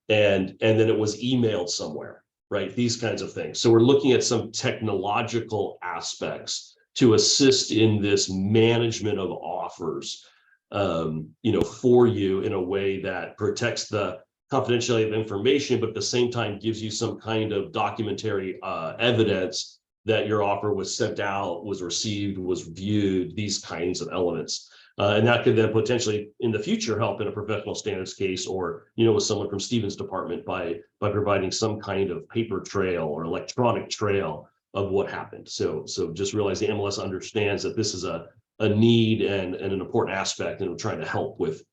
and then it was emailed somewhere, right? These kinds of things. So we're looking at some technological aspects to assist in this management of offers, for you in a way that protects the confidentiality of information, but at the same time gives you some kind of documentary evidence that your offer was sent out, was received, was viewed, these kinds of elements. And that could then potentially in the future help in a professional standards case, or with someone from Stephen's department by providing some kind of paper trail or electronic trail of what happened. So just realize the MLS understands that this is a need and an important aspect, and we're trying to help with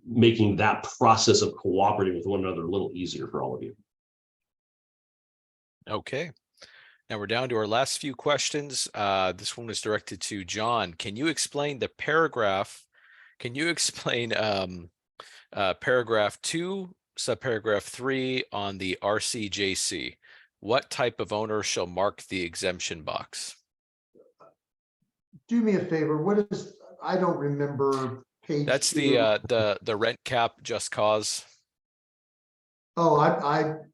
making that process of cooperating with one another a little easier for all of you. Okay. Now we're down to our last few questions. This one is directed to John. Can you explain the paragraph? Can you explain paragraph 2, subparagraph 3 on the RCJC? What type of owner shall mark the exemption box? Do me a favor, what is, I don't remember page. That's two. the rent cap just cause. Oh,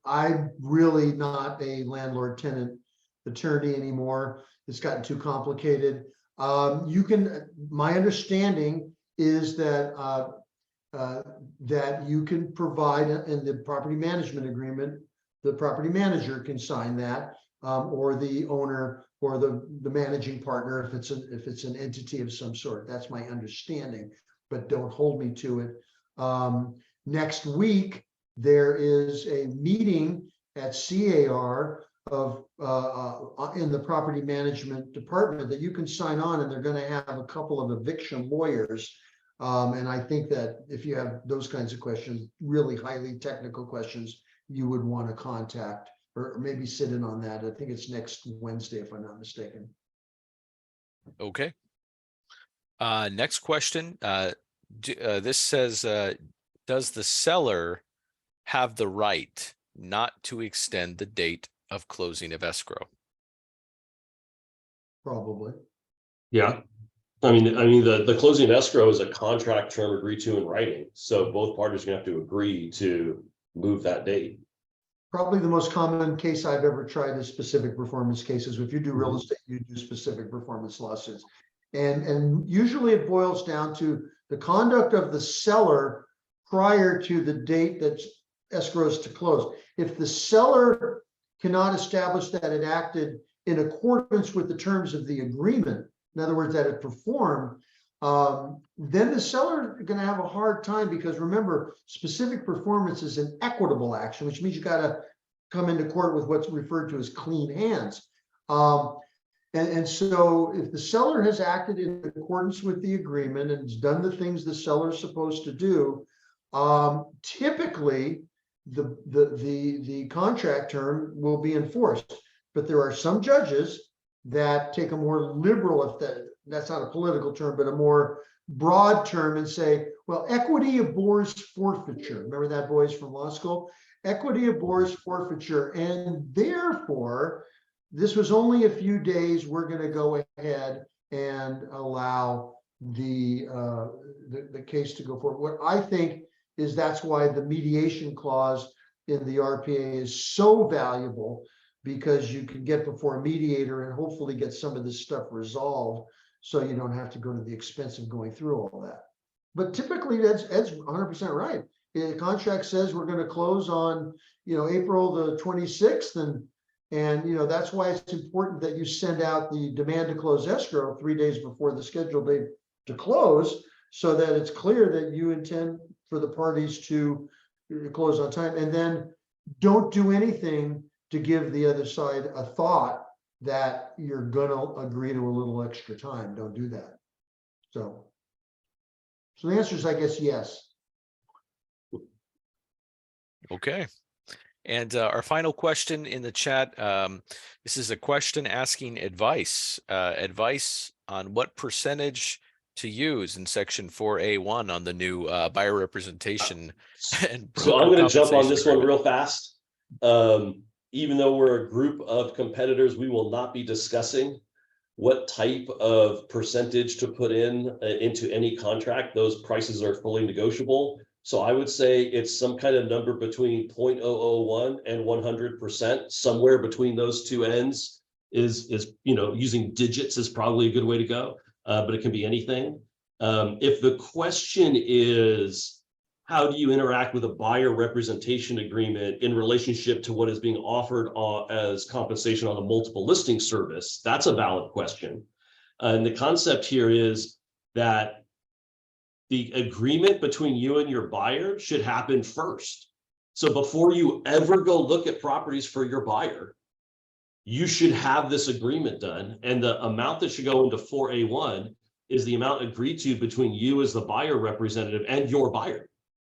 I'm really not a landlord tenant attorney anymore. It's gotten too complicated. My understanding is that that you can provide in the property management agreement, the property manager can sign that, or the owner or the managing partner if it's an entity of some sort. That's my understanding, but don't hold me to it. Next week, there is a meeting at CAR of in the property management department that you can sign on, and they're going to have a couple of eviction lawyers. And I think that if you have those kinds of questions, really highly technical questions, you would want to contact or maybe sit in on that. I think it's next Wednesday, if I'm not mistaken. Okay. Next question. This says, does the seller have the right not to extend the date of closing of escrow? Probably. Yeah. I mean, the closing of escrow is a contract term agreed to in writing. So both parties are gonna have to agree to move that date. Probably the most common case I've ever tried is specific performance cases. If you do real estate, you do specific performance lawsuits. And usually it boils down to the conduct of the seller prior to the date that escrow is to close. If the seller cannot establish that it acted in accordance with the terms of the agreement, in other words, that it performed, then the seller is going to have a hard time, because remember, specific performance is an equitable action, which means you got to come into court with what's referred to as clean hands. And so if the seller has acted in accordance with the agreement and has done the things the seller is supposed to do, typically the contract term will be enforced. But there are some judges that take a more liberal, if that's not a political term, but a more broad term, and say, well, equity abhors forfeiture. Remember that, boys, from law school? Equity abhors forfeiture, and therefore, this was only a few days. We're going to go ahead and allow the case to go forward. What I think is that's why the mediation clause in the RPA is so valuable, because you can get before a mediator and hopefully get some of this stuff resolved, so you don't have to go to the expense of going through all that. But typically, Ed's 100% right. The contract says we're going to close on, April the 26th, and that's why it's important that you send out the demand to close escrow 3 days before the scheduled date to close, so that it's clear that you intend for the parties to close on time. And then don't do anything to give the other side a thought that you're going to agree to a little extra time. Don't do that. So the answer is, I guess, yes. Okay. And our final question in the chat, this is a question asking advice on what percentage to use in section 4A1 on the new buyer representation. And so I'm going to jump on this agreement. one real fast. Even though we're a group of competitors, we will not be discussing what type of percentage to put into any contract. Those prices are fully negotiable. So I would say it's some kind of number between 0.001 and 100%. Somewhere between those two ends is using digits is probably a good way to go, but it can be anything. If the question is, how do you interact with a buyer representation agreement in relationship to what is being offered as compensation on a multiple listing service? That's a valid question. And the concept here is that the agreement between you and your buyer should happen first. So before you ever go look at properties for your buyer, you should have this agreement done. And the amount that should go into 4A1 is the amount agreed to between you as the buyer representative and your buyer.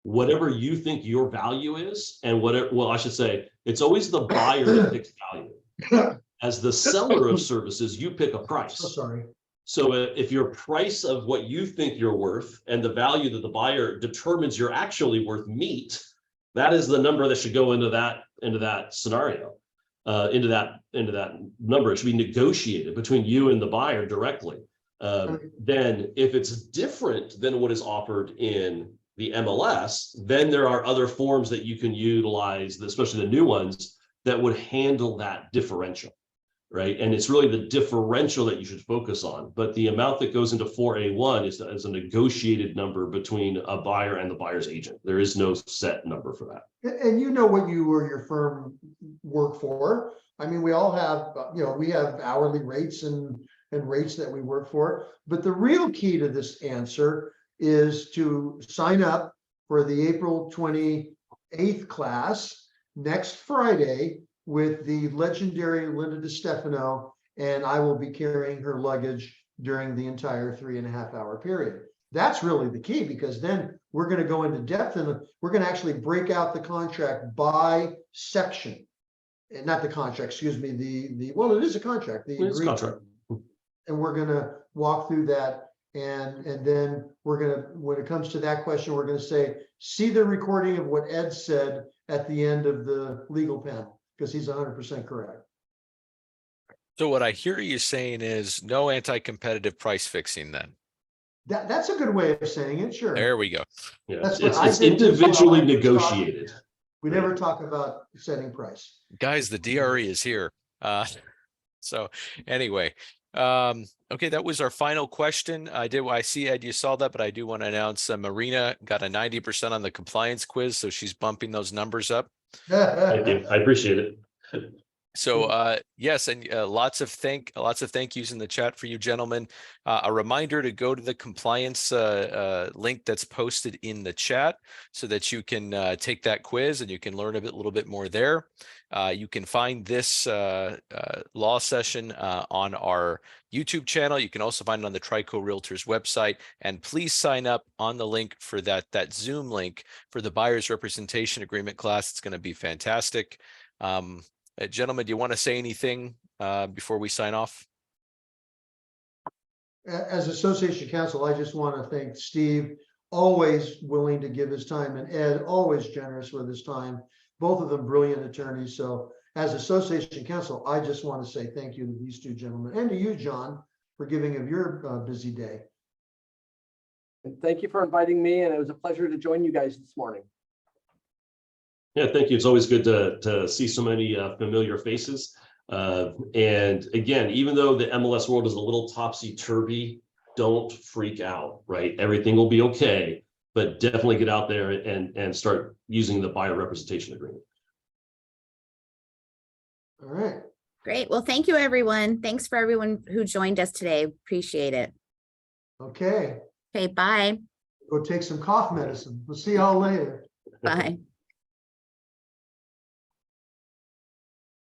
whatever you think your value is, and whatever, well, I should say, it's always the buyer that picks value. As the seller of services, you pick a price. So sorry. So if your price of what you think you're worth and the value that the buyer determines you're actually worth meet, that is the number that should go into that scenario, into that number. It should be negotiated between you and the buyer directly. Then if it's different than what is offered in the MLS, then there are other forms that you can utilize, especially the new ones, that would handle that differential, right? And it's really the differential that you should focus on. But the amount that goes into 4A1 is a negotiated number between a buyer and the buyer's agent. There is no set number for that. And you know what you or your firm work for. I mean, we all have, we have hourly rates and rates that we work for. But the real key to this answer is to sign up for the April 28th class next Friday with the legendary Linda DiStefano, and I will be carrying her luggage during the entire 3.5 hour period. That's really the key, because then we're going to go into depth and we're going to actually break out the contract by section. And not the contract, excuse me, well, it is a contract. The agreement. Contract. And we're going to walk through that. And then we're going to, when it comes to that question, we're going to say, see the recording of what Ed said at the end of the legal panel, because he's 100% correct. So what I hear you saying is no anti-competitive price fixing then. That's a good way of saying it, sure. There we go. Yeah, That's what I it's did as well. individually negotiated. We never talk about setting price. Guys, the DRE is here. So anyway, okay, that was our final question. I see, Ed, you saw that, but I do want to announce Marina got a 90% on the compliance quiz, so she's bumping those numbers up. Thank you. I appreciate it. So yes, and lots of thank yous in the chat for you gentlemen. A reminder to go to the compliance link that's posted in the chat so that you can take that quiz and you can learn a little bit more there. You can find this law session on our YouTube channel. You can also find it on the Trico Realtors website, and please sign up on the link for that Zoom link for the buyer's representation agreement class. It's going to be fantastic. Gentlemen, do you want to say anything before we sign off? As association counsel, I just want to thank Steve, always willing to give his time, and Ed, always generous with his time. Both of them brilliant attorneys. So as association counsel, I just want to say thank you to these two gentlemen, and to you, John, for giving of your busy day. And thank you for inviting me, and it was a pleasure to join you guys this morning. Yeah, thank you. It's always good to see so many familiar faces. And again, even though the MLS world is a little topsy-turvy, don't freak out, right? Everything will be okay, but definitely get out there and start using the buyer representation agreement. All right. Great. Well, thank you, everyone. Thanks for everyone who joined us today. Appreciate it. Okay. Okay, bye. Go take some cough medicine. We'll see y'all later. Bye.